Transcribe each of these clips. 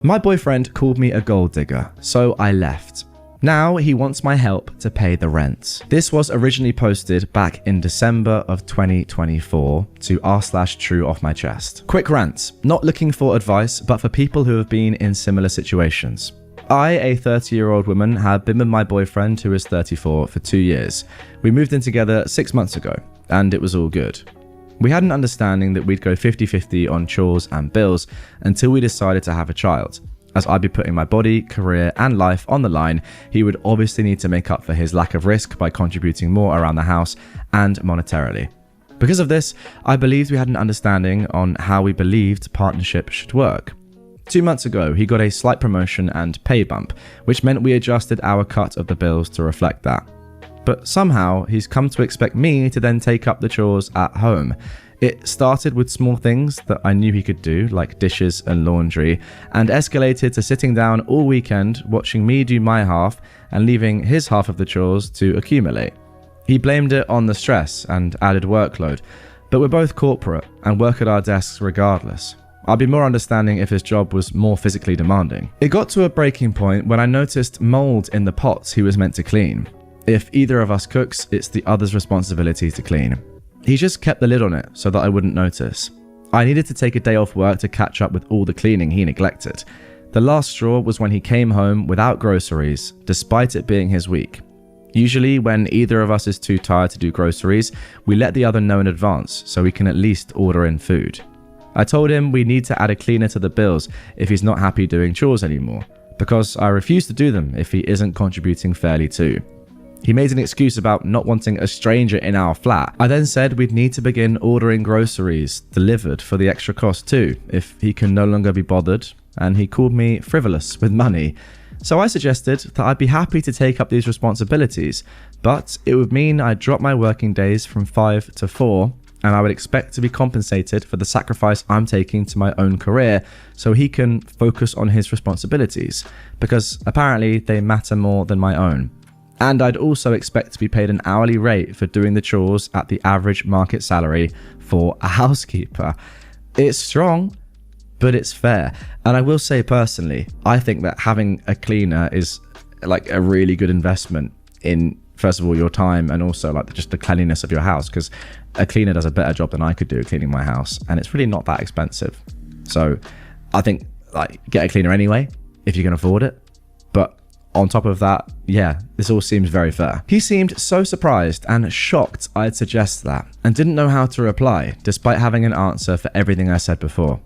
My boyfriend called me a gold digger, so I left. Now he wants my help to pay the rent. This was originally posted back in December of 2024 to r/true off my chest. Quick rant, not looking for advice, but for people who have been in similar situations. I, a 30-year-old woman, had been with my boyfriend, who is 34, for 2 years. We moved in together 6 months ago, and it was all good. We had an understanding that we'd go 50-50 on chores and bills until we decided to have a child. As I'd be putting my body, career, and life on the line, he would obviously need to make up for his lack of risk by contributing more around the house and monetarily. Because of this, I believed we had an understanding on how we believed partnership should work. 2 months ago, he got a slight promotion and pay bump, which meant we adjusted our cut of the bills to reflect that. But somehow, he's come to expect me to then take up the chores at home. It started with small things that I knew he could do, like dishes and laundry, and escalated to sitting down all weekend, watching me do my half and leaving his half of the chores to accumulate. He blamed it on the stress and added workload, but we're both corporate and work at our desks regardless. I'd be more understanding if his job was more physically demanding. It got to a breaking point when I noticed mold in the pots he was meant to clean. If either of us cooks, it's the other's responsibility to clean. He just kept the lid on it so that I wouldn't notice. I needed to take a day off work to catch up with all the cleaning he neglected. The last straw was when he came home without groceries, despite it being his week. Usually, when either of us is too tired to do groceries, we let the other know in advance so we can at least order in food. I told him we need to add a cleaner to the bills if he's not happy doing chores anymore, because I refuse to do them if he isn't contributing fairly too. He made an excuse about not wanting a stranger in our flat. I then said we'd need to begin ordering groceries delivered for the extra cost too, if he can no longer be bothered, and he called me frivolous with money. So I suggested that I'd be happy to take up these responsibilities, but it would mean I'd drop my working days from 5 to 4, and I would expect to be compensated for the sacrifice I'm taking to my own career so he can focus on his responsibilities, because apparently they matter more than my own. And I'd also expect to be paid an hourly rate for doing the chores at the average market salary for a housekeeper. It's strong, but it's fair. And I will say personally, I think that having a cleaner is like a really good investment in, first of all, your time and also like just the cleanliness of your house, because a cleaner does a better job than I could do cleaning my house, and it's really not that expensive. So I think like get a cleaner anyway if you can afford it. But on top of that, yeah, this all seems very fair. He seemed so surprised and shocked I'd suggest that, and didn't know how to reply, despite having an answer for everything I said before.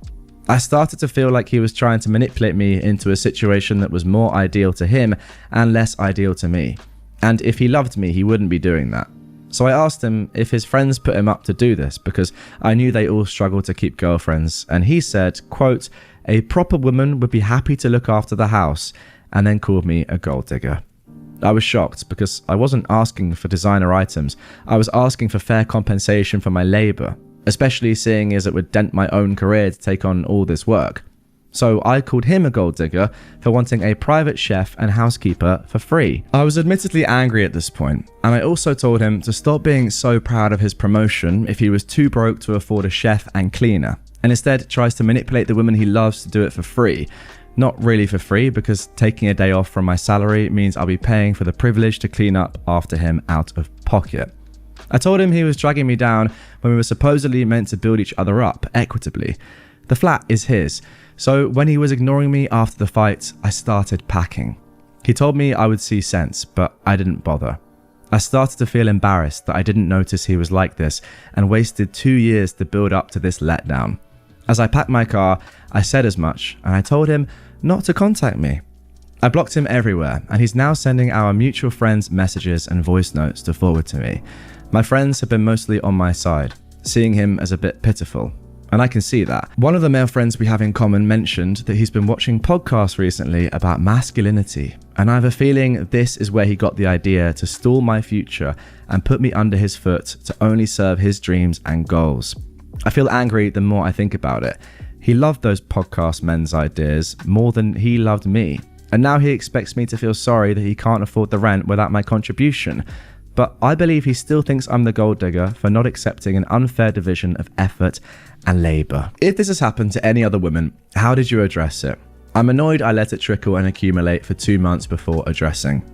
I started to feel like he was trying to manipulate me into a situation that was more ideal to him and less ideal to me. And if he loved me, he wouldn't be doing that. So I asked him if his friends put him up to do this, because I knew they all struggled to keep girlfriends, and he said, quote, "A proper woman would be happy to look after the house," and then called me a gold digger. I was shocked because I wasn't asking for designer items. I was asking for fair compensation for my labor, especially seeing as it would dent my own career to take on all this work. So I called him a gold digger for wanting a private chef and housekeeper for free. I was admittedly angry at this point, and I also told him to stop being so proud of his promotion if he was too broke to afford a chef and cleaner, and instead tries to manipulate the women he loves to do it for free. Not really for free, because taking a day off from my salary means I'll be paying for the privilege to clean up after him out of pocket. I told him he was dragging me down when we were supposedly meant to build each other up equitably. The flat is his, so when he was ignoring me after the fight, I started packing. He told me I would see sense, but I didn't bother. I started to feel embarrassed that I didn't notice he was like this and wasted 2 years to build up to this letdown. As I packed my car, I said as much, and I told him not to contact me. I blocked him everywhere, and he's now sending our mutual friends messages and voice notes to forward to me. My friends have been mostly on my side, seeing him as a bit pitiful, and I can see that. One of the male friends we have in common mentioned that he's been watching podcasts recently about masculinity, and I have a feeling this is where he got the idea to stall my future and put me under his foot to only serve his dreams and goals. I feel angry the more I think about it. He loved those podcast men's ideas more than he loved me, and now he expects me to feel sorry that he can't afford the rent without my contribution. But I believe he still thinks I'm the gold digger for not accepting an unfair division of effort and labour. If this has happened to any other woman, how did you address it? I'm annoyed I let it trickle and accumulate for 2 months before addressing.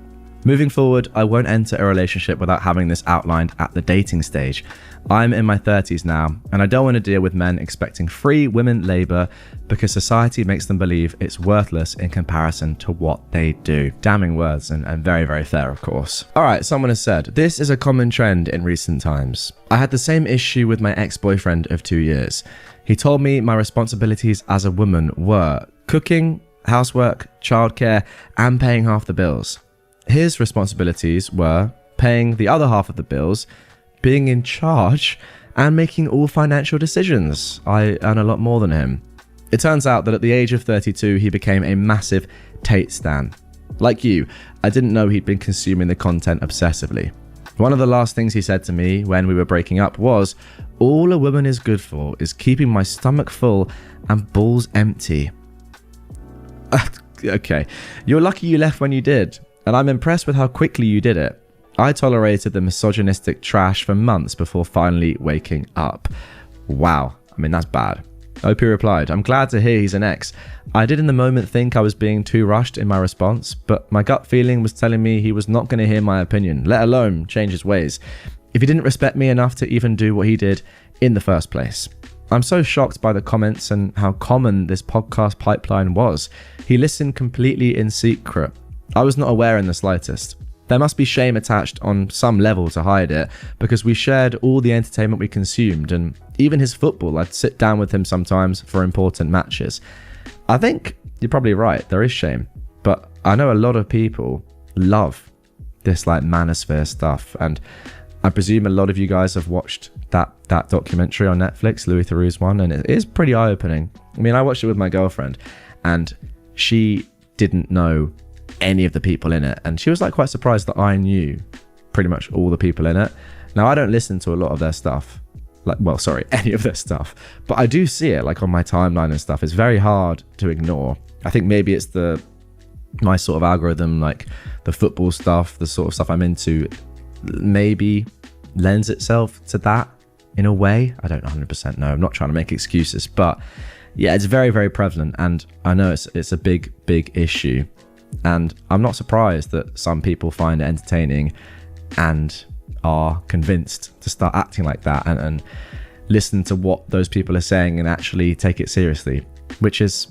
Moving forward, I won't enter a relationship without having this outlined at the dating stage. I'm in my 30s now, and I don't want to deal with men expecting free women labour because society makes them believe it's worthless in comparison to what they do. Damning words, and very, very fair, of course. Alright, someone has said, this is a common trend in recent times. I had the same issue with my ex-boyfriend of 2 years. He told me my responsibilities as a woman were cooking, housework, childcare, and paying half the bills. His responsibilities were paying the other half of the bills, being in charge, and making all financial decisions. I earn a lot more than him. It turns out that at the age of 32, he became a massive Tate stan. Like you, I didn't know he'd been consuming the content obsessively. One of the last things he said to me when we were breaking up was, all a woman is good for is keeping my stomach full and balls empty. Okay, you're lucky you left when you did. And I'm impressed with how quickly you did it. I tolerated the misogynistic trash for months before finally waking up. Wow, I mean, that's bad. OP replied, I'm glad to hear he's an ex. I did in the moment think I was being too rushed in my response, but my gut feeling was telling me he was not going to hear my opinion, let alone change his ways, if he didn't respect me enough to even do what he did in the first place. I'm so shocked by the comments and how common this podcast pipeline was. He listened completely in secret. I was not aware in the slightest. There must be shame attached on some level to hide it, because we shared all the entertainment we consumed, and even his football. I'd sit down with him sometimes for important matches. I think you're probably right, there is shame, but I know a lot of people love this like manosphere stuff, and I presume a lot of you guys have watched that documentary on Netflix, Louis Theroux's one, and it is pretty eye-opening. I mean, I watched it with my girlfriend, and she didn't know any of the people in it, and she was like quite surprised that I knew pretty much all the people in it. Now, I don't listen to a lot of their stuff, any of their stuff, but I do see it like on my timeline and stuff. It's very hard to ignore. I think maybe it's my sort of algorithm, like the football stuff, the sort of stuff I'm into, maybe lends itself to that in a way. I don't 100% know. I'm not trying to make excuses, but yeah, it's very, very prevalent, and I know it's a big issue. And I'm not surprised that some people find it entertaining and are convinced to start acting like that and listen to what those people are saying and actually take it seriously, which is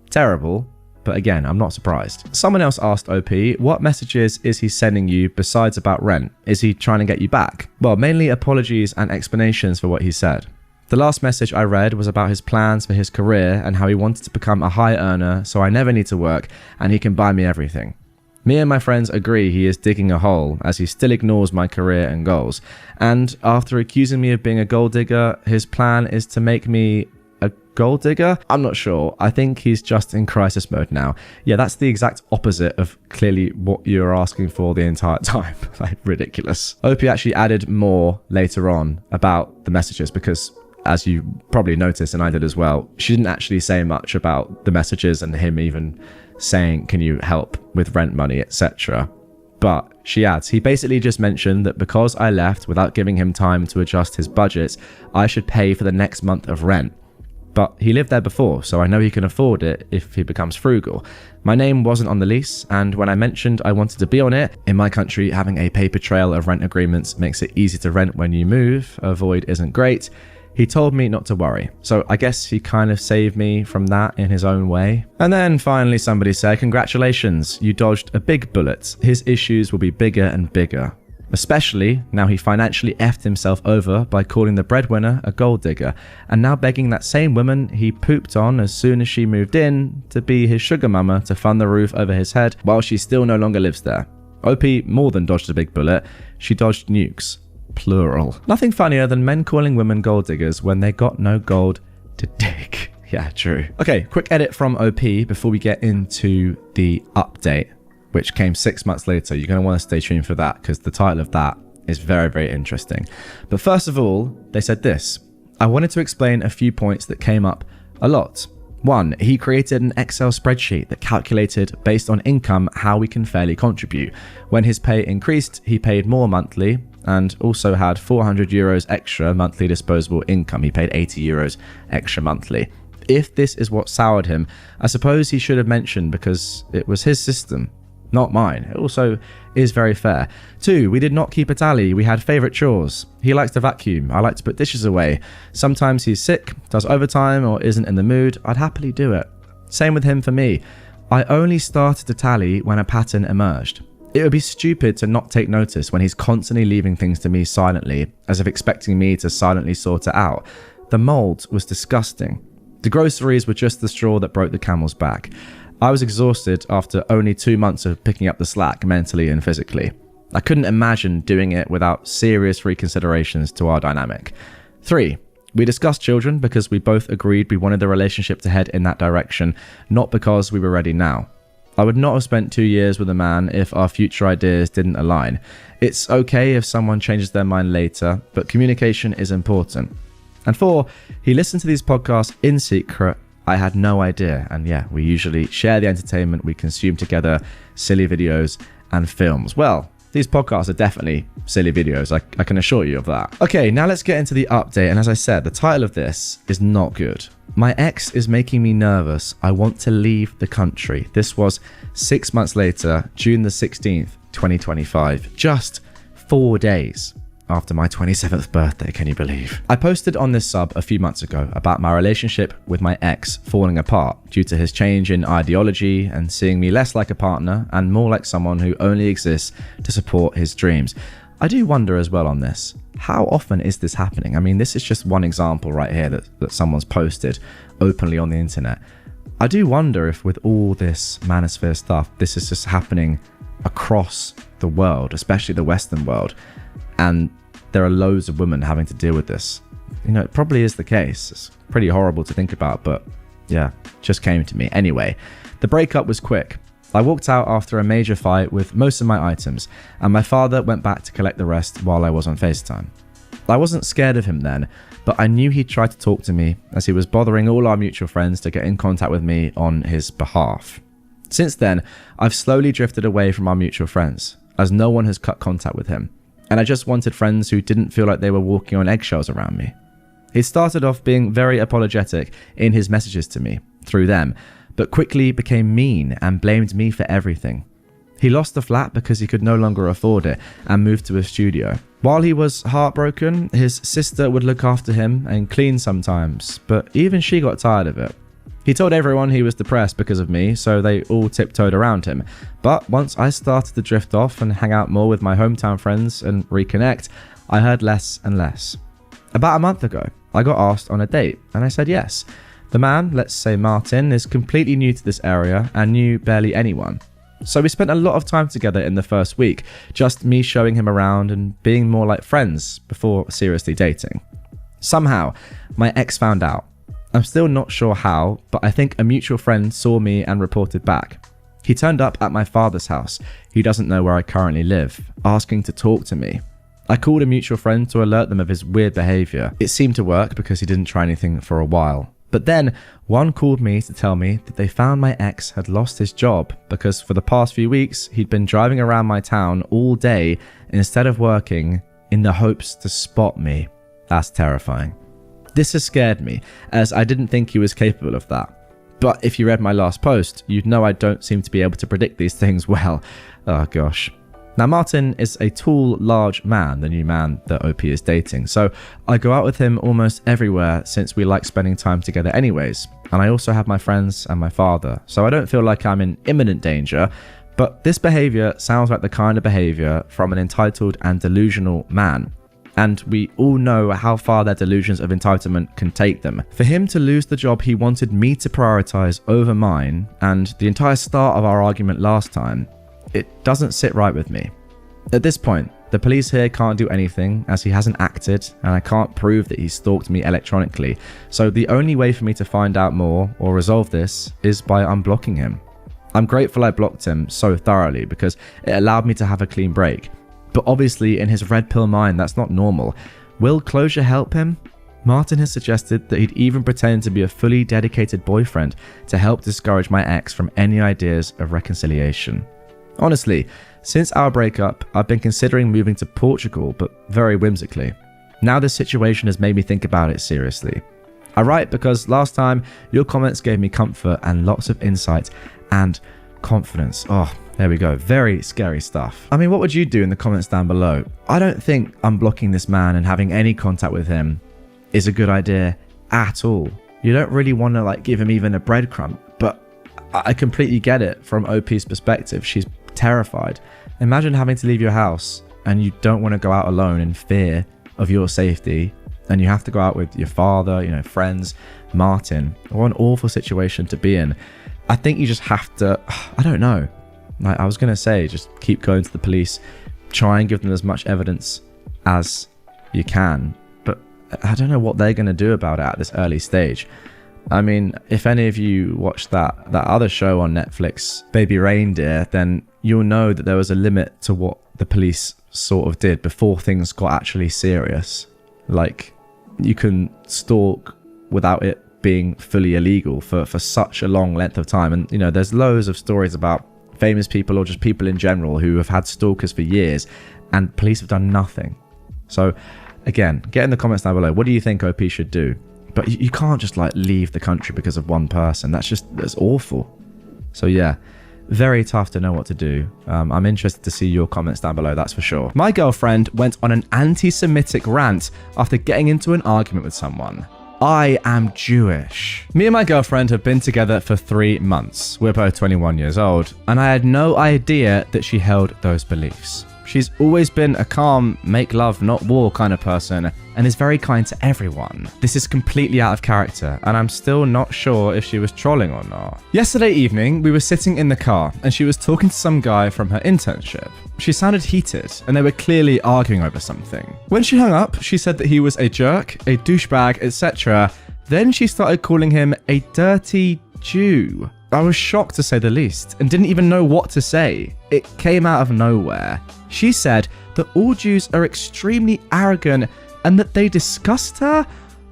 terrible. But again, I'm not surprised. Someone else asked OP, what messages is he sending you besides about rent? Is he trying to get you back? Well, mainly apologies and explanations for what he said. The last message I read was about his plans for his career and how he wanted to become a high earner so I never need to work and he can buy me everything. Me and my friends agree he is digging a hole as he still ignores my career and goals. And after accusing me of being a gold digger, his plan is to make me a gold digger? I'm not sure. I think he's just in crisis mode now. Yeah, that's the exact opposite of clearly what you're asking for the entire time. Like, ridiculous. OP actually added more later on about the messages because, as you probably noticed, and I did as well, she didn't actually say much about the messages and him even saying, can you help with rent money, etc. But she adds, he basically just mentioned that because I left without giving him time to adjust his budget, I should pay for the next month of rent. But he lived there before, so I know he can afford it if he becomes frugal. My name wasn't on the lease, and when I mentioned I wanted to be on it, in my country having a paper trail of rent agreements makes it easy to rent when you move, a void isn't great. He told me not to worry, so I guess he kind of saved me from that in his own way. And then finally somebody said, congratulations, you dodged a big bullet. His issues will be bigger and bigger. Especially now he financially effed himself over by calling the breadwinner a gold digger, and now begging that same woman he pooped on as soon as she moved in to be his sugar mama to fund the roof over his head while she still no longer lives there. OP more than dodged a big bullet, she dodged nukes. Plural. Nothing funnier than men calling women gold diggers when they got no gold to dig. Yeah, true. Okay, quick edit from OP before we get into the update, which came 6 months later. You're going to want to stay tuned for that because the title of that is very, very interesting. But first of all, they said this. I wanted to explain a few points that came up a lot. 1, he created an Excel spreadsheet that calculated based on income how we can fairly contribute. When his pay increased, he paid more monthly and also had €400 extra monthly disposable income. He paid €80 extra monthly. If this is what soured him, I suppose he should have mentioned, because it was his system, not mine. It also is very fair. 2, we did not keep a tally. We had favourite chores. He likes to vacuum. I like to put dishes away. Sometimes he's sick, does overtime, or isn't in the mood. I'd happily do it. Same with him for me. I only started to tally when a pattern emerged. It would be stupid to not take notice when he's constantly leaving things to me silently, as if expecting me to silently sort it out. The mould was disgusting. The groceries were just the straw that broke the camel's back. I was exhausted after only 2 months of picking up the slack mentally and physically. I couldn't imagine doing it without serious reconsiderations to our dynamic. 3, we discussed children because we both agreed we wanted the relationship to head in that direction, not because we were ready now. I would not have spent 2 years with a man if our future ideas didn't align. It's okay if someone changes their mind later, but communication is important. And 4, he listened to these podcasts in secret. I had no idea. And yeah, we usually share the entertainment we consume together, silly videos and films. Well, these podcasts are definitely silly videos, I can assure you of that. Okay, now let's get into the update. And as I said, the title of this is not good. My ex is making me nervous. I want to leave the country. This was 6 months later, June the 16th, 2025. Just 4 days after my 27th birthday, can you believe? I posted on this sub a few months ago about my relationship with my ex falling apart due to his change in ideology and seeing me less like a partner and more like someone who only exists to support his dreams. I do wonder as well on this, how often is this happening? I mean, this is just one example right here that someone's posted openly on the internet. I do wonder if with all this manosphere stuff, this is just happening across the world, especially the Western world, and there are loads of women having to deal with this. You know, it probably is the case. It's pretty horrible to think about, but yeah, just came to me. Anyway, the breakup was quick. I walked out after a major fight with most of my items, and my father went back to collect the rest while I was on FaceTime. I wasn't scared of him then, but I knew he'd try to talk to me, as he was bothering all our mutual friends to get in contact with me on his behalf. Since then, I've slowly drifted away from our mutual friends, as no one has cut contact with him, and I just wanted friends who didn't feel like they were walking on eggshells around me. He started off being very apologetic in his messages to me, through them, but quickly became mean and blamed me for everything. He lost the flat because he could no longer afford it and moved to a studio. While he was heartbroken, his sister would look after him and clean sometimes, but even she got tired of it. He told everyone he was depressed because of me, so they all tiptoed around him. But once I started to drift off and hang out more with my hometown friends and reconnect, I heard less and less. About a month ago, I got asked on a date, and I said yes. The man, let's say Martin, is completely new to this area and knew barely anyone. So we spent a lot of time together in the first week, just me showing him around and being more like friends before seriously dating. Somehow, my ex found out. I'm still not sure how, but I think a mutual friend saw me and reported back. He turned up at my father's house, he doesn't know where I currently live, asking to talk to me. I called a mutual friend to alert them of his weird behaviour. It seemed to work because he didn't try anything for a while. But then, one called me to tell me that they found my ex had lost his job because for the past few weeks, he'd been driving around my town all day instead of working in the hopes to spot me. That's terrifying. This has scared me, as I didn't think he was capable of that. But if you read my last post, you'd know I don't seem to be able to predict these things well. Oh gosh. Now Martin is a tall, large man, the new man that OP is dating, so I go out with him almost everywhere since we like spending time together anyways, and I also have my friends and my father, so I don't feel like I'm in imminent danger, but this behaviour sounds like the kind of behaviour from an entitled and delusional man. And we all know how far their delusions of entitlement can take them. For him to lose the job he wanted me to prioritise over mine, and the entire start of our argument last time, it doesn't sit right with me. At this point, the police here can't do anything as he hasn't acted and I can't prove that he stalked me electronically, so the only way for me to find out more or resolve this is by unblocking him. I'm grateful I blocked him so thoroughly because it allowed me to have a clean break. But obviously in his red pill mind that's not normal. Will closure help him? Martin has suggested that he'd even pretend to be a fully dedicated boyfriend to help discourage my ex from any ideas of reconciliation. Honestly, since our breakup, I've been considering moving to Portugal, but very whimsically. Now this situation has made me think about it seriously. I write because last time your comments gave me comfort and lots of insight and confidence. Oh, there we go. Very scary stuff. I mean, what would you do in the comments down below? I don't think unblocking this man and having any contact with him is a good idea at all. You don't really want to like give him even a breadcrumb, but I completely get it from OP's perspective. She's terrified. Imagine having to leave your house and you don't want to go out alone in fear of your safety, and you have to go out with your father, you know, friends, Martin. What an awful situation to be in. I think you just have to, I don't know. Like I was going to say, just keep going to the police, try and give them as much evidence as you can. But I don't know what they're going to do about it at this early stage. I mean, if any of you watched that other show on Netflix, Baby Reindeer, then you'll know that there was a limit to what the police sort of did before things got actually serious. Like, you can stalk without it being fully illegal for such a long length of time. And, you know, there's loads of stories about famous people or just people in general who have had stalkers for years and police have done nothing. So, again, get in the comments down below. What do you think OP should do? But you can't just, like, leave the country because of one person. That's awful. So, yeah. Very tough to know what to do. I'm interested to see your comments down below, that's for sure. My girlfriend went on an anti-Semitic rant after getting into an argument with someone. I am Jewish. Me and my girlfriend have been together for 3 months. We're both 21 years old, and I had no idea that she held those beliefs. She's always been a calm, make love, not war kind of person, and is very kind to everyone. This is completely out of character, and I'm still not sure if she was trolling or not. Yesterday evening, we were sitting in the car, and she was talking to some guy from her internship. She sounded heated, and they were clearly arguing over something. When she hung up, she said that he was a jerk, a douchebag, etc. Then she started calling him a dirty Jew. I was shocked to say the least, and didn't even know what to say. It came out of nowhere. She said that all Jews are extremely arrogant and that they disgust her?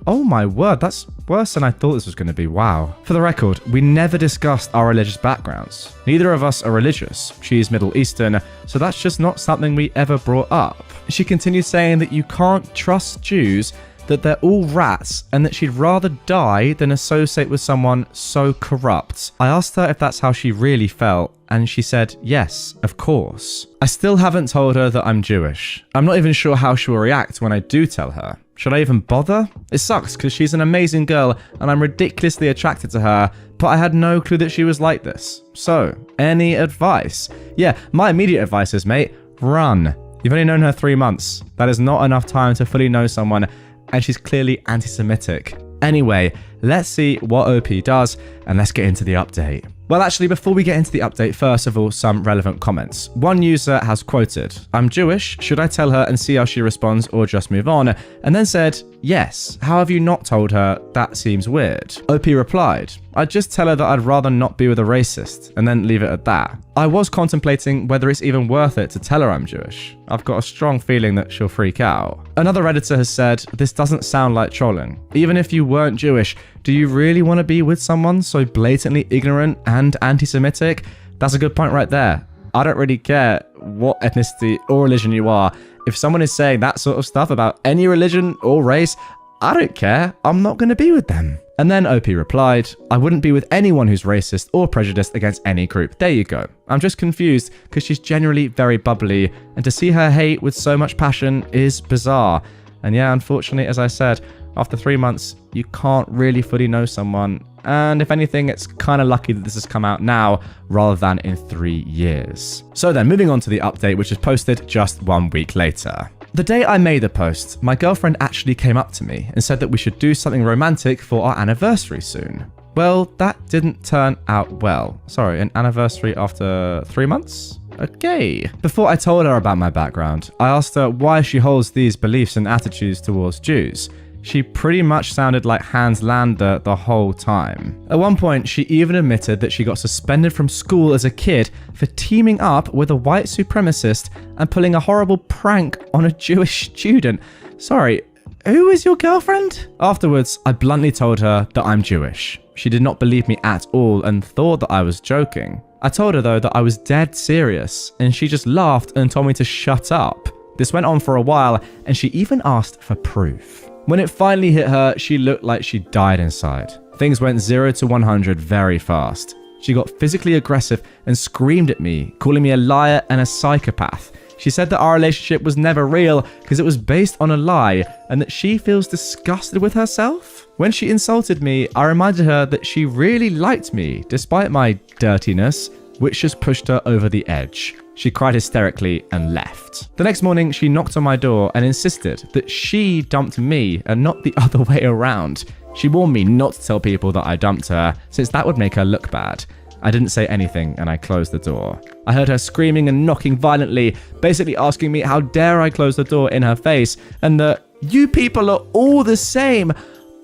Oh my word, that's worse than I thought this was going to be, wow. For the record, we never discussed our religious backgrounds. Neither of us are religious. She's Middle Eastern, so that's just not something we ever brought up. She continued saying that you can't trust Jews, that they're all rats, and that she'd rather die than associate with someone so corrupt. I asked her if that's how she really felt, and she said, yes, of course. I still haven't told her that I'm Jewish. I'm not even sure how she will react when I do tell her. Should I even bother? It sucks because she's an amazing girl and I'm ridiculously attracted to her, but I had no clue that she was like this. So, any advice? Yeah, my immediate advice is, mate, run. You've only known her 3 months. That is not enough time to fully know someone, and she's clearly anti-Semitic. Anyway, let's see what OP does, and let's get into the update. Well, actually, before we get into the update, first of all, some relevant comments. One user has quoted, I'm Jewish, should I tell her and see how she responds or just move on? And then said, yes, how have you not told her? That seems weird. OP replied, I'd just tell her that I'd rather not be with a racist, and then leave it at that. I was contemplating whether it's even worth it to tell her I'm Jewish. I've got a strong feeling that she'll freak out. Another Redditor has said, this doesn't sound like trolling. Even if you weren't Jewish, do you really want to be with someone so blatantly ignorant and anti-Semitic? That's a good point right there. I don't really care what ethnicity or religion you are. If someone is saying that sort of stuff about any religion or race, I don't care. I'm not going to be with them. And then OP replied, I wouldn't be with anyone who's racist or prejudiced against any group. There you go. I'm just confused because she's generally very bubbly, and to see her hate with so much passion is bizarre. And yeah, unfortunately, as I said, after 3 months, you can't really fully know someone. And if anything, it's kind of lucky that this has come out now rather than in 3 years. So then, moving on to the update, which is posted just 1 week later. The day I made the post, my girlfriend actually came up to me and said that we should do something romantic for our anniversary soon. Well, that didn't turn out well. Sorry, an anniversary after 3 months? Okay. Before I told her about my background, I asked her why she holds these beliefs and attitudes towards Jews. She pretty much sounded like Hans Lander the whole time. At one point, she even admitted that she got suspended from school as a kid for teaming up with a white supremacist and pulling a horrible prank on a Jewish student. Sorry, who is your girlfriend? Afterwards, I bluntly told her that I'm Jewish. She did not believe me at all and thought that I was joking. I told her though that I was dead serious, and she just laughed and told me to shut up. This went on for a while, and she even asked for proof. When it finally hit her, she looked like she died inside. Things went 0 to 100 very fast. She got physically aggressive and screamed at me, calling me a liar and a psychopath. She said that our relationship was never real because it was based on a lie and that she feels disgusted with herself. When she insulted me, I reminded her that she really liked me despite my dirtiness, which just pushed her over the edge. She cried hysterically and left. The next morning, she knocked on my door and insisted that she dumped me and not the other way around. She warned me not to tell people that I dumped her, since that would make her look bad. I didn't say anything and I closed the door. I heard her screaming and knocking violently, basically asking me how dare I close the door in her face, and that you people are all the same.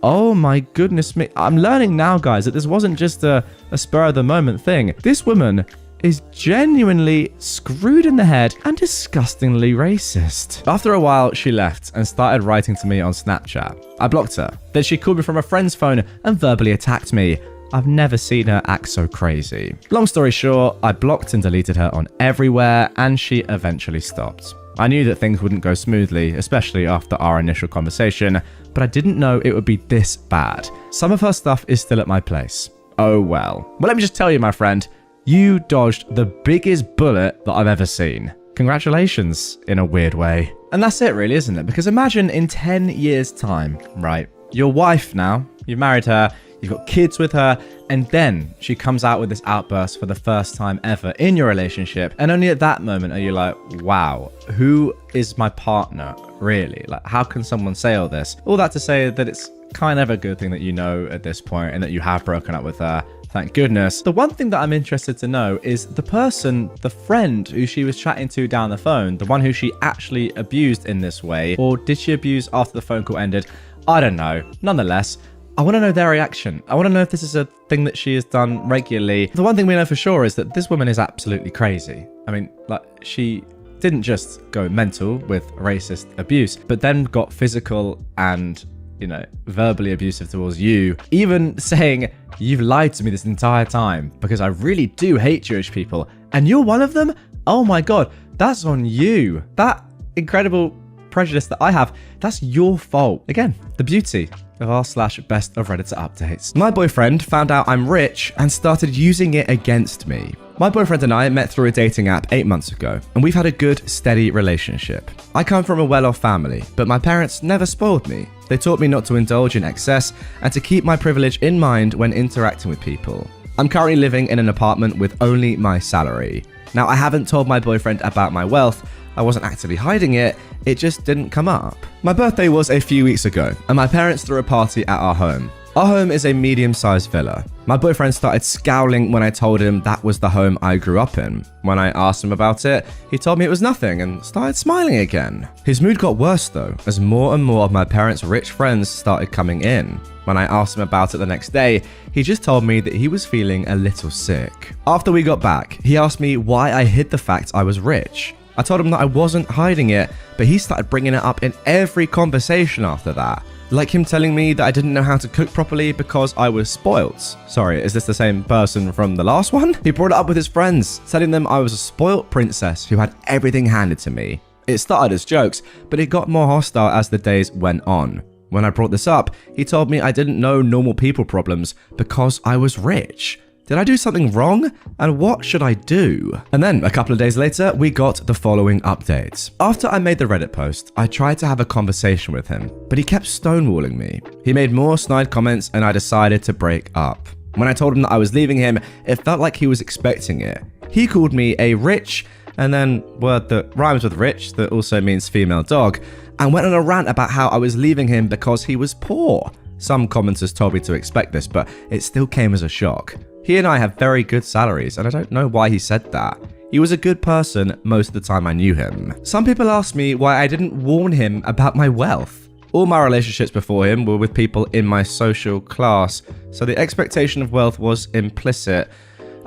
Oh my goodness me. I'm learning now, guys, that this wasn't just a spur of the moment thing. This woman is genuinely screwed in the head and disgustingly racist. After a while, she left and started writing to me on Snapchat. I blocked her. Then she called me from a friend's phone and verbally attacked me. I've never seen her act so crazy. Long story short, I blocked and deleted her on everywhere, and she eventually stopped. I knew that things wouldn't go smoothly, especially after our initial conversation, but I didn't know it would be this bad. Some of her stuff is still at my place. Oh well. Well, let me just tell you, my friend, you dodged the biggest bullet that I've ever seen. Congratulations, in a weird way. And that's it really, isn't it? Because imagine in 10 years' time, right? Your wife now, you've married her, you've got kids with her, and then she comes out with this outburst for the first time ever in your relationship. And only at that moment are you like, wow, who is my partner, really? Like, how can someone say all this? All that to say that it's kind of a good thing that you know at this point and that you have broken up with her. Thank goodness. The one thing that I'm interested to know is the person, the friend who she was chatting to down the phone, the one who she actually abused in this way, or did she abuse after the phone call ended? I don't know. Nonetheless, I want to know their reaction. I want to know if this is a thing that she has done regularly. The one thing we know for sure is that this woman is absolutely crazy. I mean, like, she didn't just go mental with racist abuse, but then got physical and, you know, verbally abusive towards you, even saying, you've lied to me this entire time because I really do hate Jewish people and you're one of them? Oh my God, that's on you. That incredible prejudice that I have, that's your fault. Again, the beauty of r/best of Redditor updates. My boyfriend found out I'm rich and started using it against me. My boyfriend and I met through a dating app 8 months ago, and we've had a good, steady relationship. I come from a well-off family, but my parents never spoiled me. They taught me not to indulge in excess and to keep my privilege in mind when interacting with people. I'm currently living in an apartment with only my salary. Now, I haven't told my boyfriend about my wealth. I wasn't actively hiding it, it just didn't come up. My birthday was a few weeks ago, and my parents threw a party at our home. Our home is a medium-sized villa. My boyfriend started scowling when I told him that was the home I grew up in. When I asked him about it, he told me it was nothing and started smiling again. His mood got worse though, as more and more of my parents' rich friends started coming in. When I asked him about it the next day, he just told me that he was feeling a little sick. After we got back, he asked me why I hid the fact I was rich. I told him that I wasn't hiding it, but he started bringing it up in every conversation after that. Like him telling me that I didn't know how to cook properly because I was spoilt. Sorry, is this the same person from the last one? He brought it up with his friends, telling them I was a spoilt princess who had everything handed to me. It started as jokes, but it got more hostile as the days went on. When I brought this up, he told me I didn't know normal people problems because I was rich. Did I do something wrong? And what should I do? And then a couple of days later, we got the following updates. After I made the Reddit post, I tried to have a conversation with him, but he kept stonewalling me. He made more snide comments and I decided to break up. When I told him that I was leaving him, it felt like he was expecting it. He called me a rich, and then word that rhymes with rich that also means female dog, and went on a rant about how I was leaving him because he was poor. Some commenters told me to expect this, but it still came as a shock. He and I have very good salaries, and I don't know why he said that. He was a good person most of the time I knew him. Some people asked me why I didn't warn him about my wealth. All my relationships before him were with people in my social class, so the expectation of wealth was implicit.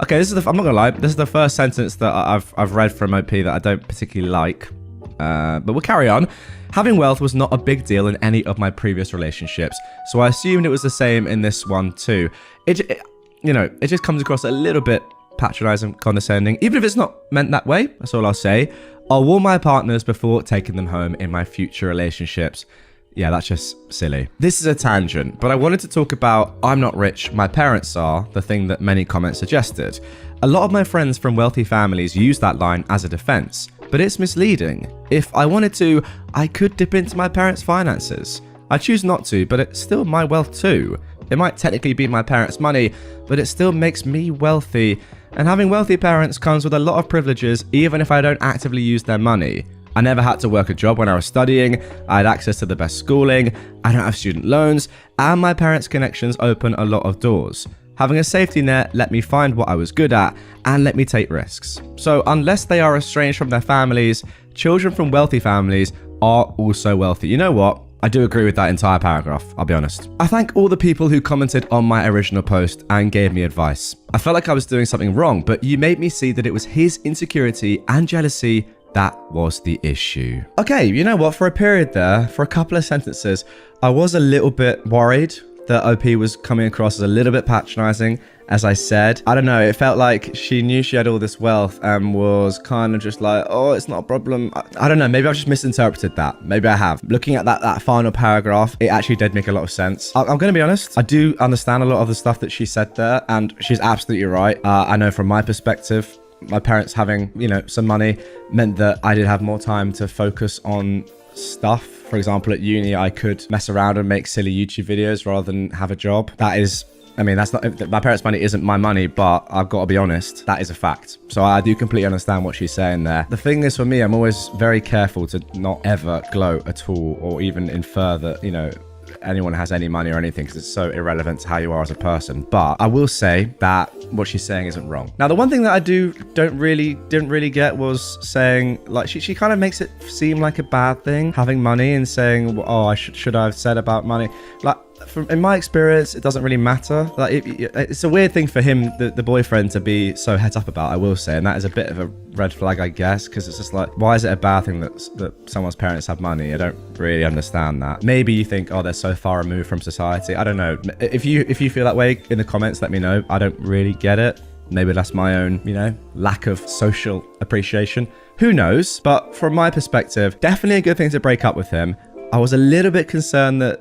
Okay, I'm not gonna lie, this is the first sentence that I've read from OP that I don't particularly like, but we'll carry on. Having wealth was not a big deal in any of my previous relationships, so I assumed it was the same in this one too. It just comes across a little bit patronizing, condescending, even if it's not meant that way. That's all I'll say. I'll warn my partners before taking them home in my future relationships. Yeah, that's just silly. This is a tangent, but I wanted to talk about I'm not rich, my parents are, the thing that many comments suggested. A lot of my friends from wealthy families use that line as a defense, but it's misleading. If I wanted to, I could dip into my parents' finances. I choose not to, but it's still my wealth too. It might technically be my parents' money, but it still makes me wealthy. And having wealthy parents comes with a lot of privileges, even if I don't actively use their money. I never had to work a job when I was studying, I had access to the best schooling, I don't have student loans, and my parents' connections open a lot of doors. Having a safety net let me find what I was good at and let me take risks. So unless they are estranged from their families, children from wealthy families are also wealthy. You know what? I do agree with that entire paragraph, I'll be honest. I thank all the people who commented on my original post and gave me advice. I felt like I was doing something wrong, but you made me see that it was his insecurity and jealousy that was the issue. Okay, you know what? For a period there, for a couple of sentences, I was a little bit worried that OP was coming across as a little bit patronizing. As I said, I don't know, it felt like she knew she had all this wealth and was kind of just like, oh, it's not a problem. I don't know, maybe I've just misinterpreted that. Maybe I have. Looking at that final paragraph, it actually did make a lot of sense. I'm going to be honest, I do understand a lot of the stuff that she said there, and she's absolutely right. I know from my perspective, my parents having, you know, some money meant that I did have more time to focus on stuff. For example, at uni, I could mess around and make silly YouTube videos rather than have a job. That is, I mean, that's not, my parents' money isn't my money, but I've got to be honest, that is a fact. So I do completely understand what she's saying there. The thing is, for me, I'm always very careful to not ever gloat at all or even infer that, you know, anyone has any money or anything, because it's so irrelevant to how you are as a person. But I will say that what she's saying isn't wrong. Now, the one thing that I didn't really get was saying, like, she kind of makes it seem like a bad thing, having money, and saying, oh, I should I have said about money. Like, in my experience, it doesn't really matter. Like, it's a weird thing for him, the boyfriend, to be so het up about, I will say, and that is a bit of a red flag, I guess, because it's just like, why is it a bad thing that someone's parents have money? I don't really understand that. Maybe you think, oh, they're so far removed from society. I don't know. If you feel that way in the comments, let me know. I don't really get it. Maybe that's my own, you know, lack of social appreciation. Who knows? But from my perspective, definitely a good thing to break up with him. I was a little bit concerned that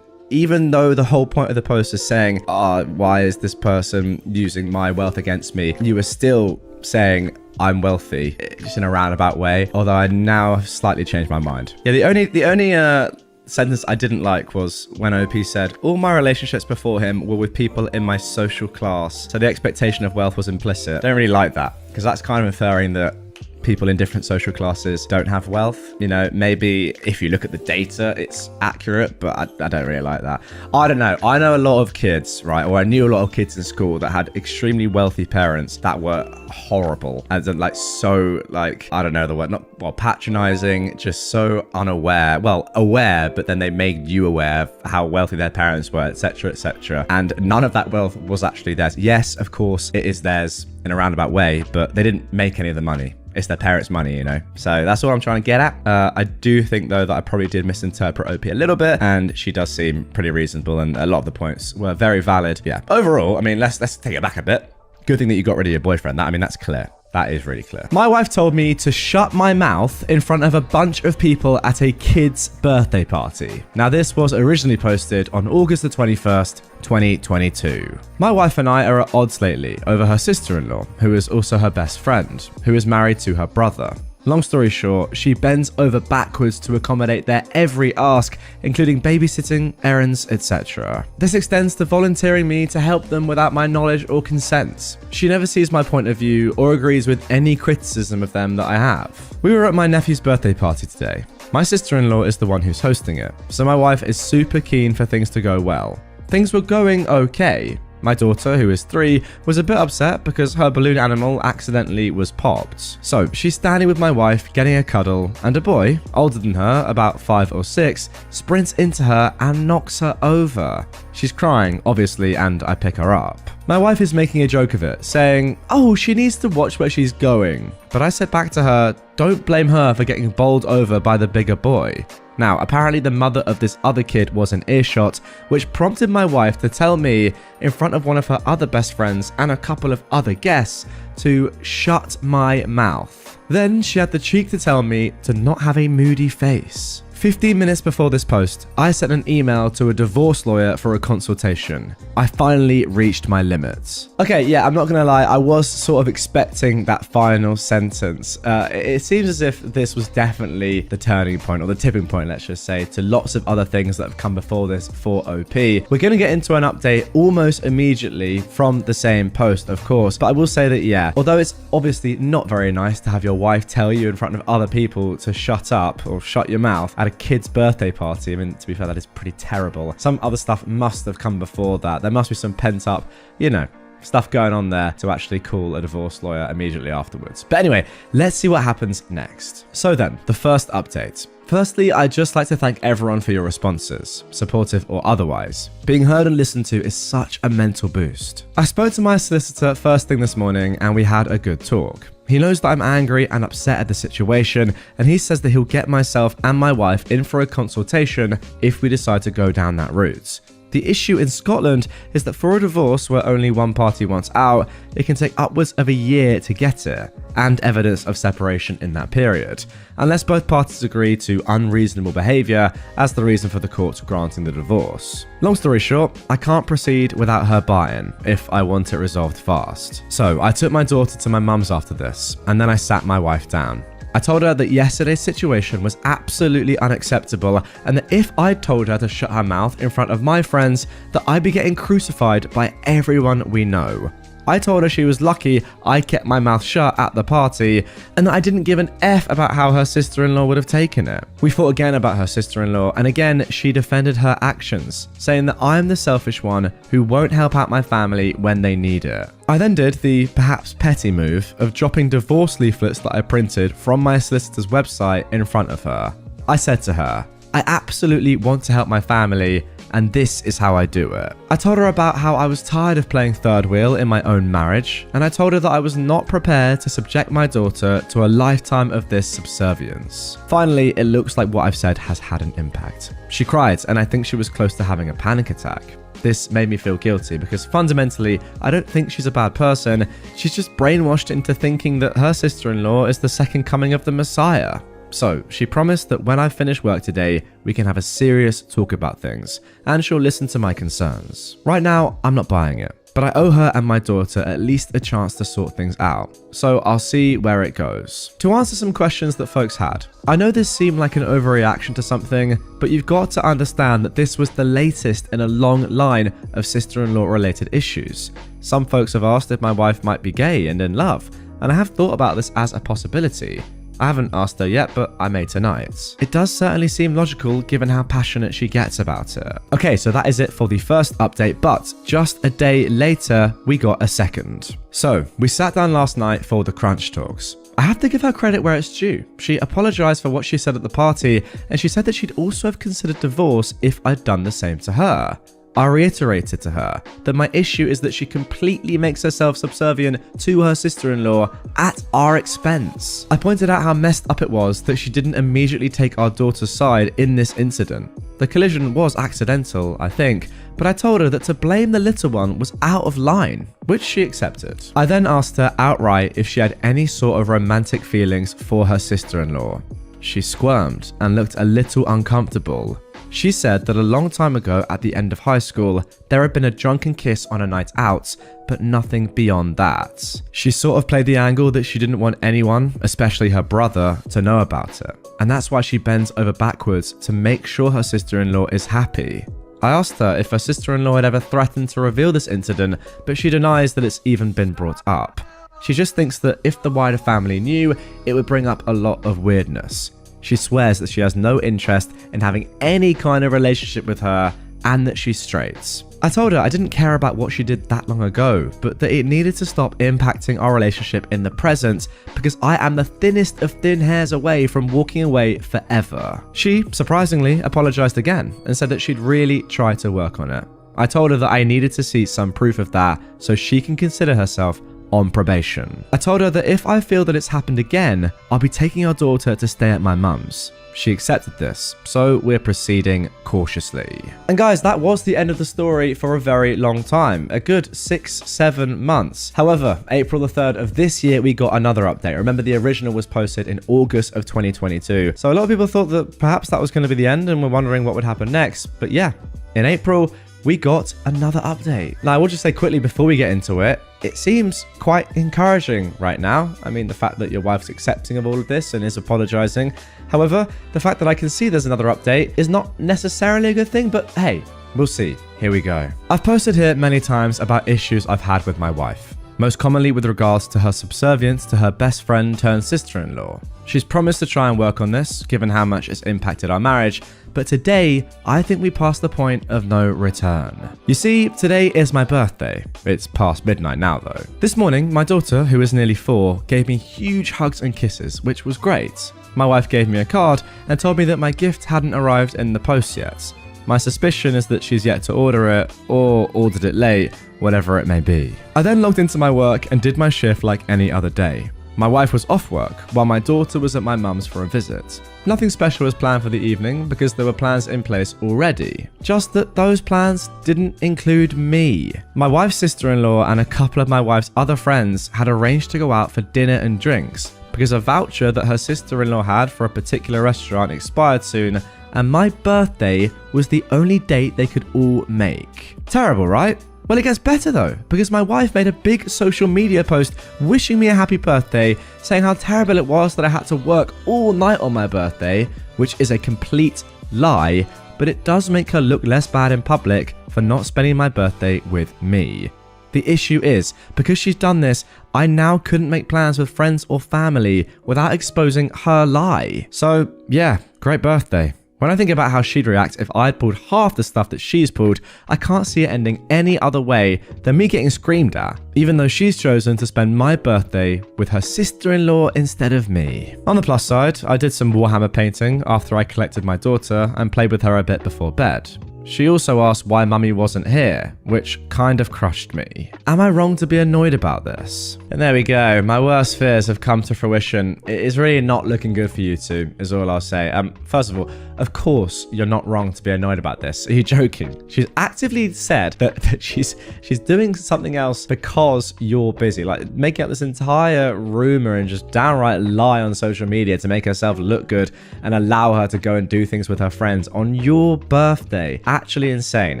even though the whole point of the post is saying, why is this person using my wealth against me? You were still saying, I'm wealthy, just in a roundabout way. Although I now have slightly changed my mind. Yeah, the only sentence I didn't like was when OP said, all my relationships before him were with people in my social class, so the expectation of wealth was implicit. Don't really like that, because that's kind of inferring that people in different social classes don't have wealth. You know, maybe if you look at the data, it's accurate, but I don't really like that. I don't know. I know a lot of kids, right? Or I knew a lot of kids in school that had extremely wealthy parents that were horrible. And like, so, like, I don't know the word, not, well, patronizing, just so unaware. Well, aware, but then they made you aware of how wealthy their parents were, etc., etc. And none of that wealth was actually theirs. Yes, of course, it is theirs in a roundabout way, but they didn't make any of the money. It's their parents' money, you know? So that's what I'm trying to get at. I do think, though, that I probably did misinterpret OP a little bit, and she does seem pretty reasonable, and a lot of the points were very valid. Yeah. Overall, I mean, let's take it back a bit. Good thing that you got rid of your boyfriend. That, I mean, that's clear. That is really clear. My wife told me to shut my mouth in front of a bunch of people at a kid's birthday party. Now, this was originally posted on August the 21st, 2022. My wife and I are at odds lately over her sister-in-law, who is also her best friend, who is married to her brother. Long story short, she bends over backwards to accommodate their every ask, including babysitting, errands, etc. This extends to volunteering me to help them without my knowledge or consent. She never sees my point of view or agrees with any criticism of them that I have. We were at my nephew's birthday party today. My sister-in-law is the one who's hosting it, so my wife is super keen for things to go well. Things were going okay. My daughter, who is 3, was a bit upset because her balloon animal accidentally was popped. So she's standing with my wife getting a cuddle, and a boy, older than her, about 5 or 6, sprints into her and knocks her over. She's crying, obviously, and I pick her up. My wife is making a joke of it, saying, oh, she needs to watch where she's going. But I said back to her, don't blame her for getting bowled over by the bigger boy. Now, apparently the mother of this other kid was in earshot, which prompted my wife to tell me, in front of one of her other best friends and a couple of other guests, to shut my mouth. Then she had the cheek to tell me to not have a moody face. 15 minutes before this post, I sent an email to a divorce lawyer for a consultation. I finally reached my limits. Okay, yeah, I'm not gonna lie, I was sort of expecting that final sentence. It seems as if this was definitely the turning point, or the tipping point, let's just say, to lots of other things that have come before this for OP. We're gonna get into an update almost immediately from the same post, of course, but I will say that, yeah, although it's obviously not very nice to have your wife tell you in front of other people to shut up or shut your mouth at a kid's birthday party, I mean, to be fair, that is pretty terrible. Some other stuff must have come before that. There must be some pent up, you know, stuff going on there to actually call a divorce lawyer immediately afterwards. But anyway, let's see what happens next. So then, the first update. Firstly, I'd just like to thank everyone for your responses, supportive or otherwise. Being heard and listened to is such a mental boost. I spoke to my solicitor first thing this morning and we had a good talk. He knows that I'm angry and upset at the situation, and he says that he'll get myself and my wife in for a consultation if we decide to go down that route. The issue in Scotland is that for a divorce where only one party wants out, it can take upwards of a year to get it, and evidence of separation in that period, unless both parties agree to unreasonable behaviour as the reason for the court granting the divorce. Long story short, I can't proceed without her buy-in if I want it resolved fast. So I took my daughter to my mum's after this, and then I sat my wife down. I told her that yesterday's situation was absolutely unacceptable and that if I'd told her to shut her mouth in front of my friends, that I'd be getting crucified by everyone we know. I told her she was lucky I kept my mouth shut at the party and that I didn't give an F about how her sister-in-law would have taken it. We fought again about her sister-in-law, and again she defended her actions, saying that I'm the selfish one who won't help out my family when they need it. I then did the perhaps petty move of dropping divorce leaflets that I printed from my solicitor's website in front of her. I said to her, I absolutely want to help my family, and this is how I do it. I told her about how I was tired of playing third wheel in my own marriage, and I told her that I was not prepared to subject my daughter to a lifetime of this subservience. Finally, it looks like what I've said has had an impact. She cried, and I think she was close to having a panic attack. This made me feel guilty because fundamentally, I don't think she's a bad person. She's just brainwashed into thinking that her sister-in-law is the second coming of the Messiah. So, she promised that when I finish work today, we can have a serious talk about things, and she'll listen to my concerns. Right now, I'm not buying it, but I owe her and my daughter at least a chance to sort things out, so I'll see where it goes. To answer some questions that folks had, I know this seemed like an overreaction to something, but you've got to understand that this was the latest in a long line of sister-in-law related issues. Some folks have asked if my wife might be gay and in love, and I have thought about this as a possibility. I haven't asked her yet, but I may tonight. It does certainly seem logical given how passionate she gets about it. Okay, so that is it for the first update, but just a day later, we got a second. So, we sat down last night for the crunch talks. I have to give her credit where it's due. She apologized for what she said at the party, and she said that she'd also have considered divorce if I'd done the same to her. I reiterated to her that my issue is that she completely makes herself subservient to her sister-in-law at our expense. I pointed out how messed up it was that she didn't immediately take our daughter's side in this incident. The collision was accidental, I think, but I told her that to blame the little one was out of line, which she accepted. I then asked her outright if she had any sort of romantic feelings for her sister-in-law. She squirmed and looked a little uncomfortable. She said that a long time ago at the end of high school, there had been a drunken kiss on a night out, but nothing beyond that. She sort of played the angle that she didn't want anyone, especially her brother, to know about it. And that's why she bends over backwards to make sure her sister-in-law is happy. I asked her if her sister-in-law had ever threatened to reveal this incident, but she denies that it's even been brought up. She just thinks that if the wider family knew, it would bring up a lot of weirdness. She swears that she has no interest in having any kind of relationship with her and that she's straight. I told her I didn't care about what she did that long ago, but that it needed to stop impacting our relationship in the present because I am the thinnest of thin hairs away from walking away forever. She, surprisingly, apologized again and said that she'd really try to work on it. I told her that I needed to see some proof of that so she can consider herself on probation. I told her that if I feel that it's happened again, I'll be taking our daughter to stay at my mum's. She accepted this, so we're proceeding cautiously. And guys, that was the end of the story for a very long time, a good 6-7 months. However, April the 3rd of this year, we got another update. Remember, the original was posted in August of 2022. So a lot of people thought that perhaps that was going to be the end and were wondering what would happen next. But yeah, in April, we got another update. Now, I will just say quickly before we get into it, it seems quite encouraging right now. I mean, the fact that your wife's accepting of all of this and is apologizing. However, the fact that I can see there's another update is not necessarily a good thing, but hey, we'll see. Here we go. I've posted here many times about issues I've had with my wife, most commonly with regards to her subservience to her best friend turned sister-in-law. She's promised to try and work on this, given how much it's impacted our marriage, but today, I think we passed the point of no return. You see, today is my birthday. It's past midnight now though. This morning, my daughter, who is nearly 4, gave me huge hugs and kisses, which was great. My wife gave me a card and told me that my gift hadn't arrived in the post yet. My suspicion is that she's yet to order it, or ordered it late, whatever it may be. I then logged into my work and did my shift like any other day. My wife was off work, while my daughter was at my mum's for a visit. Nothing special was planned for the evening because there were plans in place already. Just that those plans didn't include me. My wife's sister-in-law and a couple of my wife's other friends had arranged to go out for dinner and drinks because a voucher that her sister-in-law had for a particular restaurant expired soon, and my birthday was the only date they could all make. Terrible, right? Well, it gets better though, because my wife made a big social media post wishing me a happy birthday, saying how terrible it was that I had to work all night on my birthday, which is a complete lie, but it does make her look less bad in public for not spending my birthday with me. The issue is, because she's done this, I now couldn't make plans with friends or family without exposing her lie. So yeah, great birthday. When I think about how she'd react if I'd pulled half the stuff that she's pulled, I can't see it ending any other way than me getting screamed at, even though she's chosen to spend my birthday with her sister-in-law instead of me. On the plus side, I did some Warhammer painting after I collected my daughter and played with her a bit before bed. She also asked why mummy wasn't here, which kind of crushed me. Am I wrong to be annoyed about this? And there we go, my worst fears have come to fruition. It is really not looking good for you two, is all I'll say. First of all, of course you're not wrong to be annoyed about this. Are you joking? She's actively said that she's doing something else because you're busy, like making up this entire rumor and just downright lie on social media to make herself look good and allow her to go and do things with her friends on your birthday. Actually insane.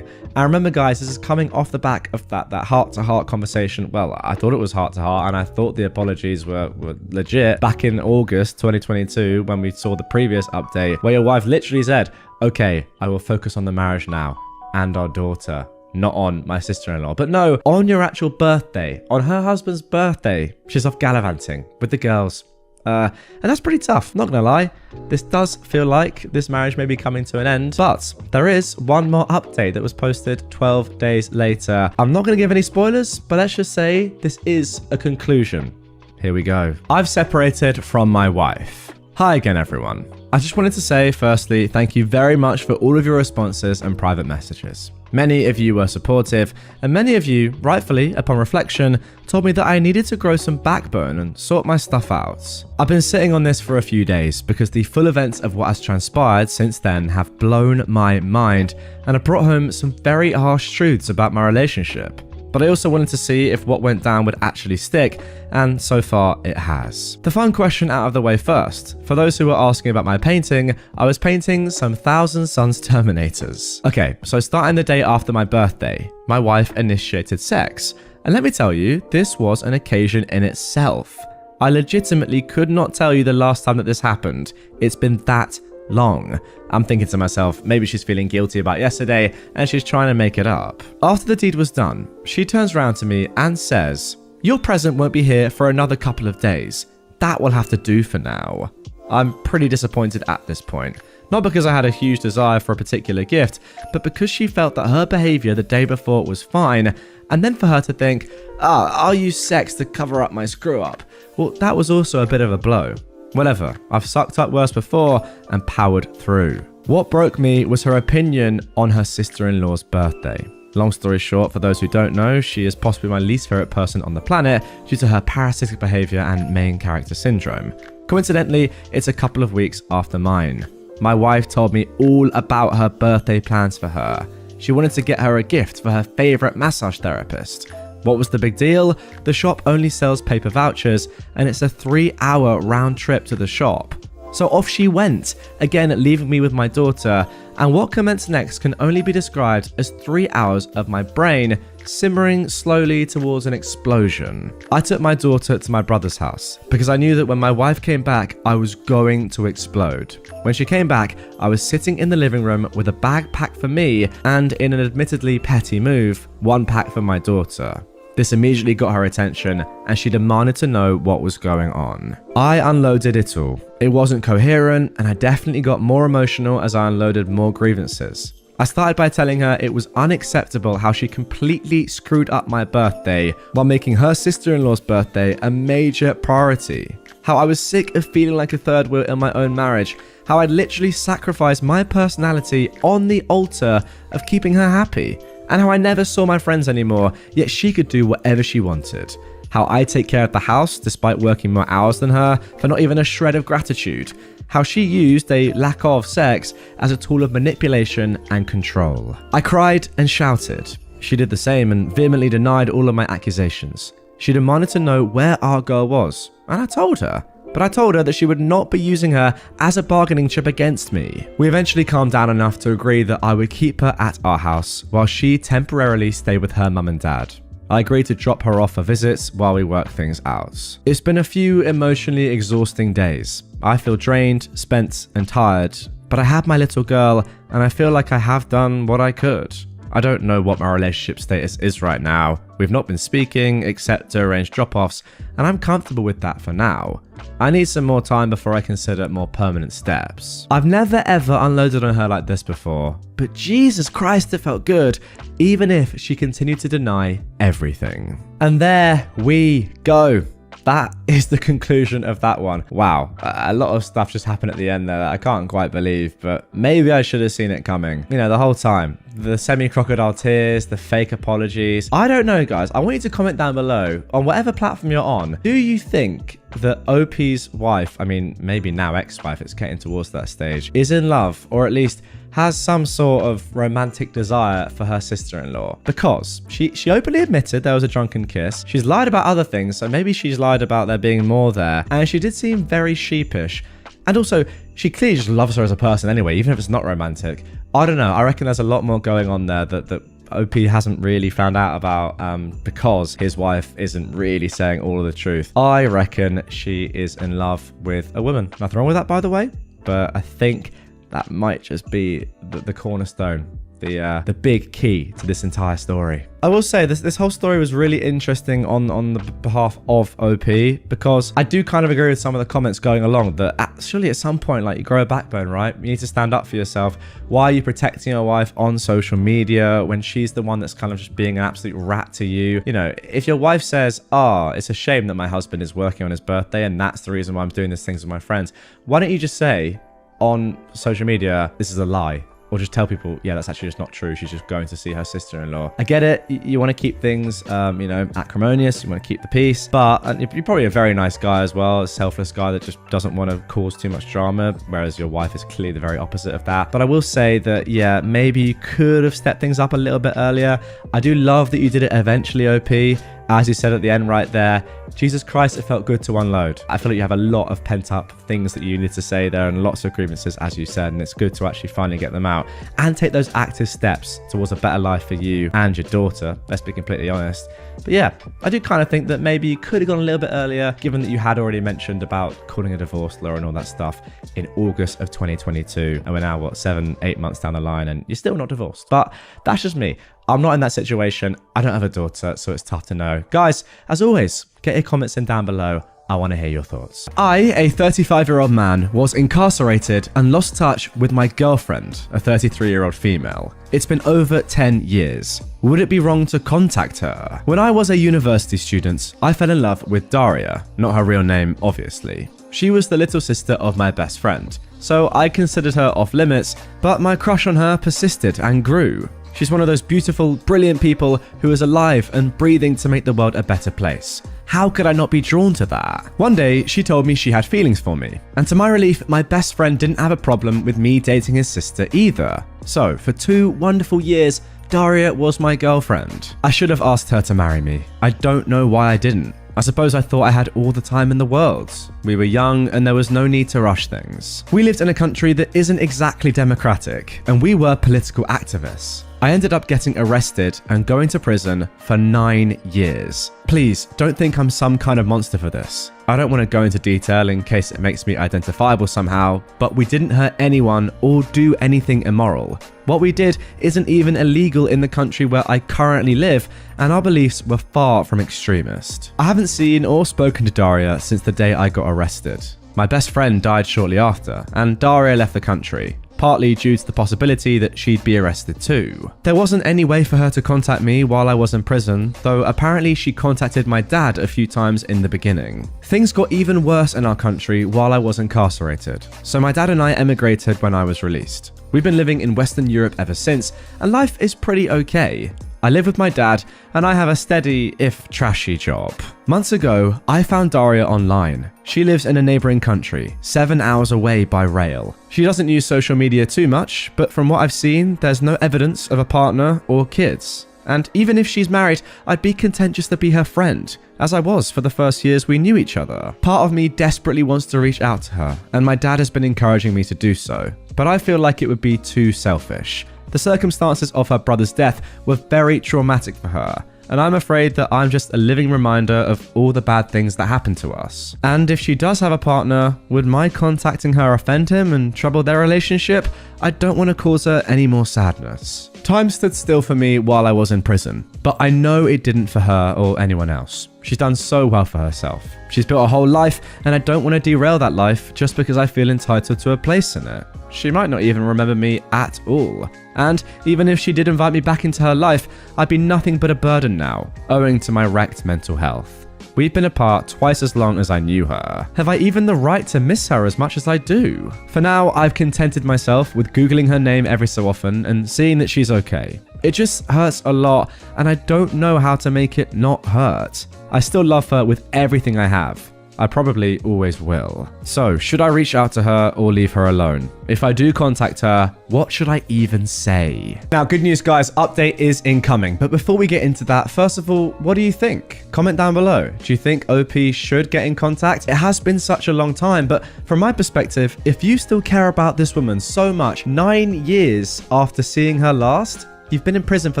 And remember guys, this is coming off the back of that heart-to-heart conversation. Well, I thought it was heart-to-heart and I thought the apologies were legit back in August 2022 when we saw the previous update where your wife literally said, okay, I will focus on the marriage now and our daughter, not on my sister-in-law. But no, on your actual birthday, on her husband's birthday, she's off gallivanting with the girls. And that's pretty tough, not gonna lie. This does feel like this marriage may be coming to an end, but there is one more update that was posted 12 days later. I'm not gonna give any spoilers, but let's just say this is a conclusion. Here we go. I've separated from my wife. Hi again, everyone. I just wanted to say, firstly, thank you very much for all of your responses and private messages. Many of you were supportive, and many of you, rightfully, upon reflection, told me that I needed to grow some backbone and sort my stuff out. I've been sitting on this for a few days because the full events of what has transpired since then have blown my mind and have brought home some very harsh truths about my relationship. But I also wanted to see if what went down would actually stick, and so far it has. The fun question out of the way first. For those who were asking about my painting, I was painting some Thousand Suns Terminators. Okay, so starting the day after my birthday, my wife initiated sex. And let me tell you, this was an occasion in itself. I legitimately could not tell you the last time that this happened. It's been that long. I'm thinking to myself, maybe she's feeling guilty about yesterday and she's trying to make it up. After the deed was done, she turns around to me and says, "Your present won't be here for another couple of days. That will have to do for now." I'm pretty disappointed at this point. Not because I had a huge desire for a particular gift, but because she felt that her behavior the day before was fine, and then for her to think, I'll use sex to cover up my screw up. Well, that was also a bit of a blow. Whatever, I've sucked up worse before and powered through. What broke me was her opinion on her sister-in-law's birthday. Long story short, for those who don't know, she is possibly my least favorite person on the planet due to her parasitic behavior and main character syndrome. Coincidentally, it's a couple of weeks after mine. My wife told me all about her birthday plans for her. She wanted to get her a gift for her favorite massage therapist. What was the big deal? The shop only sells paper vouchers and it's a 3-hour round trip to the shop. So off she went, again leaving me with my daughter, and what commenced next can only be described as 3 hours of my brain simmering slowly towards an explosion. I took my daughter to my brother's house because I knew that when my wife came back, I was going to explode. When she came back, I was sitting in the living room with a bag packed for me and, in an admittedly petty move, one packed for my daughter. This immediately got her attention and she demanded to know what was going on. I unloaded it all. It wasn't coherent and I definitely got more emotional as I unloaded more grievances. I started by telling her it was unacceptable how she completely screwed up my birthday while making her sister-in-law's birthday a major priority. How I was sick of feeling like a third wheel in my own marriage. How I'd literally sacrificed my personality on the altar of keeping her happy. And how I never saw my friends anymore, yet she could do whatever she wanted. How I take care of the house despite working more hours than her for not even a shred of gratitude. How she used a lack of sex as a tool of manipulation and control. I cried and shouted. She did the same and vehemently denied all of my accusations. She demanded to know where our girl was, and I told her. But I told her that she would not be using her as a bargaining chip against me. We eventually calmed down enough to agree that I would keep her at our house while she temporarily stayed with her mum and dad. I agreed to drop her off for visits while we work things out. It's been a few emotionally exhausting days. I feel drained, spent, and tired, but I have my little girl and I feel like I have done what I could. I don't know what my relationship status is right now. We've not been speaking except to arrange drop-offs, and I'm comfortable with that for now. I need some more time before I consider more permanent steps. I've never ever unloaded on her like this before, but Jesus Christ, it felt good, even if she continued to deny everything. And there we go. That is the conclusion of that one. Wow, a lot of stuff just happened at the end there that I can't quite believe, but maybe I should have seen it coming. You know, the whole time. The semi-crocodile tears, the fake apologies. I don't know, guys. I want you to comment down below on whatever platform you're on. Do you think that OP's wife, I mean, maybe now ex-wife, it's getting towards that stage, is in love, or at least has some sort of romantic desire for her sister-in-law? Because she openly admitted there was a drunken kiss. She's lied about other things, so maybe she's lied about there being more there. And she did seem very sheepish. And also, she clearly just loves her as a person anyway, even if it's not romantic. I don't know. I reckon there's a lot more going on there that OP hasn't really found out about because his wife isn't really saying all of the truth. I reckon she is in love with a woman. Nothing wrong with that, by the way. But I think that might just be the cornerstone, the big key to this entire story. I will say this whole story was really interesting on the behalf of OP, because I do kind of agree with some of the comments going along that surely at some point, like, you grow a backbone, right? You need to stand up for yourself. Why are you protecting your wife on social media when she's the one that's kind of just being an absolute rat to you? You know, if your wife says, it's a shame that my husband is working on his birthday and that's the reason why I'm doing these things with my friends, why don't you just say on social media, this is a lie? Or just tell people, yeah, that's actually just not true. She's just going to see her sister-in-law. I get it. You want to keep things, acrimonious. You want to keep the peace. But you're probably a very nice guy as well. A selfless guy that just doesn't want to cause too much drama. Whereas your wife is clearly the very opposite of that. But I will say that, yeah, maybe you could have stepped things up a little bit earlier. I do love that you did it eventually, OP. As you said at the end right there, Jesus Christ, it felt good to unload. I feel like you have a lot of pent-up things that you need to say there and lots of grievances, as you said, and it's good to actually finally get them out and take those active steps towards a better life for you and your daughter, let's be completely honest. But yeah, I do kind of think that maybe you could have gone a little bit earlier, given that you had already mentioned about calling a divorce lawyer and all that stuff in August of 2022. And we're now, 7-8 months down the line and you're still not divorced. But that's just me. I'm not in that situation. I don't have a daughter, so it's tough to know. Guys, as always, get your comments in down below. I want to hear your thoughts. I, a 35-year-old man, was incarcerated and lost touch with my girlfriend, a 33-year-old female. It's been over 10 years. Would it be wrong to contact her? When I was a university student, I fell in love with Daria, not her real name, obviously. She was the little sister of my best friend, so I considered her off limits, but my crush on her persisted and grew. She's one of those beautiful, brilliant people who is alive and breathing to make the world a better place. How could I not be drawn to that? One day, she told me she had feelings for me. And to my relief, my best friend didn't have a problem with me dating his sister either. So, for 2 wonderful years, Daria was my girlfriend. I should have asked her to marry me. I don't know why I didn't. I suppose I thought I had all the time in the world. We were young and there was no need to rush things. We lived in a country that isn't exactly democratic, and we were political activists. I ended up getting arrested and going to prison for 9 years. Please, don't think I'm some kind of monster for this. I don't want to go into detail in case it makes me identifiable somehow, but we didn't hurt anyone or do anything immoral. What we did isn't even illegal in the country where I currently live, and our beliefs were far from extremist. I haven't seen or spoken to Daria since the day I got arrested. My best friend died shortly after, and Daria left the country, partly due to the possibility that she'd be arrested too. There wasn't any way for her to contact me while I was in prison, though apparently she contacted my dad a few times in the beginning. Things got even worse in our country while I was incarcerated, so my dad and I emigrated when I was released. We've been living in Western Europe ever since, and life is pretty okay. I live with my dad, and I have a steady, if trashy, job. Months ago, I found Daria online. She lives in a neighboring country, 7 hours away by rail. She doesn't use social media too much, but from what I've seen, there's no evidence of a partner or kids. And even if she's married, I'd be content just to be her friend, as I was for the first years we knew each other. Part of me desperately wants to reach out to her, and my dad has been encouraging me to do so, but I feel like it would be too selfish. The circumstances of her brother's death were very traumatic for her, and I'm afraid that I'm just a living reminder of all the bad things that happened to us. And if she does have a partner, would my contacting her offend him and trouble their relationship? I don't want to cause her any more sadness. Time stood still for me while I was in prison, but I know it didn't for her or anyone else. She's done so well for herself. She's built a whole life, and I don't want to derail that life just because I feel entitled to a place in it. She might not even remember me at all. And even if she did invite me back into her life, I'd be nothing but a burden now, owing to my wrecked mental health. We've been apart twice as long as I knew her. Have I even the right to miss her as much as I do? For now, I've contented myself with Googling her name every so often and seeing that she's okay. It just hurts a lot, and I don't know how to make it not hurt. I still love her with everything I have. I probably always will. So, should I reach out to her or leave her alone? If I do contact her, what should I even say? Now, good news guys, update is incoming. But before we get into that, first of all, what do you think? Comment down below. Do you think OP should get in contact? It has been such a long time, but from my perspective, if you still care about this woman so much, 9 years after seeing her last, you've been in prison for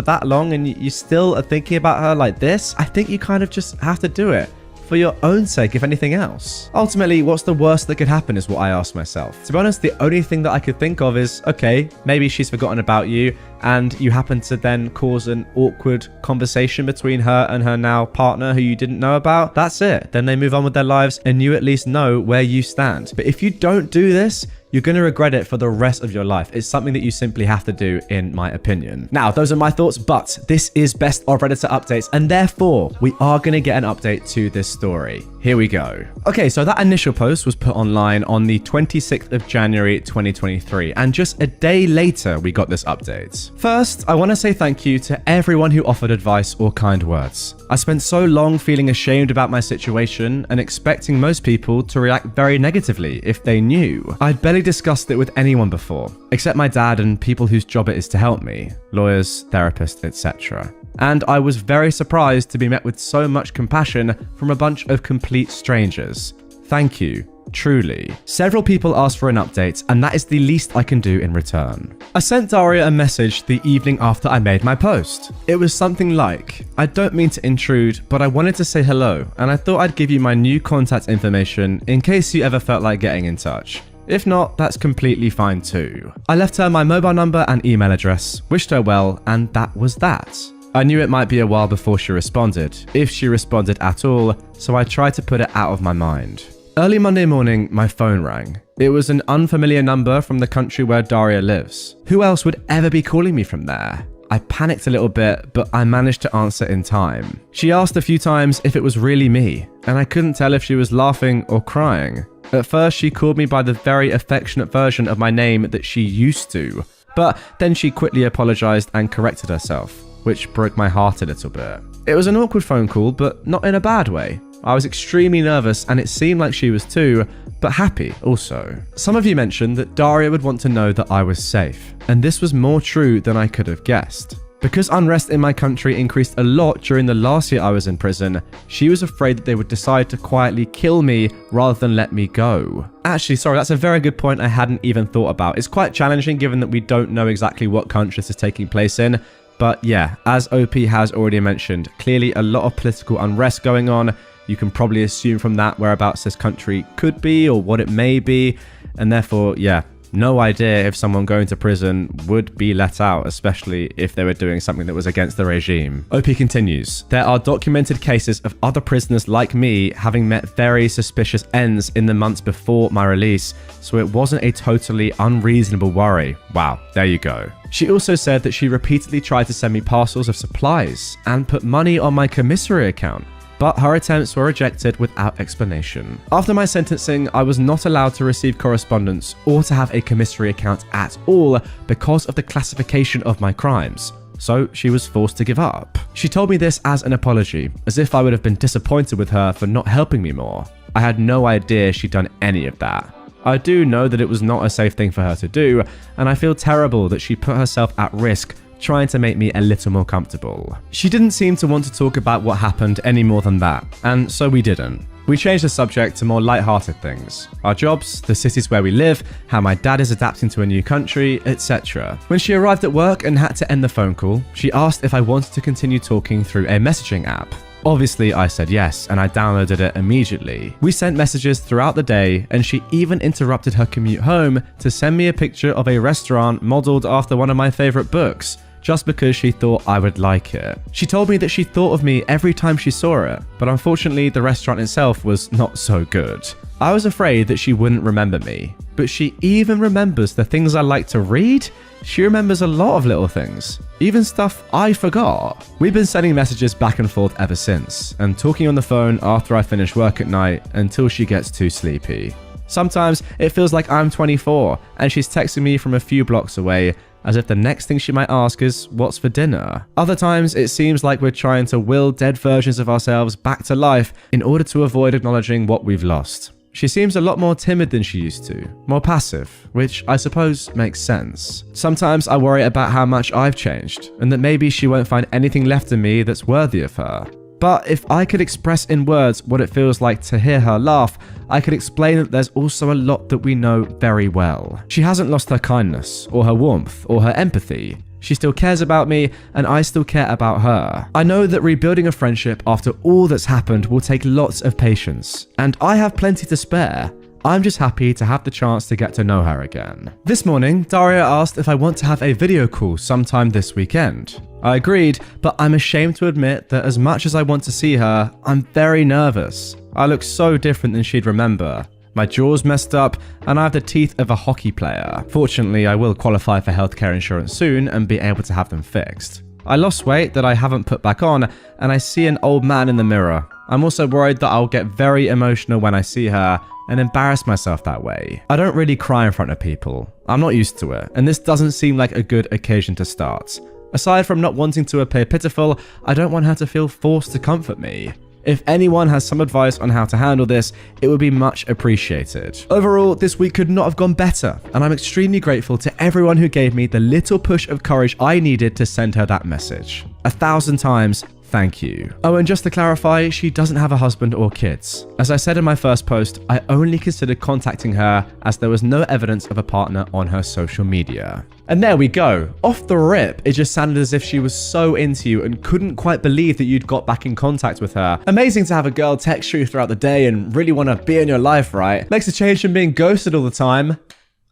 that long and you still are thinking about her like this, I think you kind of just have to do it. For your own sake, if anything else. Ultimately, what's the worst that could happen is what I ask myself. To be honest, the only thing that I could think of is, okay, maybe she's forgotten about you and you happen to then cause an awkward conversation between her and her now partner who you didn't know about. That's it. Then they move on with their lives and you at least know where you stand. But if you don't do this, you're going to regret it for the rest of your life. It's something that you simply have to do, in my opinion. Now, those are my thoughts, but this is Best of Redditor updates, and therefore, we are going to get an update to this story. Here we go. Okay, so that initial post was put online on the 26th of January, 2023, and just a day later, we got this update. First, I want to say thank you to everyone who offered advice or kind words. I spent so long feeling ashamed about my situation and expecting most people to react very negatively if they knew. I'd barely discussed it with anyone before, except my dad and people whose job it is to help me, lawyers, therapists, etc. And I was very surprised to be met with so much compassion from a bunch of complete strangers. Thank you. Truly. Several people asked for an update, and that is the least I can do in return. I sent Daria a message the evening after I made my post. It was something like, I don't mean to intrude, but I wanted to say hello, and I thought I'd give you my new contact information in case you ever felt like getting in touch. If not, that's completely fine too. I left her my mobile number and email address, wished her well, and that was that. I knew it might be a while before she responded, if she responded at all, so I tried to put it out of my mind. Early Monday morning, my phone rang. It was an unfamiliar number from the country where Daria lives. Who else would ever be calling me from there? I panicked a little bit, but I managed to answer in time. She asked a few times if it was really me, and I couldn't tell if she was laughing or crying. At first, she called me by the very affectionate version of my name that she used to, But then she quickly apologized and corrected herself, which broke my heart a little bit. It was an awkward phone call, but not in a bad way. I was extremely nervous and it seemed like she was too, but happy also. Some of you mentioned that Daria would want to know that I was safe, and this was more true than I could have guessed. Because unrest in my country increased a lot during the last year I was in prison, she was afraid that they would decide to quietly kill me rather than let me go. Actually, sorry, that's a very good point I hadn't even thought about. It's quite challenging given that we don't know exactly what country this is taking place in. But yeah, as OP has already mentioned, clearly a lot of political unrest going on. You can probably assume from that whereabouts this country could be or what it may be. And therefore, yeah, no idea if someone going to prison would be let out, especially if they were doing something that was against the regime. OP continues, there are documented cases of other prisoners like me having met very suspicious ends in the months before my release, so it wasn't a totally unreasonable worry. Wow, there you go. She also said that she repeatedly tried to send me parcels of supplies and put money on my commissary account, but her attempts were rejected without explanation. After my sentencing, I was not allowed to receive correspondence or to have a commissary account at all because of the classification of my crimes, so she was forced to give up. She told me this as an apology, as if I would have been disappointed with her for not helping me more. I had no idea she'd done any of that. I do know that it was not a safe thing for her to do, and I feel terrible that she put herself at risk trying to make me a little more comfortable. She didn't seem to want to talk about what happened any more than that, and so we didn't. We changed the subject to more light-hearted things. Our jobs, the cities where we live, how my dad is adapting to a new country, etc. When she arrived at work and had to end the phone call, she asked if I wanted to continue talking through a messaging app. Obviously, I said yes, and I downloaded it immediately. We sent messages throughout the day, and she even interrupted her commute home to send me a picture of a restaurant modeled after one of my favorite books, just because she thought I would like it. She told me that she thought of me every time she saw it, but unfortunately the restaurant itself was not so good. I was afraid that she wouldn't remember me, but she even remembers the things I like to read. She remembers a lot of little things, even stuff I forgot. We've been sending messages back and forth ever since, and talking on the phone after I finish work at night until she gets too sleepy. Sometimes it feels like I'm 24 and she's texting me from a few blocks away, as if the next thing she might ask is, what's for dinner? Other times, it seems like we're trying to will dead versions of ourselves back to life in order to avoid acknowledging what we've lost. She seems a lot more timid than she used to, more passive, which I suppose makes sense. Sometimes I worry about how much I've changed, and that maybe she won't find anything left in me that's worthy of her. But if I could express in words what it feels like to hear her laugh, I could explain that there's also a lot that we know very well. She hasn't lost her kindness, or her warmth, or her empathy. She still cares about me, and I still care about her. I know that rebuilding a friendship after all that's happened will take lots of patience, and I have plenty to spare. I'm just happy to have the chance to get to know her again. This morning, Daria asked if I want to have a video call sometime this weekend. I agreed, but I'm ashamed to admit that as much as I want to see her, I'm very nervous. I look so different than she'd remember. My jaw's messed up, and I have the teeth of a hockey player. Fortunately, I will qualify for healthcare insurance soon and be able to have them fixed. I lost weight that I haven't put back on, and I see an old man in the mirror. I'm also worried that I'll get very emotional when I see her and embarrass myself that way. I don't really cry in front of people. I'm not used to it, and this doesn't seem like a good occasion to start. Aside from not wanting to appear pitiful, I don't want her to feel forced to comfort me. If anyone has some advice on how to handle this, it would be much appreciated. Overall, this week could not have gone better, and I'm extremely grateful to everyone who gave me the little push of courage I needed to send her that message. 1,000 times, thank you. Oh, and just to clarify, she doesn't have a husband or kids. As I said in my first post, I only considered contacting her as there was no evidence of a partner on her social media. And there we go. Off the rip, it just sounded as if she was so into you and couldn't quite believe that you'd got back in contact with her. Amazing to have a girl text you throughout the day and really want to be in your life, right? Makes a change from being ghosted all the time.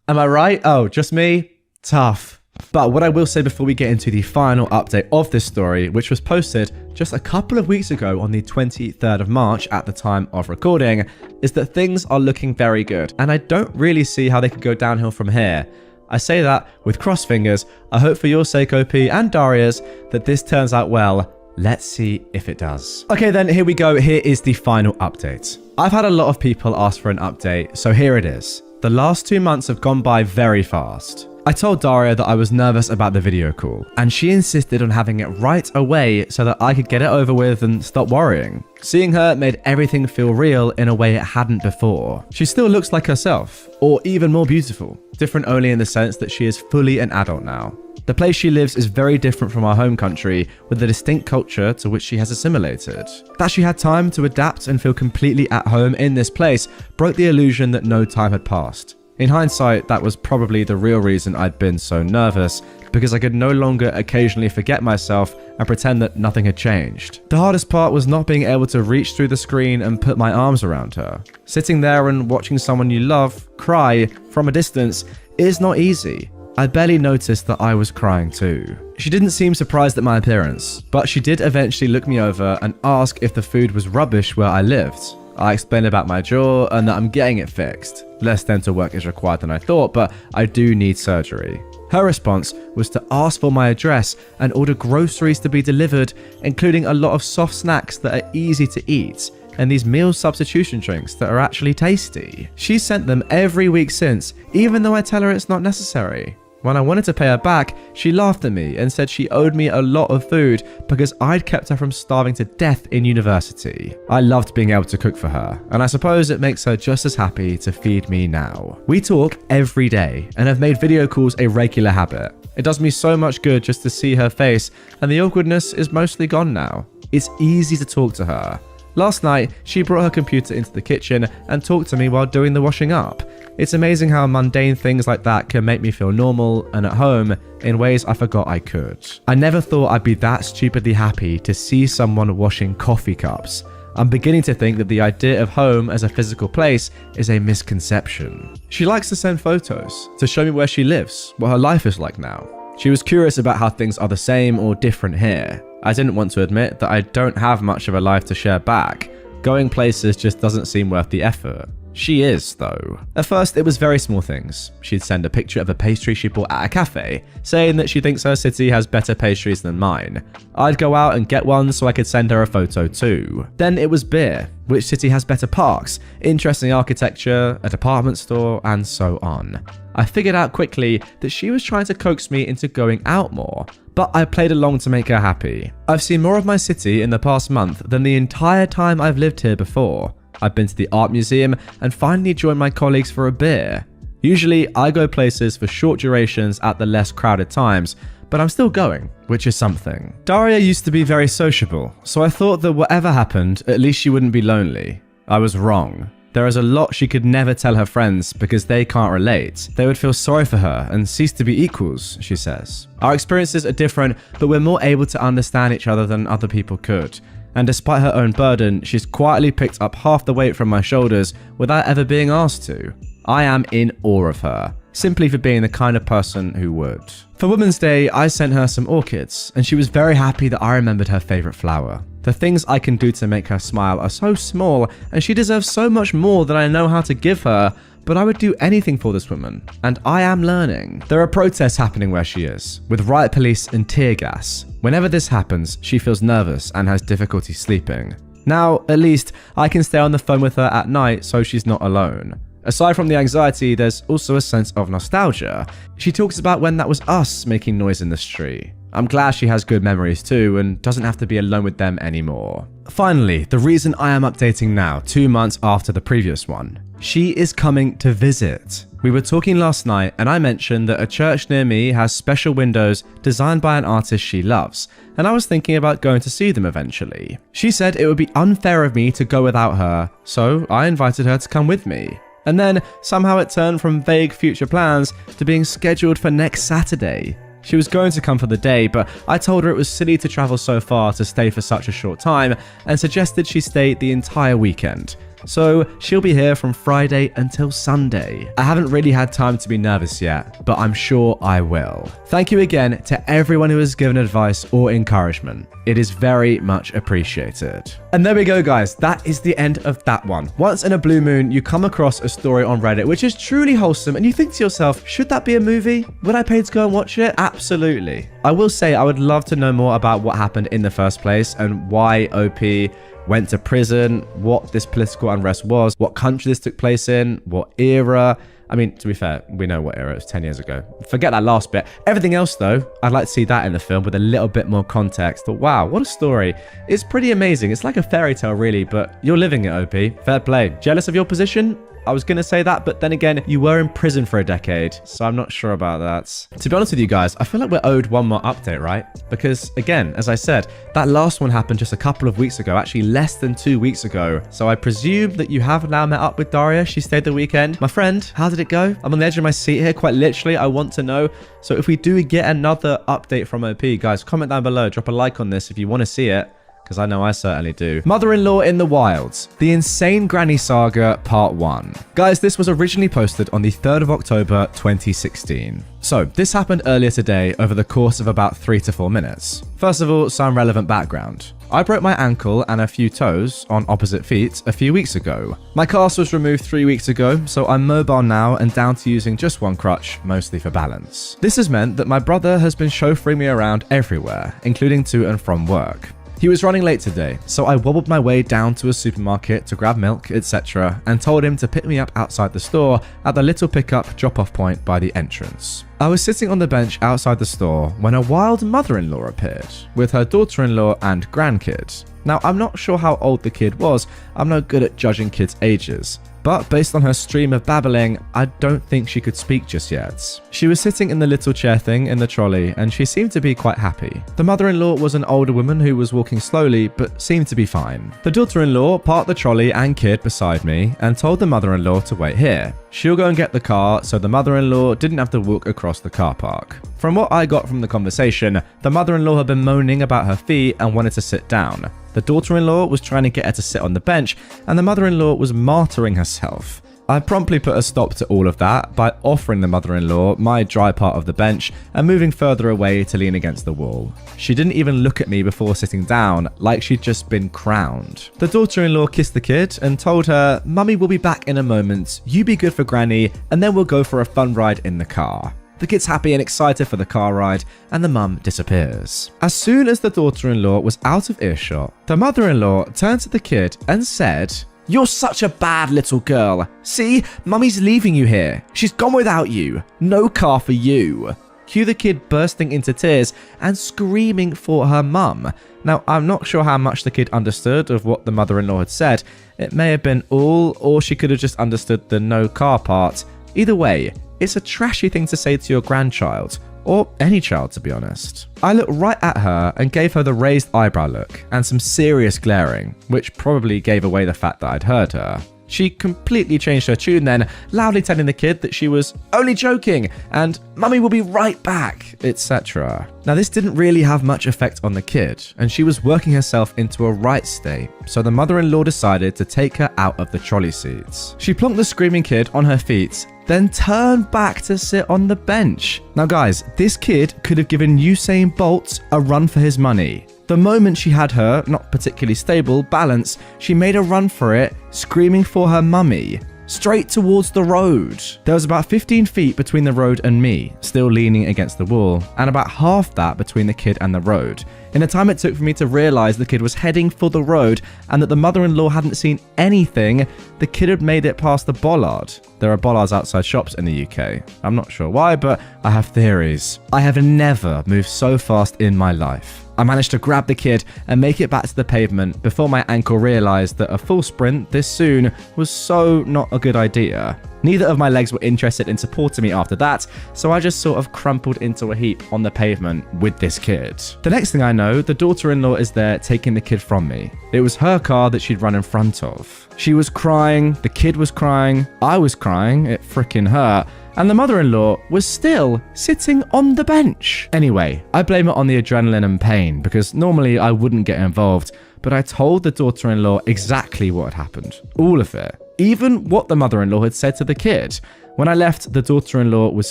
Am I right? Oh, just me? Tough. But what I will say before we get into the final update of this story, which was posted just a couple of weeks ago on the 23rd of March at the time of recording, is that things are looking very good, and I don't really see how they could go downhill from here. I say that with crossed fingers. I hope for your sake, OP, and Daria's, that this turns out well. Let's see if it does. Okay then, here we go. Here is the final update. I've had a lot of people ask for an update, so here it is. The last 2 months have gone by very fast. I told Daria that I was nervous about the video call, and she insisted on having it right away so that I could get it over with and stop worrying. Seeing her made everything feel real in a way it hadn't before. She still looks like herself, or even more beautiful, different only in the sense that she is fully an adult now. The place she lives is very different from our home country, with a distinct culture to which she has assimilated. That she had time to adapt and feel completely at home in this place broke the illusion that no time had passed. In hindsight, that was probably the real reason I'd been so nervous, because I could no longer occasionally forget myself and pretend that nothing had changed. The hardest part was not being able to reach through the screen and put my arms around her. Sitting there and watching someone you love cry from a distance is not easy. I barely noticed that I was crying too. She didn't seem surprised at my appearance, but she did eventually look me over and ask if the food was rubbish where I lived. I explained about my jaw and that I'm getting it fixed. Less dental work is required than I thought, but I do need surgery. Her response was to ask for my address and order groceries to be delivered, including a lot of soft snacks that are easy to eat, and these meal substitution drinks that are actually tasty. She sent them every week since, even though I tell her it's not necessary. When I wanted to pay her back, she laughed at me and said she owed me a lot of food because I'd kept her from starving to death in university. I loved being able to cook for her, and I suppose it makes her just as happy to feed me now. We talk every day and have made video calls a regular habit. It does me so much good just to see her face, and the awkwardness is mostly gone now. It's easy to talk to her. Last night, she brought her computer into the kitchen and talked to me while doing the washing up. It's amazing how mundane things like that can make me feel normal and at home in ways I forgot I could. I never thought I'd be that stupidly happy to see someone washing coffee cups. I'm beginning to think that the idea of home as a physical place is a misconception. She likes to send photos to show me where she lives, what her life is like now. She was curious about how things are the same or different here. I didn't want to admit that I don't have much of a life to share back. Going places just doesn't seem worth the effort. She is, though. At first, it was very small things. She'd send a picture of a pastry she bought at a cafe, saying that she thinks her city has better pastries than mine. I'd go out and get one so I could send her a photo too. Then it was beer. Which city has better parks, interesting architecture, a department store, and so on. I figured out quickly that she was trying to coax me into going out more, but I played along to make her happy. I've seen more of my city in the past month than the entire time I've lived here before. I've been to the art museum and finally joined my colleagues for a beer. Usually, I go places for short durations at the less crowded times, but I'm still going, which is something. Daria used to be very sociable, so I thought that whatever happened, at least she wouldn't be lonely. I was wrong. There is a lot she could never tell her friends because they can't relate. They would feel sorry for her and cease to be equals, she says. Our experiences are different, but we're more able to understand each other than other people could. And despite her own burden, she's quietly picked up half the weight from my shoulders without ever being asked to. I am in awe of her, simply for being the kind of person who would. For Women's Day, I sent her some orchids, and she was very happy that I remembered her favorite flower. The things I can do to make her smile are so small, and she deserves so much more than I know how to give her, but I would do anything for this woman, and I am learning. There are protests happening where she is, with riot police and tear gas. Whenever this happens, she feels nervous and has difficulty sleeping. Now, at least, I can stay on the phone with her at night so she's not alone. Aside from the anxiety, there's also a sense of nostalgia. She talks about when that was us making noise in the street. I'm glad she has good memories too and doesn't have to be alone with them anymore. Finally, the reason I am updating now, 2 months after the previous one. She is coming to visit. We were talking last night and I mentioned that a church near me has special windows designed by an artist she loves, and I was thinking about going to see them eventually. She said it would be unfair of me to go without her, so I invited her to come with me. And then somehow it turned from vague future plans to being scheduled for next Saturday. She was going to come for the day, but I told her it was silly to travel so far to stay for such a short time and suggested she stay the entire weekend. So she'll be here from Friday until Sunday. I haven't really had time to be nervous yet, but I'm sure I will. Thank you again to everyone who has given advice or encouragement. It is very much appreciated. And there we go, guys. That is the end of that one. Once in a blue moon, you come across a story on Reddit which is truly wholesome and you think to yourself, should that be a movie? Would I pay to go and watch it? Absolutely. I will say I would love to know more about what happened in the first place and why OP went to prison, what this political unrest was, what country this took place in, what era. I mean, to be fair, we know what era it was 10 years ago. Forget that last bit. Everything else, though, I'd like to see that in the film with a little bit more context. But wow, what a story. It's pretty amazing. It's like a fairy tale, really, but you're living it, OP. Fair play. Jealous of your position? I was going to say that, but then again, you were in prison for a decade, so I'm not sure about that. To be honest with you guys, I feel like we're owed one more update, right? Because again, as I said, that last one happened just a couple of weeks ago, actually less than 2 weeks ago. So I presume that you have now met up with Daria. She stayed the weekend. My friend, how did it go? I'm on the edge of my seat here, quite literally. I want to know. So if we do get another update from OP, guys, comment down below, drop a like on this if you want to see it, because I know I certainly do. Mother-in-law in the Wilds, The Insane Granny Saga Part 1. Guys, this was originally posted on the 3rd of October 2016. So this happened earlier today over the course of about 3 to 4 minutes. First of all, some relevant background. I broke my ankle and a few toes on opposite feet a few weeks ago. My cast was removed 3 weeks ago, so I'm mobile now and down to using just one crutch, mostly for balance. This has meant that my brother has been chauffeuring me around everywhere, including to and from work. He was running late today, so I wobbled my way down to a supermarket to grab milk, etc., and told him to pick me up outside the store at the little pickup drop-off point by the entrance. I was sitting on the bench outside the store when a wild mother-in-law appeared, with her daughter-in-law and grandkid. Now, I'm not sure how old the kid was, I'm no good at judging kids' ages, but based on her stream of babbling, I don't think she could speak just yet. She was sitting in the little chair thing in the trolley, and she seemed to be quite happy. The mother-in-law was an older woman who was walking slowly, but seemed to be fine. The daughter-in-law parked the trolley and kid beside me, and told the mother-in-law to wait here. She'll go and get the car, so the mother-in-law didn't have to walk across the car park. From what I got from the conversation, the mother-in-law had been moaning about her feet and wanted to sit down. The daughter-in-law was trying to get her to sit on the bench, and the mother-in-law was martyring herself. I promptly put a stop to all of that by offering the mother-in-law my dry part of the bench and moving further away to lean against the wall. She didn't even look at me before sitting down, like she'd just been crowned. The daughter-in-law kissed the kid and told her, "Mummy will be back in a moment, you be good for Granny, and then we'll go for a fun ride in the car." The kid's happy and excited for the car ride, and the mum disappears. As soon as the daughter-in-law was out of earshot, the mother-in-law turned to the kid and said, "You're such a bad little girl. See, Mummy's leaving you here. She's gone without you. No car for you." Cue the kid bursting into tears and screaming for her mum. Now, I'm not sure how much the kid understood of what the mother-in-law had said. It may have been all, or she could have just understood the no car part. Either way, it's a trashy thing to say to your grandchild, or any child to be honest. I looked right at her and gave her the raised eyebrow look and some serious glaring, which probably gave away the fact that I'd heard her. She completely changed her tune then, loudly telling the kid that she was only joking and "Mummy will be right back," etc. Now this didn't really have much effect on the kid, and she was working herself into a right state, so the mother-in-law decided to take her out of the trolley seats. She plonked the screaming kid on her feet, then turned back to sit on the bench. Now guys, this kid could have given Usain Bolt a run for his money. The moment she had her, not particularly stable, balance, she made a run for it, screaming for her mummy, straight towards the road. There was about 15 feet between the road and me, still leaning against the wall, and about half that between the kid and the road. In the time it took for me to realize the kid was heading for the road and that the mother-in-law hadn't seen anything, the kid had made it past the bollard. There are bollards outside shops in the UK. I'm not sure why, but I have theories. I have never moved so fast in my life. I managed to grab the kid and make it back to the pavement before my ankle realized that a full sprint this soon was so not a good idea. Neither of my legs were interested in supporting me after that, so I just sort of crumpled into a heap on the pavement with this kid. The next thing I know, the daughter-in-law is there taking the kid from me. It was her car that she'd run in front of. She was crying, the kid was crying, I was crying, it frickin' hurt, and the mother-in-law was still sitting on the bench. Anyway, I blame it on the adrenaline and pain, because normally I wouldn't get involved, but I told the daughter-in-law exactly what had happened. All of it. Even what the mother-in-law had said to the kid. When I left, the daughter-in-law was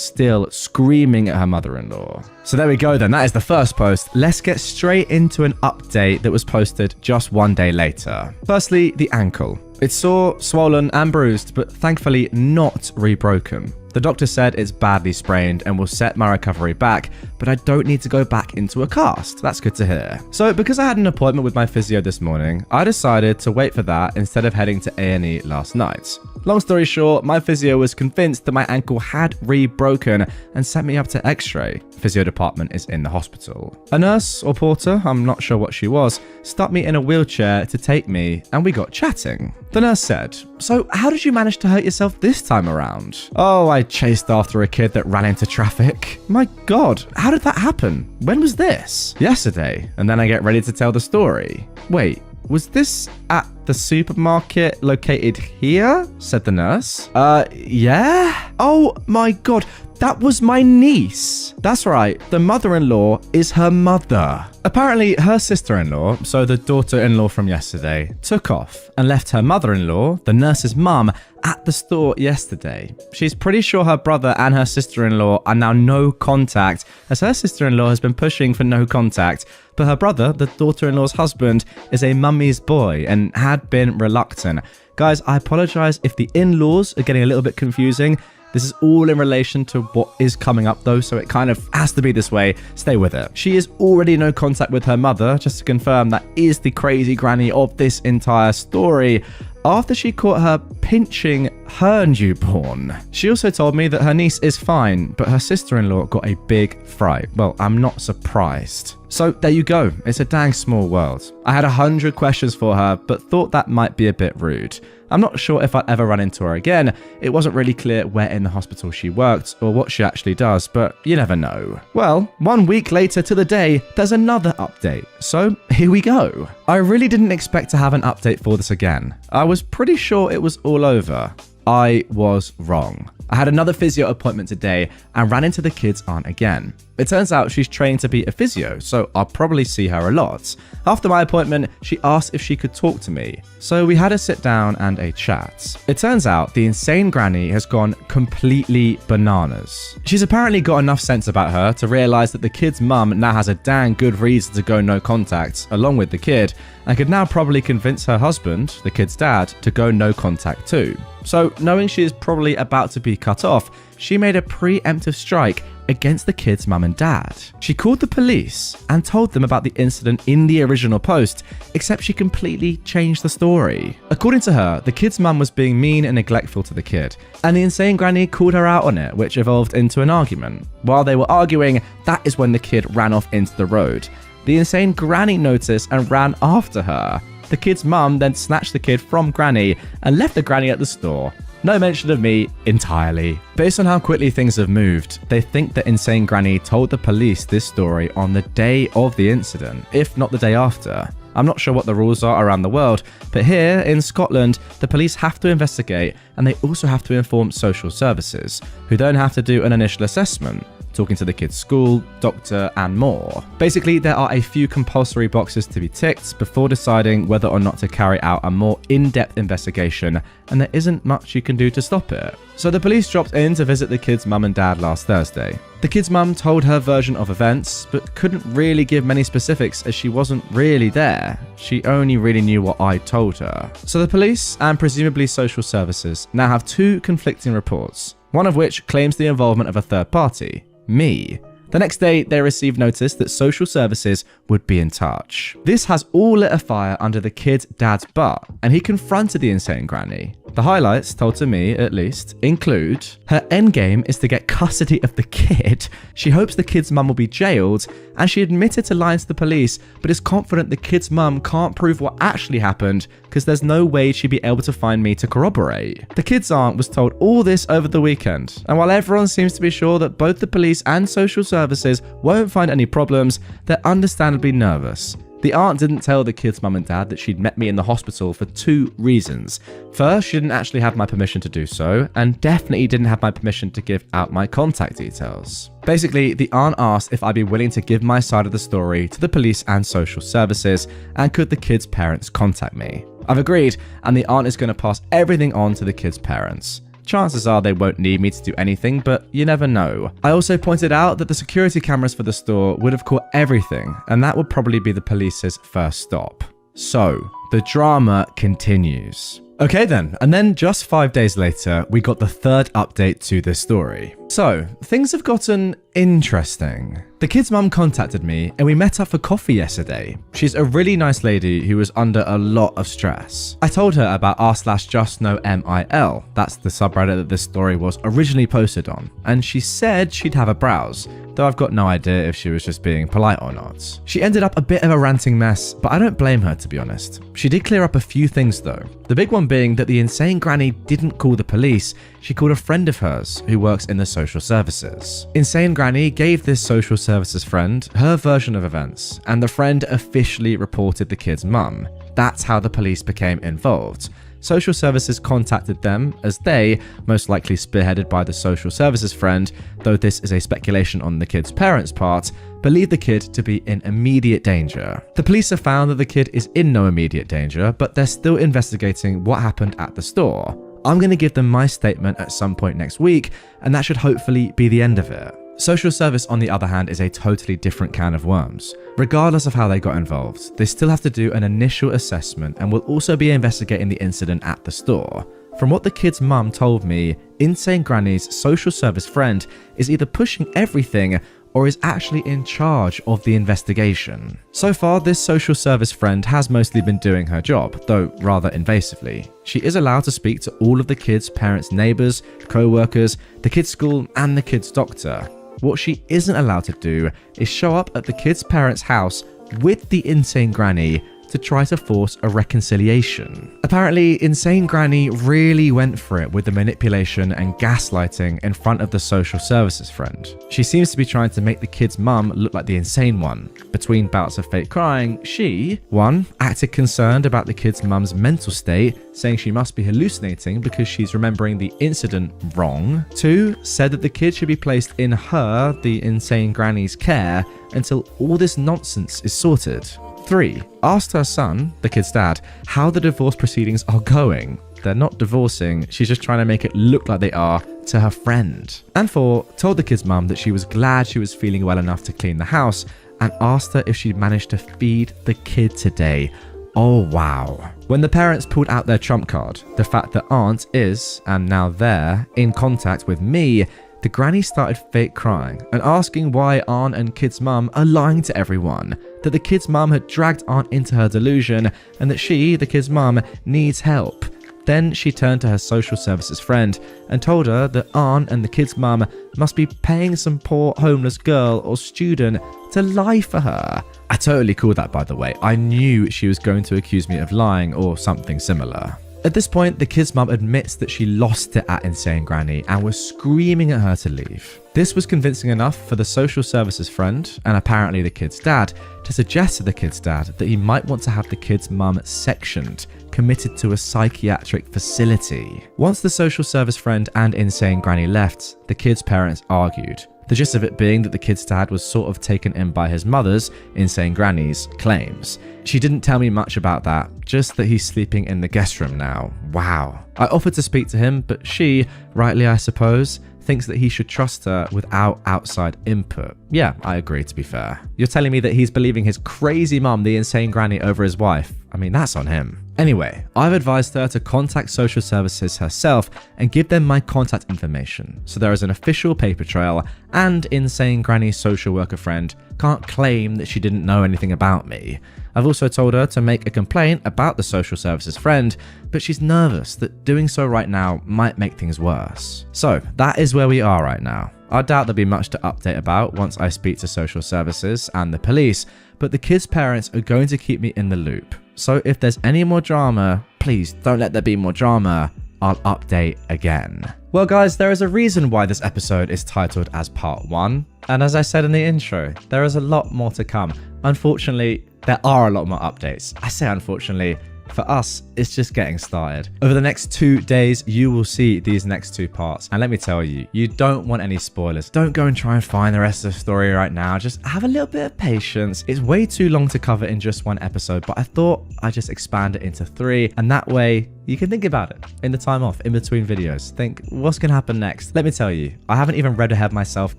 still screaming at her mother-in-law. So there we go then, that is the first post. Let's get straight into an update that was posted just one day later. Firstly, the ankle. It's sore, swollen and bruised, but thankfully not rebroken. The doctor said it's badly sprained and will set my recovery back, but I don't need to go back into a cast. That's good to hear. So because I had an appointment with my physio this morning, I decided to wait for that instead of heading to A&E last night. Long story short, my physio was convinced that my ankle had re-broken and sent me up to x-ray. Physio department is in the hospital. A nurse or porter, I'm not sure what she was, stuck me in a wheelchair to take me and we got chatting. The nurse said, "So how did you manage to hurt yourself this time around?" "Oh, I chased after a kid that ran into traffic." "My God, how did that happen? When was this?" "Yesterday." And then I get ready to tell the story. "Wait, was this at the supermarket located here?" said the nurse. Yeah? Oh my God, that was my niece. That's right, the mother-in-law is her mother. Apparently, her sister-in-law, so the daughter-in-law from yesterday, took off and left her mother-in-law, the nurse's mum, at the store yesterday. She's pretty sure her brother and her sister-in-law are now no contact, as her sister-in-law has been pushing for no contact, but her brother, the daughter-in-law's husband, is a mummy's boy and had been reluctant. Guys, I apologize if the in-laws are getting a little bit confusing. This is all in relation to what is coming up though, so it kind of has to be this way. Stay with it. She is already no contact with her mother, just to confirm that is the crazy granny of this entire story, after she caught her pinching her newborn. She also told me that her niece is fine, but her sister-in-law got a big fright. Well, I'm not surprised. So there you go. It's a dang small world. I had 100 questions for her, but thought that might be a bit rude. I'm not sure if I'd ever run into her again. It wasn't really clear where in the hospital she worked or what she actually does, but you never know. Well, 1 week later to the day, there's another update. So here we go. I really didn't expect to have an update for this again. I was pretty sure it was all over. I was wrong. I had another physio appointment today and ran into the kid's aunt again. It turns out she's trained to be a physio, so I'll probably see her a lot. After my appointment, she asked if she could talk to me, so we had a sit down and a chat. It turns out the insane granny has gone completely bananas. She's apparently got enough sense about her to realize that the kid's mum now has a dang good reason to go no contact, along with the kid, and could now probably convince her husband, the kid's dad, to go no contact too. So, knowing she is probably about to be cut off, she made a preemptive strike against the kid's mum and dad. She called the police and told them about the incident in the original post, except she completely changed the story. According to her, the kid's mum was being mean and neglectful to the kid, and the insane granny called her out on it, which evolved into an argument. While they were arguing, that is when the kid ran off into the road. The insane granny noticed and ran after her. The kid's mum then snatched the kid from granny and left the granny at the store. No mention of me entirely. Based on how quickly things have moved, they think that insane granny told the police this story on the day of the incident, if not the day after. I'm not sure what the rules are around the world, but here in Scotland, the police have to investigate and they also have to inform social services, who then have to do an initial assessment, talking to the kid's school, doctor, and more. Basically, there are a few compulsory boxes to be ticked before deciding whether or not to carry out a more in-depth investigation, and there isn't much you can do to stop it. So the police dropped in to visit the kid's mum and dad last Thursday. The kid's mum told her version of events, but couldn't really give many specifics as she wasn't really there. She only really knew what I told her. So the police, and presumably social services, now have two conflicting reports, one of which claims the involvement of a third party, me. The next day, they received notice that social services would be in touch. This has all lit a fire under the kid's dad's butt, and he confronted the insane granny. The highlights, told to me at least, include her endgame is to get custody of the kid. She hopes the kid's mum will be jailed, and she admitted to lying to the police, but is confident the kid's mum can't prove what actually happened because there's no way she'd be able to find me to corroborate. The kid's aunt was told all this over the weekend, and while everyone seems to be sure that both the police and social services won't find any problems, they're understandably nervous. The aunt didn't tell the kid's mum and dad that she'd met me in the hospital for two reasons. First, she didn't actually have my permission to do so, and definitely didn't have my permission to give out my contact details. Basically, the aunt asked if I'd be willing to give my side of the story to the police and social services, and could the kid's parents contact me. I've agreed, and the aunt is going to pass everything on to the kid's parents. Chances are they won't need me to do anything, but you never know. I also pointed out that the security cameras for the store would have caught everything, and that would probably be the police's first stop. So, the drama continues. Okay then, and then just 5 days later, we got the third update to this story. So, things have gotten interesting. The kid's mum contacted me and we met up for coffee yesterday. She's a really nice lady who was under a lot of stress. I told her about r/justknowmil, that's the subreddit that this story was originally posted on, and she said she'd have a browse, though I've got no idea if she was just being polite or not. She ended up a bit of a ranting mess, but I don't blame her, to be honest. She did clear up a few things though. The big one being that the insane granny didn't call the police, she called a friend of hers who works in the social services. Insane granny gave this social services friend her version of events, and the friend officially reported the kid's mum. That's how the police became involved. Social services contacted them as they, most likely spearheaded by the social services friend, though this is a speculation on the kid's parents' part, believe the kid to be in immediate danger. The police have found that the kid is in no immediate danger, but they're still investigating what happened at the store. I'm going to give them my statement at some point next week, and that should hopefully be the end of it. Social service, on the other hand, is a totally different can of worms. Regardless of how they got involved, they still have to do an initial assessment and will also be investigating the incident at the store. From what the kid's mum told me, Insane Granny's social service friend is either pushing everything or is actually in charge of the investigation. So far, this social service friend has mostly been doing her job, though rather invasively. She is allowed to speak to all of the kid's parents' neighbors, co-workers, the kid's school, and the kid's doctor. What she isn't allowed to do is show up at the kid's parents' house with the insane granny to try to force a reconciliation. Apparently, Insane Granny really went for it with the manipulation and gaslighting in front of the social services friend. She seems to be trying to make the kid's mum look like the insane one. Between bouts of fake crying, she, 1, acted concerned about the kid's mum's mental state, saying she must be hallucinating because she's remembering the incident wrong. 2, said that the kid should be placed in her, the Insane Granny's, care until all this nonsense is sorted. 3, asked her son, the kid's dad, how the divorce proceedings are going. They're not divorcing, she's just trying to make it look like they are to her friend. And 4, told the kid's mum that she was glad she was feeling well enough to clean the house and asked her if she'd managed to feed the kid today. Oh wow. When the parents pulled out their trump card, the fact that Aunt is, and now they're, in contact with me, the granny started fake crying and asking why Aunt and kid's mum are lying to everyone, that the kid's mum had dragged Aunt into her delusion and that she, the kid's mum, needs help. Then she turned to her social services friend and told her that Aunt and the kid's mum must be paying some poor homeless girl or student to lie for her. I totally called that, by the way. I knew she was going to accuse me of lying or something similar. At this point, the kid's mum admits that she lost it at Insane Granny and was screaming at her to leave. This was convincing enough for the social services friend, and apparently the kid's dad, to suggest to the kid's dad that he might want to have the kid's mum sectioned, committed to a psychiatric facility. Once the social service friend and Insane Granny left, the kid's parents argued. The gist of it being that the kid's dad was sort of taken in by his mother's, Insane Granny's, claims. She didn't tell me much about that, just that he's sleeping in the guest room now. Wow. I offered to speak to him, but she, rightly I suppose, thinks that he should trust her without outside input. Yeah, I agree, to be fair. You're telling me that he's believing his crazy mum, the Insane Granny, over his wife? I mean, that's on him. Anyway, I've advised her to contact social services herself and give them my contact information, so there is an official paper trail, and Insane Granny's social worker friend can't claim that she didn't know anything about me. I've also told her to make a complaint about the social services friend, but she's nervous that doing so right now might make things worse. So that is where we are right now. I doubt there'll be much to update about once I speak to social services and the police, but the kids' parents are going to keep me in the loop. So if there's any more drama, please don't let there be more drama. I'll update again. Well guys, there is a reason why this episode is titled as part 1. And as I said in the intro, there is a lot more to come. Unfortunately, there are a lot more updates. I say unfortunately, for us, it's just getting started. Over the next 2 days, you will see these next 2 parts. And let me tell you, you don't want any spoilers. Don't go and try and find the rest of the story right now. Just have a little bit of patience. It's way too long to cover in just 1 episode, but I thought I'd just expand it into 3. And that way, you can think about it in the time off, in between videos. Think, what's going to happen next? Let me tell you, I haven't even read ahead myself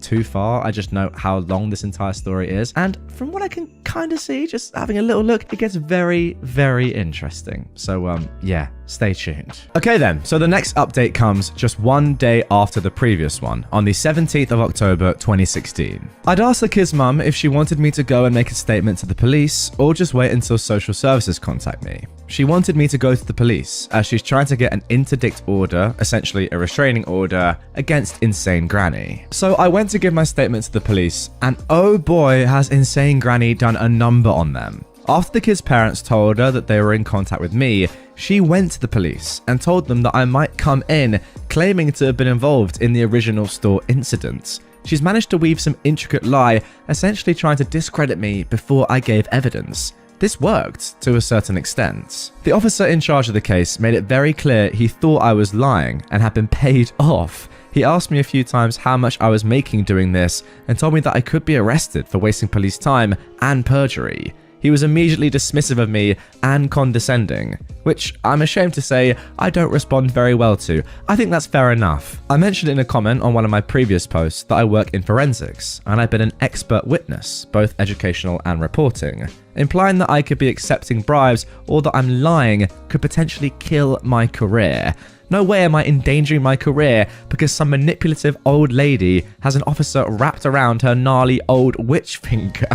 too far. I just know how long this entire story is. And from what I can kind of see, just having a little look, it gets very, very interesting. So, yeah, stay tuned. Okay then, so the next update comes just one day after the previous one, on the 17th of October 2016. I'd asked the kid's mum if she wanted me to go and make a statement to the police, or just wait until social services contact me. She wanted me to go to the police, as she's trying to get an interdict order, essentially a restraining order, against Insane Granny. So I went to give my statement to the police, and oh boy has Insane Granny done a number on them. After the kid's parents told her that they were in contact with me, she went to the police and told them that I might come in, claiming to have been involved in the original store incident. She's managed to weave some intricate lie, essentially trying to discredit me before I gave evidence. This worked to a certain extent. The officer in charge of the case made it very clear he thought I was lying and had been paid off. He asked me a few times how much I was making doing this and told me that I could be arrested for wasting police time and perjury. He was immediately dismissive of me and condescending, which I'm ashamed to say I don't respond very well to. I think that's fair enough. I mentioned in a comment on one of my previous posts that I work in forensics, and I've been an expert witness, both educational and reporting, implying that I could be accepting bribes or that I'm lying could potentially kill my career. No way am I endangering my career because some manipulative old lady has an officer wrapped around her gnarly old witch finger.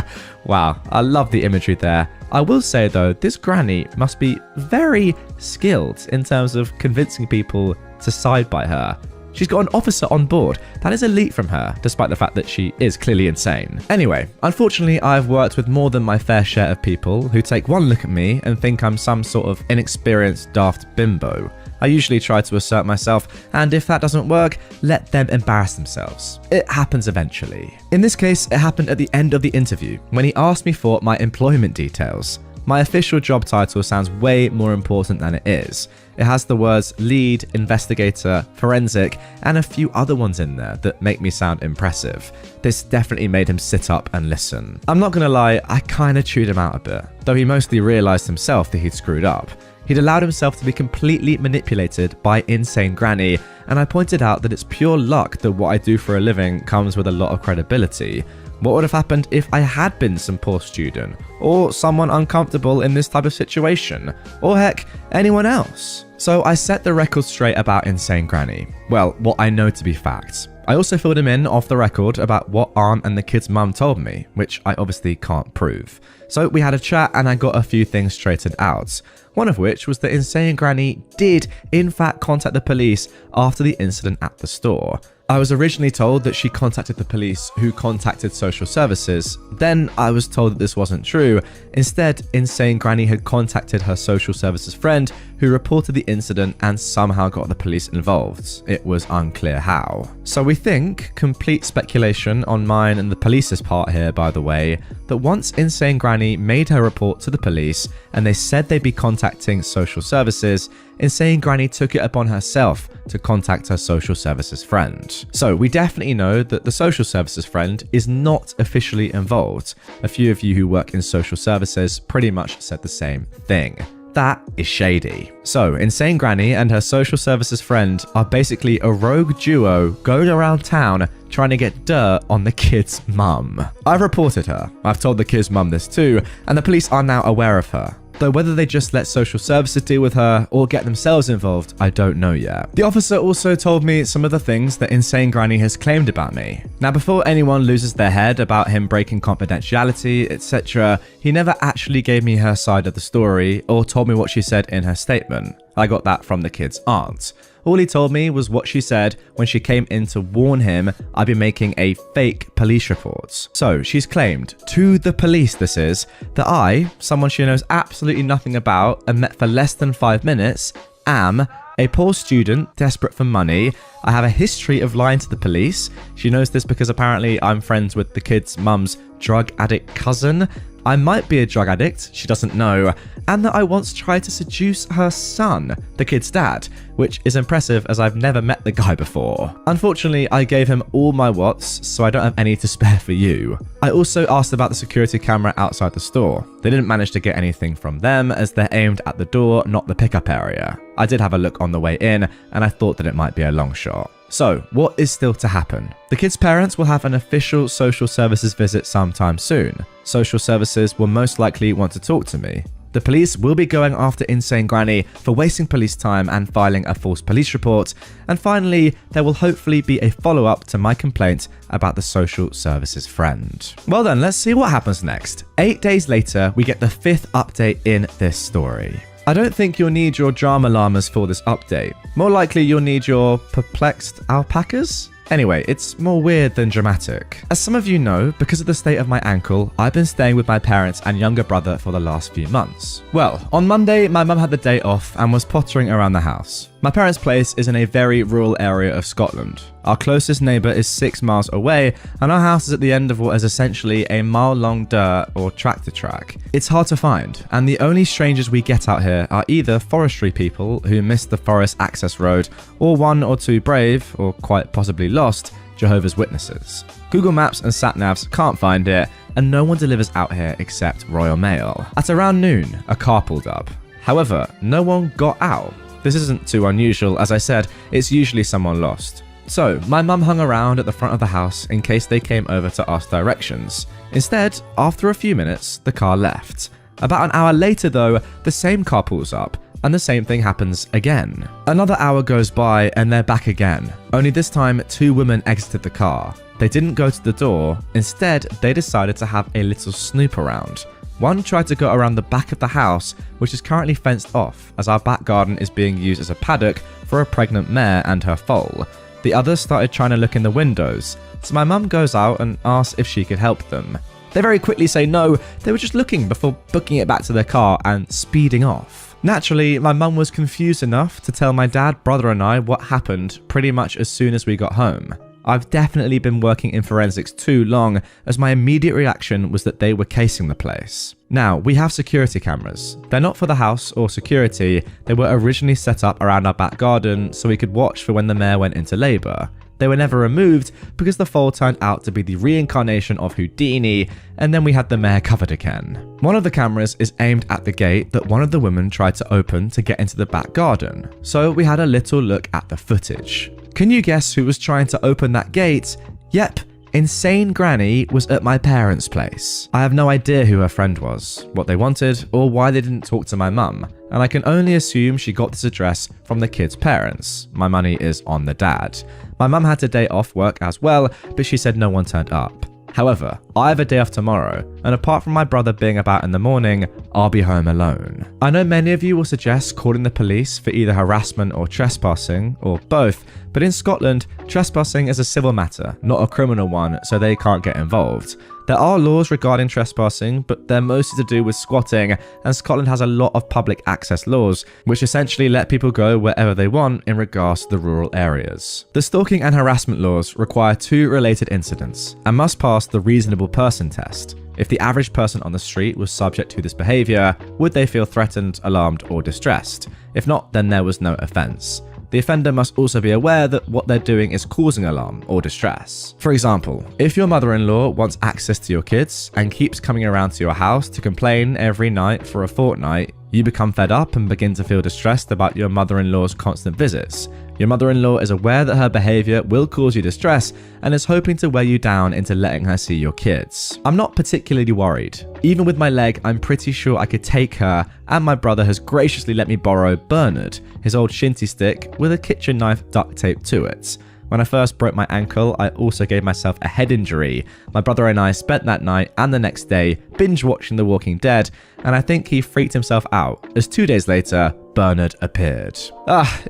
Wow, I love the imagery there. I will say though, this granny must be very skilled in terms of convincing people to side by her. She's got an officer on board. That is elite from her, despite the fact that she is clearly insane. Anyway, unfortunately, I've worked with more than my fair share of people who take one look at me and think I'm some sort of inexperienced daft bimbo. I usually try to assert myself, and if that doesn't work, let them embarrass themselves. It happens eventually. In this case, it happened at the end of the interview, when he asked me for my employment details. My official job title sounds way more important than it is. It has the words lead, investigator, forensic, and a few other ones in there that make me sound impressive. This definitely made him sit up and listen. I'm not gonna lie, I kinda chewed him out a bit, though he mostly realised himself that he'd screwed up. He'd allowed himself to be completely manipulated by Insane Granny, and I pointed out that it's pure luck that what I do for a living comes with a lot of credibility. What would have happened if I had been some poor student, or someone uncomfortable in this type of situation, or heck, anyone else? So I set the record straight about Insane Granny. Well, what I know to be facts. I also filled him in off the record about what Aunt and the kid's mum told me, which I obviously can't prove. So we had a chat and I got a few things straightened out. One of which was that Insane Granny did in fact contact the police after the incident at the store. I was originally told that she contacted the police who contacted social services. Then I was told that this wasn't true. Instead, Insane Granny had contacted her social services friend who reported the incident and somehow got the police involved. It was unclear how. So we think, complete speculation on mine and the police's part here by the way, that once Insane Granny made her report to the police and they said they'd be contacting social services, Insane Granny took it upon herself to contact her social services friend. So we definitely know that the social services friend is not officially involved. A few of you who work in social services pretty much said the same thing. That is shady. So Insane Granny and her social services friend are basically a rogue duo going around town trying to get dirt on the kid's mum. I've reported her. I've told the kid's mum this too, and the police are now aware of her. Though whether they just let social services deal with her or get themselves involved, I don't know yet. The officer also told me some of the things that Insane Granny has claimed about me. Now before anyone loses their head about him breaking confidentiality, etc., he never actually gave me her side of the story or told me what she said in her statement. I got that from the kid's aunt. All he told me was what she said when she came in to warn him I'd be making a fake police report. So she's claimed, to the police this is, that I, someone she knows absolutely nothing about and met for less than 5 minutes, am a poor student desperate for money. I have a history of lying to the police. She knows this because apparently I'm friends with the kid's mum's drug addict cousin. I might be a drug addict, she doesn't know, and that I once tried to seduce her son, the kid's dad, which is impressive as I've never met the guy before. Unfortunately, I gave him all my whats, so I don't have any to spare for you. I also asked about the security camera outside the store. They didn't manage to get anything from them as they're aimed at the door, not the pickup area. I did have a look on the way in, and I thought that it might be a long shot. So, what is still to happen? The kid's parents will have an official social services visit sometime soon. social services will most likely want to talk to me. The police will be going after insane granny for wasting police time and filing a false police report. And finally, there will hopefully be a follow-up to my complaint about the social services friend. Well then, let's see what happens next. 8 days later, we get the 5th update in this story. I don't think you'll need your drama llamas for this update. More likely you'll need your perplexed alpacas? Anyway, it's more weird than dramatic. As some of you know, because of the state of my ankle, I've been staying with my parents and younger brother for the last few months. Well, on Monday, my mum had the day off and was pottering around the house. My parents' place is in a very rural area of Scotland. Our closest neighbour is 6 miles away, and our house is at the end of what is essentially a mile-long dirt or tractor track. It's hard to find, and the only strangers we get out here are either forestry people who missed the forest access road, or 1 or 2 brave, or quite possibly lost, Jehovah's Witnesses. Google Maps and sat-navs can't find it, and no one delivers out here except Royal Mail. At around noon, a car pulled up. However, no one got out. This isn't too unusual, as I said, it's usually someone lost. So, my mum hung around at the front of the house in case they came over to ask directions. Instead, after a few minutes, the car left. About an hour later though, the same car pulls up, and the same thing happens again. Another hour goes by and they're back again, only this time 2 women exited the car. They didn't go to the door, instead they decided to have a little snoop around. One tried to go around the back of the house, which is currently fenced off as our back garden is being used as a paddock for a pregnant mare and her foal. The other started trying to look in the windows, so my mum goes out and asks if she could help them. They very quickly say no, they were just looking before booking it back to their car and speeding off. Naturally, my mum was confused enough to tell my dad, brother and I what happened pretty much as soon as we got home. I've definitely been working in forensics too long, as my immediate reaction was that they were casing the place. Now, we have security cameras. They're not for the house or security, they were originally set up around our back garden so we could watch for when the mare went into labour. They were never removed because the foal turned out to be the reincarnation of Houdini, and then we had the mare covered again. One of the cameras is aimed at the gate that one of the women tried to open to get into the back garden, so we had a little look at the footage. Can you guess who was trying to open that gate? Yep, insane granny was at my parents' place. I have no idea who her friend was, what they wanted, or why they didn't talk to my mum, and I can only assume she got this address from the kid's parents. My money is on the dad. My mum had a day off work as well, but she said no one turned up. However, I have a day off tomorrow, and apart from my brother being about in the morning, I'll be home alone. I know many of you will suggest calling the police for either harassment or trespassing, or both, but in Scotland, trespassing is a civil matter, not a criminal one, so they can't get involved. There are laws regarding trespassing, but they're mostly to do with squatting, and Scotland has a lot of public access laws, which essentially let people go wherever they want in regards to the rural areas. The stalking and harassment laws require 2 related incidents, and must pass the reasonable person test. If the average person on the street was subject to this behaviour, would they feel threatened, alarmed, or distressed? If not, then there was no offence. The offender must also be aware that what they're doing is causing alarm or distress. For example, if your mother-in-law wants access to your kids and keeps coming around to your house to complain every night for a fortnight, you become fed up and begin to feel distressed about your mother-in-law's constant visits. Your mother-in-law is aware that her behaviour will cause you distress and is hoping to wear you down into letting her see your kids. I'm not particularly worried. Even with my leg, I'm pretty sure I could take her, and my brother has graciously let me borrow Bernard, his old shinty stick with a kitchen knife duct taped to it. When I first broke my ankle, I also gave myself a head injury. My brother and I spent that night and the next day binge watching The Walking Dead, and I think he freaked himself out, as 2 days later, Bernard appeared.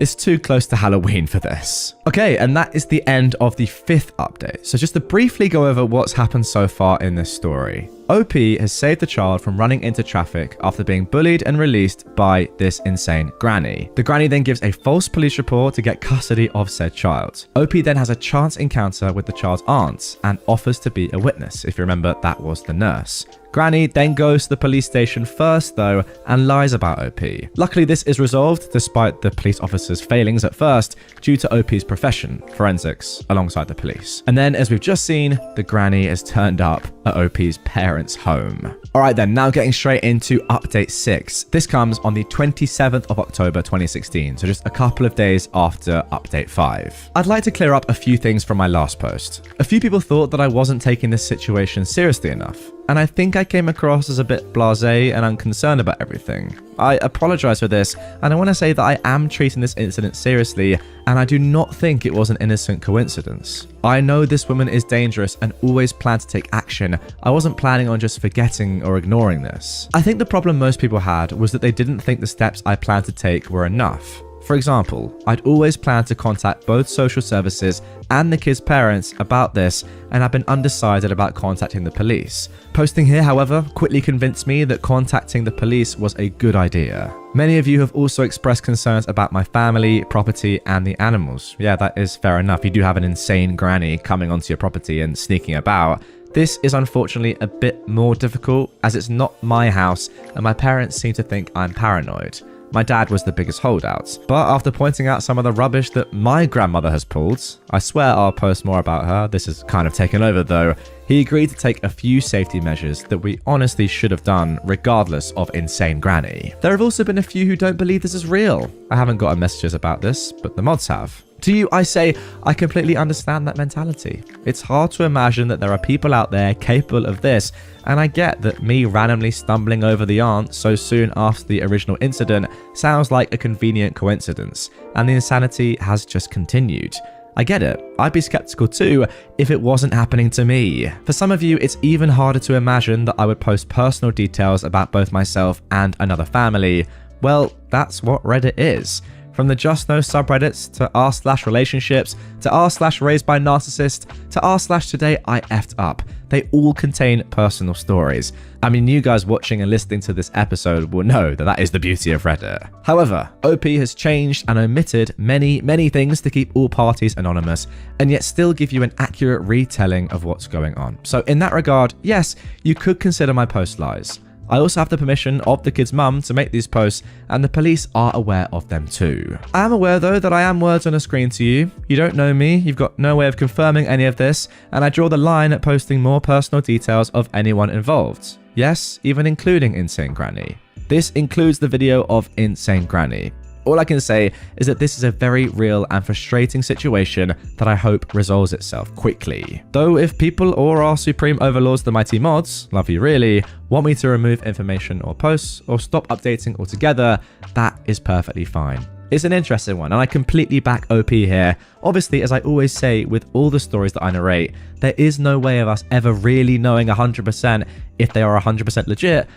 It's too close to Halloween for this. Okay, and that is the end of the 5th update. So just to briefly go over what's happened so far in this story. OP has saved the child from running into traffic after being bullied and released by this insane granny. The granny then gives a false police report to get custody of said child. OP then has a chance encounter with the child's aunt and offers to be a witness. If you remember, that was the nurse. Granny then goes to the police station first though and lies about OP. Luckily this is resolved despite the police officer's failings at first due to OP's profession, forensics, alongside the police. And then as we've just seen, the granny has turned up at OP's parents' home. Alright then, now getting straight into update 6. This comes on the 27th of October 2016, so just a couple of days after update 5. I'd like to clear up a few things from my last post. A few people thought that I wasn't taking this situation seriously enough, and I think I came across as a bit blasé and unconcerned about everything. I apologize for this, and I want to say that I am treating this incident seriously, and I do not think it was an innocent coincidence. I know this woman is dangerous and always planned to take action. I wasn't planning on just forgetting or ignoring this. I think the problem most people had was that they didn't think the steps I planned to take were enough. For example, I'd always planned to contact both social services and the kids' parents about this, and I've been undecided about contacting the police. Posting here, however, quickly convinced me that contacting the police was a good idea. Many of you have also expressed concerns about my family, property, and the animals. Yeah, that is fair enough. You do have an insane granny coming onto your property and sneaking about. This is unfortunately a bit more difficult as it's not my house and my parents seem to think I'm paranoid. My dad was the biggest holdout, but after pointing out some of the rubbish that my grandmother has pulled, I swear I'll post more about her, this is kind of taken over though, he agreed to take a few safety measures that we honestly should have done regardless of insane granny. There have also been a few who don't believe this is real. I haven't gotten messages about this, but the mods have. To you, I say, I completely understand that mentality. It's hard to imagine that there are people out there capable of this, and I get that me randomly stumbling over the aunt so soon after the original incident sounds like a convenient coincidence, and the insanity has just continued. I get it. I'd be skeptical too if it wasn't happening to me. For some of you, it's even harder to imagine that I would post personal details about both myself and another family. Well, that's what Reddit is. From the Just No subreddits, to r/relationships, to r/raised by narcissist, to r/today I effed up. They all contain personal stories. I mean, you guys watching and listening to this episode will know that that is the beauty of Reddit. However, OP has changed and omitted many things to keep all parties anonymous, and yet still give you an accurate retelling of what's going on. So in that regard, yes, you could consider my post lies. I also have the permission of the kid's mum to make these posts, and the police are aware of them too. I am aware though that I am words on a screen to you. You don't know me, you've got no way of confirming any of this, and I draw the line at posting more personal details of anyone involved. Yes, even including Insane Granny. This includes the video of Insane Granny. All I can say is that this is a very real and frustrating situation that I hope resolves itself quickly. Though if people or our supreme overlords, the mighty mods, love you really, want me to remove information or posts or stop updating altogether, that is perfectly fine. It's an interesting one, and I completely back OP here. Obviously, as I always say with all the stories that I narrate, there is no way of us ever really knowing 100% if they are 100% legit,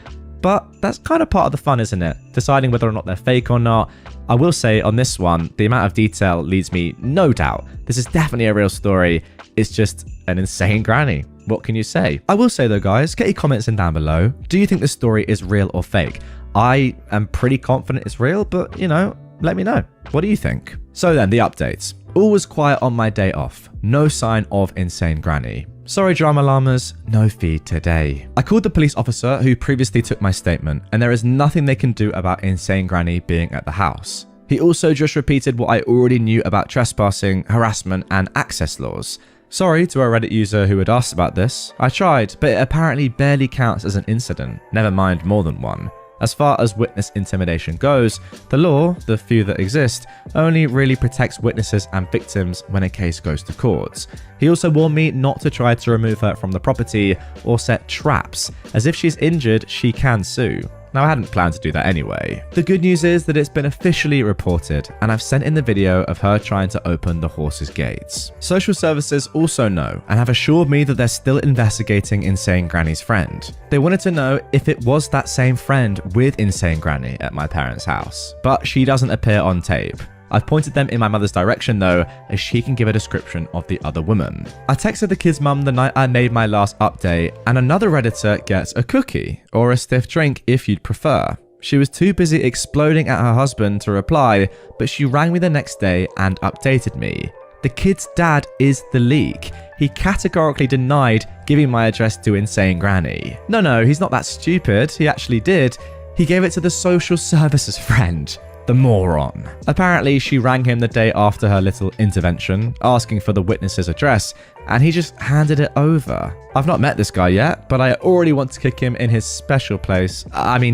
but that's kind of part of the fun, isn't it? Deciding whether or not they're fake or not. I will say on this one, the amount of detail leads me no doubt. This is definitely a real story. It's just an insane granny. What can you say? I will say though, guys, get your comments in down below. Do you think this story is real or fake? I am pretty confident it's real, but you know, let me know. What do you think? So then, the updates. All was quiet on my day off. No sign of insane granny. Sorry drama llamas, no feed today. I called the police officer who previously took my statement, and there is nothing they can do about insane granny being at the house. He also just repeated what I already knew about trespassing, harassment, and access laws. Sorry to a Reddit user who had asked about this. I tried, but it apparently barely counts as an incident, never mind more than one. As far as witness intimidation goes, the law, the few that exist, only really protects witnesses and victims when a case goes to court. He also warned me not to try to remove her from the property or set traps, as if she's injured, she can sue. Now, I hadn't planned to do that anyway. The good news is that it's been officially reported, and I've sent in the video of her trying to open the horse's gates. Social services also know and have assured me that they're still investigating Insane Granny's friend. They wanted to know if it was that same friend with Insane Granny at my parents' house, but she doesn't appear on tape. I've pointed them in my mother's direction though, as she can give a description of the other woman. I texted the kid's mum the night I made my last update, and another Redditor gets a cookie, or a stiff drink if you'd prefer. She was too busy exploding at her husband to reply, but she rang me the next day and updated me. The kid's dad is the leak. He categorically denied giving my address to Insane Granny. No, he's not that stupid. He actually did. He gave it to the social services friend. The moron. Apparently, she rang him the day after her little intervention, asking for the witness's address, and he just handed it over. I've not met this guy yet, but I already want to kick him in his special place,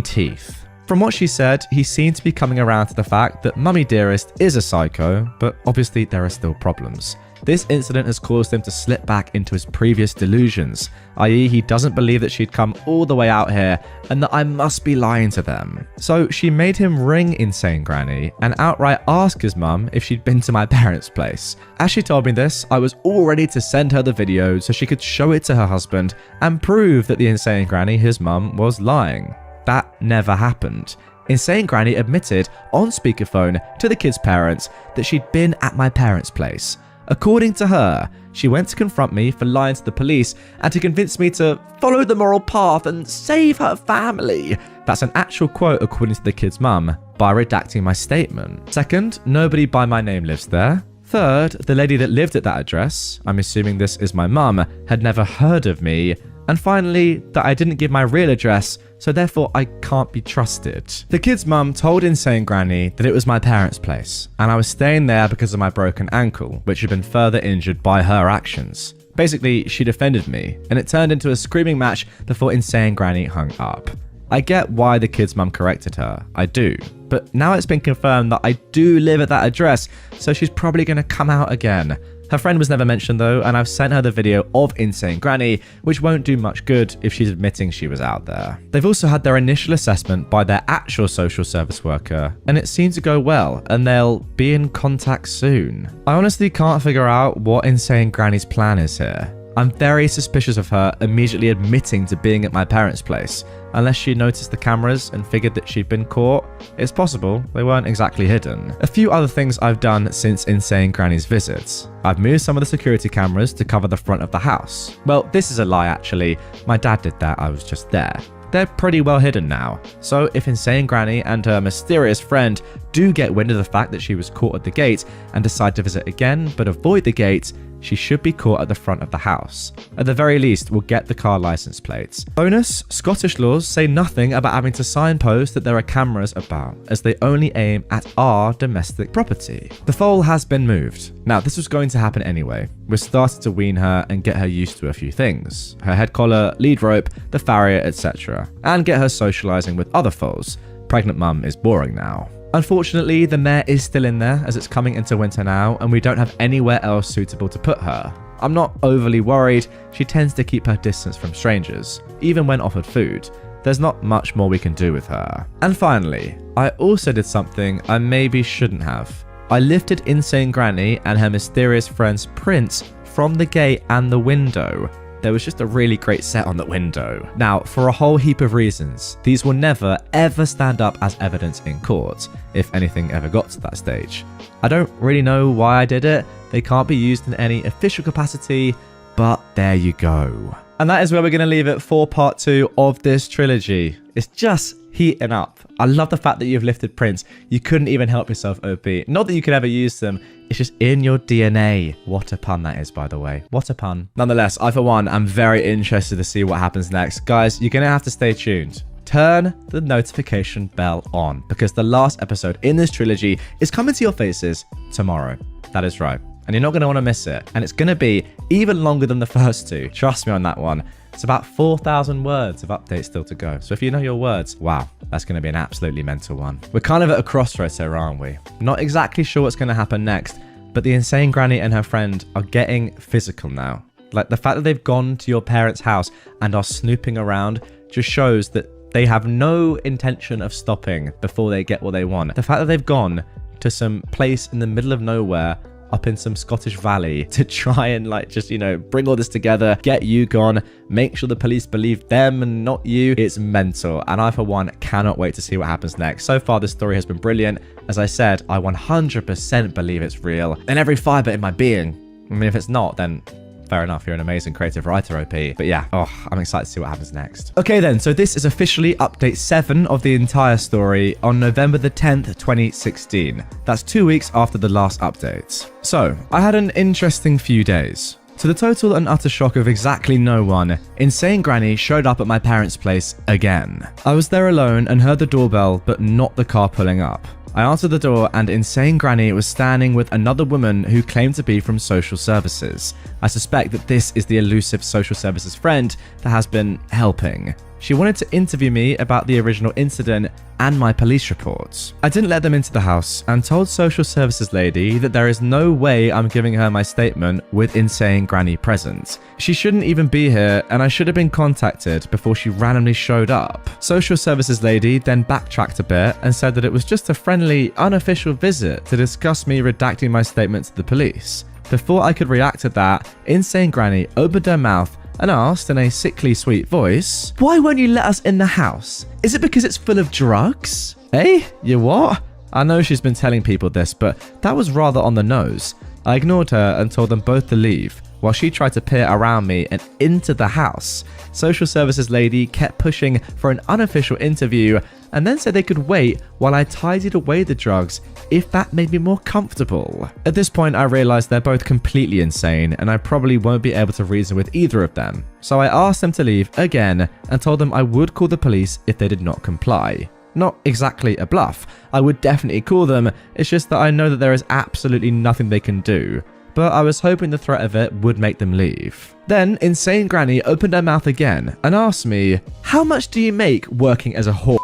teeth. From what she said, he seemed to be coming around to the fact that Mummy Dearest is a psycho, but obviously there are still problems. This incident has caused him to slip back into his previous delusions, i.e. he doesn't believe that she'd come all the way out here and that I must be lying to them. So she made him ring Insane Granny and outright ask his mum if she'd been to my parents' place. As she told me this, I was all ready to send her the video so she could show it to her husband and prove that the Insane Granny, his mum, was lying. That never happened. Insane Granny admitted on speakerphone to the kids' parents that she'd been at my parents' place. According to her, she went to confront me for lying to the police and to convince me to follow the moral path and save her family. That's an actual quote according to the kid's mum, by redacting my statement. Second, nobody by my name lives there. Third, the lady that lived at that address, I'm assuming this is my mum, had never heard of me. And finally, that I didn't give my real address, so therefore I can't be trusted. The kid's mum told Insane Granny that it was my parents' place, and I was staying there because of my broken ankle, which had been further injured by her actions. Basically, she defended me, and it turned into a screaming match before Insane Granny hung up. I get why the kid's mum corrected her, I do. But now it's been confirmed that I do live at that address, so she's probably going to come out again. Her friend was never mentioned though, and I've sent her the video of Insane Granny, which won't do much good if she's admitting she was out there. They've also had their initial assessment by their actual social service worker, and it seemed to go well, and they'll be in contact soon. I honestly can't figure out what Insane Granny's plan is here. I'm very suspicious of her immediately admitting to being at my parents' place. Unless she noticed the cameras and figured that she'd been caught, it's possible they weren't exactly hidden. A few other things I've done since Insane Granny's visits. I've moved some of the security cameras to cover the front of the house. Well, this is a lie actually. My dad did that, I was just there. They're pretty well hidden now. So if Insane Granny and her mysterious friend do get wind of the fact that she was caught at the gate and decide to visit again but avoid the gate, she should be caught at the front of the house. At the very least, we'll get the car license plates. Bonus, Scottish laws say nothing about having to signpost that there are cameras about, as they only aim at our domestic property. The foal has been moved. Now, this was going to happen anyway. We're starting to wean her and get her used to a few things. Her head collar, lead rope, the farrier, etc. And get her socializing with other foals. Pregnant mum is boring now. Unfortunately, the mare is still in there as it's coming into winter now, and we don't have anywhere else suitable to put her. I'm not overly worried, she tends to keep her distance from strangers, even when offered food. There's not much more we can do with her. And finally, I also did something I maybe shouldn't have. I lifted Insane Granny and her mysterious friend's prints from the gate and the window. There was just a really great set on the window. Now, for a whole heap of reasons, these will never ever stand up as evidence in court, if anything ever got to that stage. I don't really know why I did it, they can't be used in any official capacity, but there you go. And that is where we're going to leave it for part 2 of this trilogy. It's just heating up. I love the fact that you've lifted prints. You couldn't even help yourself, OP. Not that you could ever use them, it's just in your DNA. What a pun that is, by the way. What a pun. Nonetheless, I for one am very interested to see what happens next. Guys, you're going to have to stay tuned. Turn the notification bell on, because the last episode in this trilogy is coming to your faces tomorrow. That is right. And you're not going to want to miss it. And it's going to be even longer than the first two. Trust me on that one. It's about 4,000 words of updates still to go. So if you know your words, wow, that's going to be an absolutely mental one. We're kind of at a crossroads here, aren't we? Not exactly sure what's going to happen next, but the Insane Granny and her friend are getting physical now. Like, the fact that they've gone to your parents' house and are snooping around just shows that they have no intention of stopping before they get what they want. The fact that they've gone to some place in the middle of nowhere up in some Scottish valley to try and just, bring all this together, get you gone, make sure the police believe them and not you. It's mental. And I, for one, cannot wait to see what happens next. So far, this story has been brilliant. As I said, I 100% believe it's real. And every fiber in my being. I mean, if it's not, then fair enough, you're an amazing creative writer, OP. But yeah, I'm excited to see what happens next. Okay then, so this is officially update 7 of the entire story on November the 10th, 2016. That's 2 weeks after the last update. So, I had an interesting few days. To the total and utter shock of exactly no one, Insane Granny showed up at my parents' place again. I was there alone and heard the doorbell, but not the car pulling up. I answered the door and insane granny was standing with another woman who claimed to be from social services. I suspect that this is the elusive social services friend that has been helping. She wanted to interview me about the original incident and my police reports. I didn't let them into the house and told social services lady that there is no way I'm giving her my statement with insane granny present. She shouldn't even be here and I should have been contacted before she randomly showed up. Social services lady then backtracked a bit and said that it was just a friendly, unofficial visit to discuss me redacting my statement to the police. Before I could react to that, insane granny opened her mouth and asked in a sickly sweet voice, "Why won't you let us in the house? Is it because it's full of drugs?" Eh? You what? I know she's been telling people this, but that was rather on the nose. I ignored her and told them both to leave, while she tried to peer around me and into the house. Social services lady kept pushing for an unofficial interview and then said they could wait while I tidied away the drugs if that made me more comfortable. At this point, I realized they're both completely insane and I probably won't be able to reason with either of them. So I asked them to leave again and told them I would call the police if they did not comply. Not exactly a bluff. I would definitely call them, it's just that I know that there is absolutely nothing they can do. But I was hoping the threat of it would make them leave. Then, insane granny opened her mouth again and asked me, "How much do you make working as a whore?"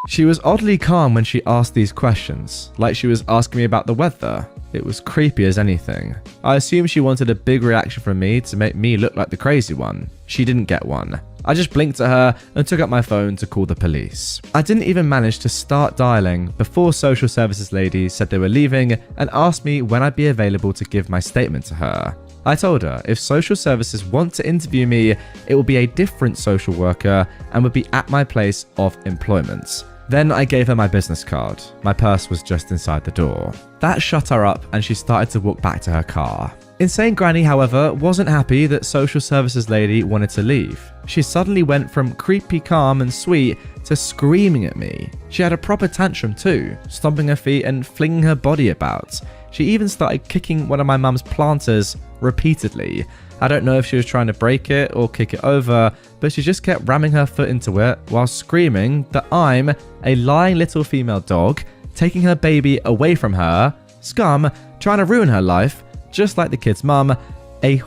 She was oddly calm when she asked these questions, like she was asking me about the weather. It was creepy as anything. I assumed she wanted a big reaction from me to make me look like the crazy one. She didn't get one. I just blinked at her and took up my phone to call the police. I didn't even manage to start dialing before social services lady said they were leaving and asked me when I'd be available to give my statement to her. I told her if social services want to interview me, it will be a different social worker and would be at my place of employment. Then I gave her my business card. My purse was just inside the door. That shut her up and she started to walk back to her car. Insane granny, however, wasn't happy that social services lady wanted to leave. She suddenly went from creepy calm and sweet to screaming at me. She had a proper tantrum too, stomping her feet and flinging her body about. She even started kicking one of my mum's planters repeatedly. I don't know if she was trying to break it or kick it over, but she just kept ramming her foot into it while screaming that I'm a lying little female dog, taking her baby away from her, scum, trying to ruin her life, just like the kid's mum, a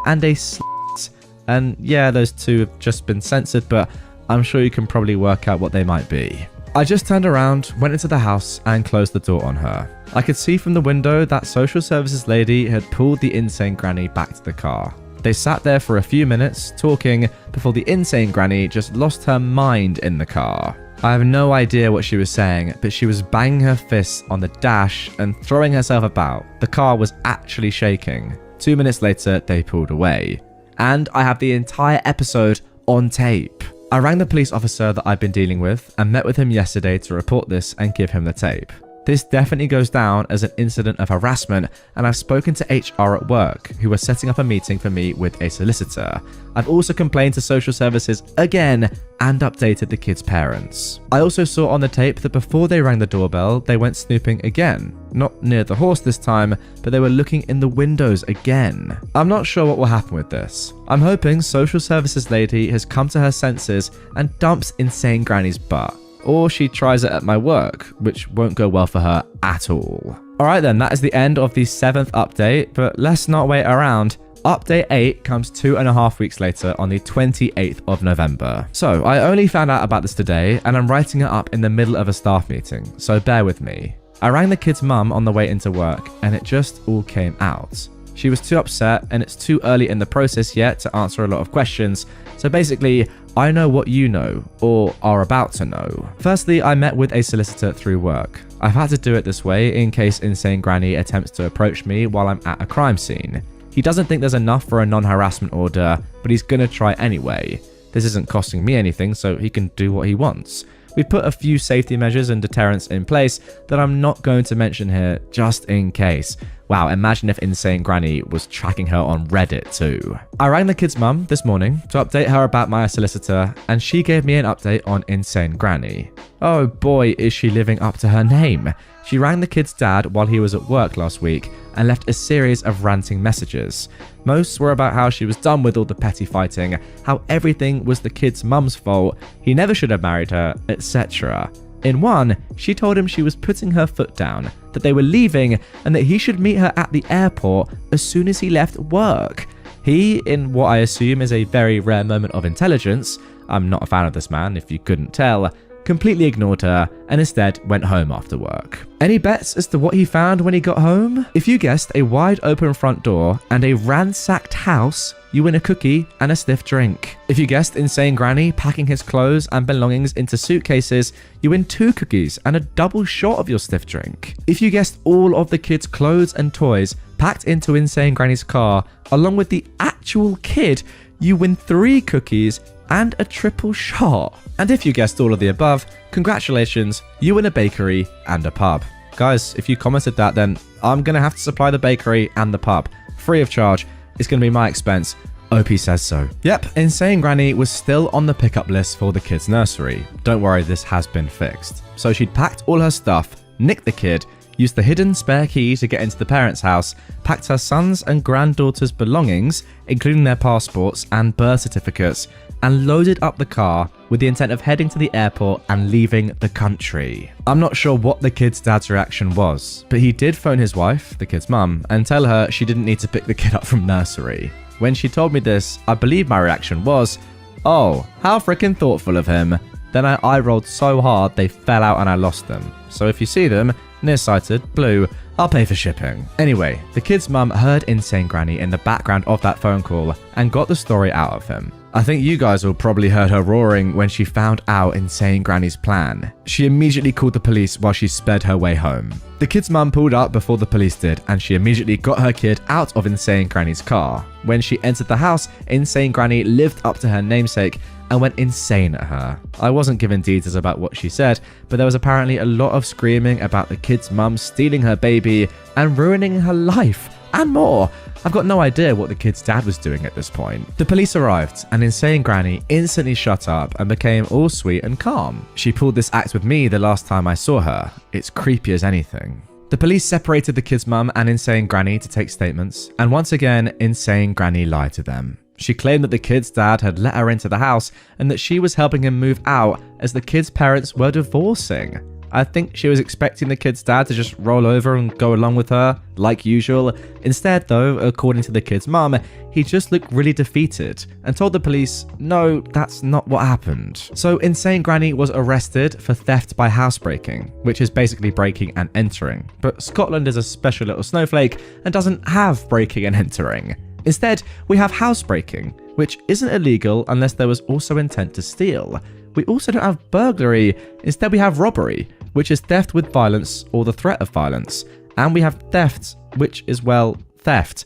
and a slut. And yeah, those two have just been censored, but I'm sure you can probably work out what they might be. I just turned around, went into the house and closed the door on her. I could see from the window that social services lady had pulled the insane granny back to the car. They sat there for a few minutes talking before the insane granny just lost her mind in the car. I have no idea what she was saying, but she was banging her fists on the dash and throwing herself about. The car was actually shaking. 2 minutes later, they pulled away. And I have the entire episode on tape. I rang the police officer that I've been dealing with and met with him yesterday to report this and give him the tape. This definitely goes down as an incident of harassment, and I've spoken to HR at work, who are setting up a meeting for me with a solicitor. I've also complained to social services again and updated the kids' parents. I also saw on the tape that before they rang the doorbell, they went snooping again. Not near the horse this time, but they were looking in the windows again. I'm not sure what will happen with this. I'm hoping social services lady has come to her senses and dumps insane granny's butt. Or she tries it at my work, which won't go well for her at all. Alright then, that is the end of the 7th update, but let's not wait around. Update 8 comes 2.5 weeks later on the 28th of November. So, I only found out about this today, and I'm writing it up in the middle of a staff meeting, so bear with me. I rang the kid's mum on the way into work, and it just all came out. She was too upset, and it's too early in the process yet to answer a lot of questions, so basically, I know what you know, or are about to know. Firstly, I met with a solicitor through work. I've had to do it this way in case insane granny attempts to approach me while I'm at a crime scene. He doesn't think there's enough for a non-harassment order, but he's gonna try anyway. This isn't costing me anything, so he can do what he wants. We've put a few safety measures and deterrents in place that I'm not going to mention here, just in case. Wow, imagine if insane granny was tracking her on Reddit too. I rang the kid's mum this morning to update her about my solicitor, and she gave me an update on insane granny. Oh boy, is she living up to her name. She rang the kid's dad while he was at work last week and left a series of ranting messages. Most were about how she was done with all the petty fighting, how everything was the kid's mum's fault, he never should have married her, etc. In one, she told him she was putting her foot down, that they were leaving, and that he should meet her at the airport as soon as he left work. He, in what I assume is a very rare moment of intelligence, I'm not a fan of this man if you couldn't tell, completely ignored her and instead went home after work. Any bets as to what he found when he got home? If you guessed a wide open front door and a ransacked house, you win a cookie and a stiff drink. If you guessed insane granny packing his clothes and belongings into suitcases, you win 2 cookies and a double shot of your stiff drink. If you guessed all of the kids' clothes and toys packed into insane granny's car, along with the actual kid, you win 3 cookies and a triple shot. And if you guessed all of the above, congratulations, you win a bakery and a pub. Guys, if you commented that, then I'm gonna have to supply the bakery and the pub, free of charge. It's gonna be my expense. OP says so. Yep, Insane Granny was still on the pickup list for the kids' nursery. Don't worry, this has been fixed. So she'd packed all her stuff, nicked the kid, used the hidden spare key to get into the parents' house, packed her son's and granddaughter's belongings, including their passports and birth certificates, and loaded up the car with the intent of heading to the airport and leaving the country. I'm not sure what the kid's dad's reaction was, but he did phone his wife, the kid's mum, and tell her she didn't need to pick the kid up from nursery. When she told me this, I believe my reaction was, oh, how freaking thoughtful of him. Then I eye-rolled so hard they fell out and I lost them. So if you see them, nearsighted, blue, I'll pay for shipping. Anyway, the kid's mum heard Insane Granny in the background of that phone call and got the story out of him. I think you guys all probably heard her roaring when she found out Insane Granny's plan. She immediately called the police while she sped her way home. The kid's mum pulled up before the police did, and she immediately got her kid out of Insane Granny's car. When she entered the house, Insane Granny lived up to her namesake and went insane at her. I wasn't given details about what she said, but there was apparently a lot of screaming about the kid's mum stealing her baby and ruining her life, and more. I've got no idea what the kid's dad was doing at this point. The police arrived, and Insane Granny instantly shut up and became all sweet and calm. She pulled this act with me the last time I saw her. It's creepy as anything. The police separated the kid's mum and Insane Granny to take statements, and once again, Insane Granny lied to them. She claimed that the kid's dad had let her into the house and that she was helping him move out as the kid's parents were divorcing. I think she was expecting the kid's dad to just roll over and go along with her, like usual. Instead, though, according to the kid's mum, he just looked really defeated and told the police, no, that's not what happened. So Insane Granny was arrested for theft by housebreaking, which is basically breaking and entering. But Scotland is a special little snowflake and doesn't have breaking and entering. Instead, we have housebreaking, which isn't illegal unless there was also intent to steal. We also don't have burglary. Instead, we have robbery, which is theft with violence or the threat of violence. And we have theft, which is, well, theft.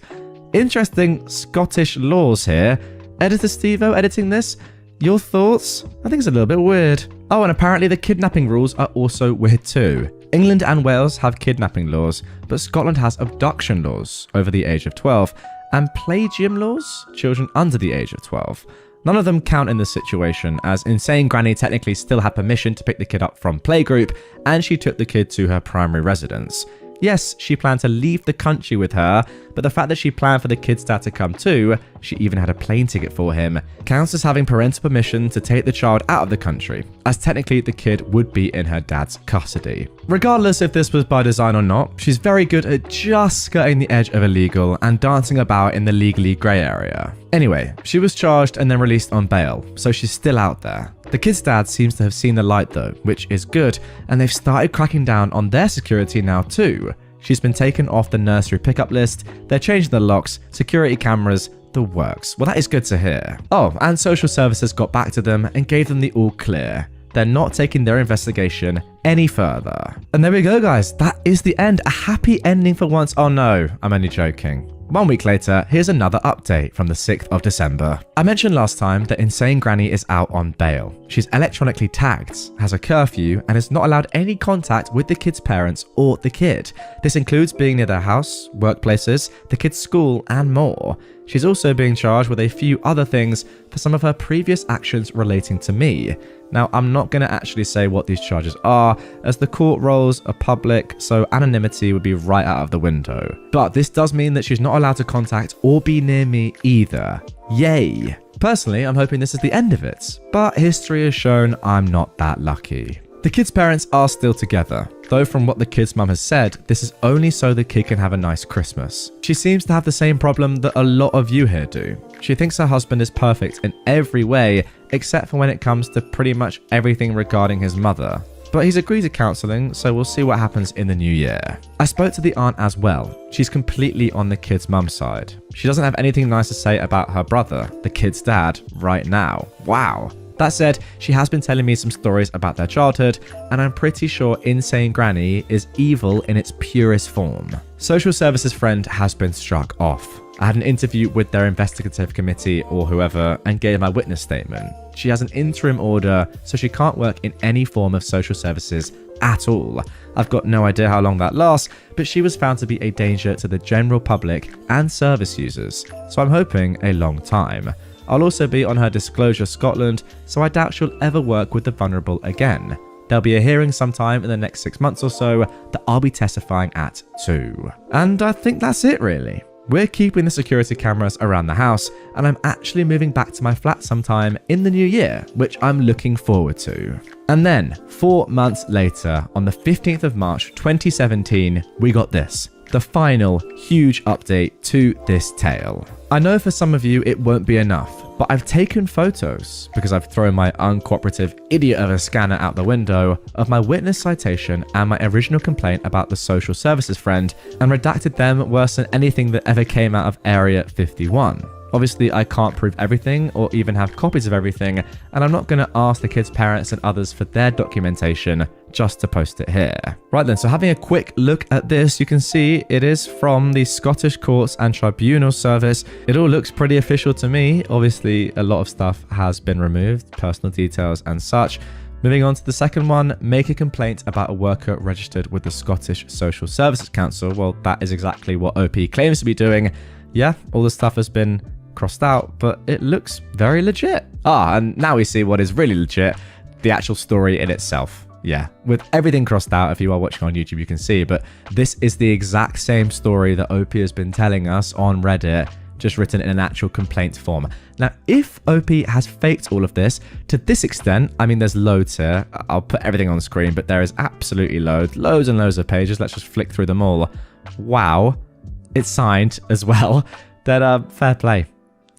Interesting Scottish laws here. Editor Steve-O editing this? Your thoughts? I think it's a little bit weird. Oh, and apparently the kidnapping rules are also weird too. England and Wales have kidnapping laws, but Scotland has abduction laws over the age of 12, and plagium laws, children under the age of 12. None of them count in this situation, as Insane Granny technically still had permission to pick the kid up from playgroup, and she took the kid to her primary residence. Yes, she planned to leave the country with her, but the fact that she planned for the kid's dad to come too, she even had a plane ticket for him, counts as having parental permission to take the child out of the country, as technically the kid would be in her dad's custody. Regardless if this was by design or not, she's very good at just skirting the edge of illegal and dancing about in the legally grey area. Anyway, she was charged and then released on bail, so she's still out there. The kid's dad seems to have seen the light though, which is good, and they've started cracking down on their security now too. She's been taken off the nursery pickup list, they're changing the locks, security cameras, the works. Well, that is good to hear. Oh, and social services got back to them and gave them the all clear. They're not taking their investigation any further. And there we go, guys. That is the end. A happy ending for once. Oh no, I'm only joking. 1 week later, here's another update from the 6th of December. I mentioned last time that Insane Granny is out on bail. She's electronically tagged, has a curfew, and is not allowed any contact with the kid's parents or the kid. This includes being near their house, workplaces, the kid's school, and more. She's also being charged with a few other things for some of her previous actions relating to me. Now, I'm not going to actually say what these charges are, as the court rolls are public, so anonymity would be right out of the window. But this does mean that she's not allowed to contact or be near me either. Yay! Personally, I'm hoping this is the end of it, but history has shown I'm not that lucky. The kid's parents are still together, though from what the kid's mum has said, this is only so the kid can have a nice Christmas. She seems to have the same problem that a lot of you here do. She thinks her husband is perfect in every way, except for when it comes to pretty much everything regarding his mother. But he's agreed to counselling, so we'll see what happens in the new year. I spoke to the aunt as well. She's completely on the kid's mum's side. She doesn't have anything nice to say about her brother, the kid's dad, right now. Wow. That said, she has been telling me some stories about their childhood, and I'm pretty sure Insane Granny is evil in its purest form. Social services friend has been struck off. I had an interview with their investigative committee or whoever and gave my witness statement. She has an interim order, so she can't work in any form of social services at all. I've got no idea how long that lasts, but she was found to be a danger to the general public and service users, so I'm hoping a long time. I'll also be on her Disclosure Scotland, so I doubt she'll ever work with the vulnerable again. There'll be a hearing sometime in the next 6 months or so that I'll be testifying at too. And I think that's it really. We're keeping the security cameras around the house, and I'm actually moving back to my flat sometime in the new year, which I'm looking forward to. And then, 4 months later, on the 15th of March 2017, we got this. The final huge update to this tale. I know for some of you it won't be enough, but I've taken photos, because I've thrown my uncooperative idiot of a scanner out the window, of my witness citation and my original complaint about the social services friend, and redacted them worse than anything that ever came out of Area 51. Obviously, I can't prove everything or even have copies of everything, and I'm not going to ask the kids' parents and others for their documentation just to post it here. Right then, so having a quick look at this, you can see it is from the Scottish Courts and Tribunal Service. It all looks pretty official to me. Obviously, a lot of stuff has been removed, personal details and such. Moving on to the second one, make a complaint about a worker registered with the Scottish Social Services Council. Well, that is exactly what OP claims to be doing. Yeah, all the stuff has been crossed out, but it looks very legit. And now we see what is really legit, the actual story in itself. Yeah, with everything crossed out, if you are watching on YouTube, you can see, but this is the exact same story that OP has been telling us on Reddit, just written in an actual complaint form. Now, if OP has faked all of this to this extent, I mean, there's loads here. I'll put everything on the screen, but there is absolutely loads and loads of pages. Let's just flick through them all. Wow. It's signed as well. That fair play.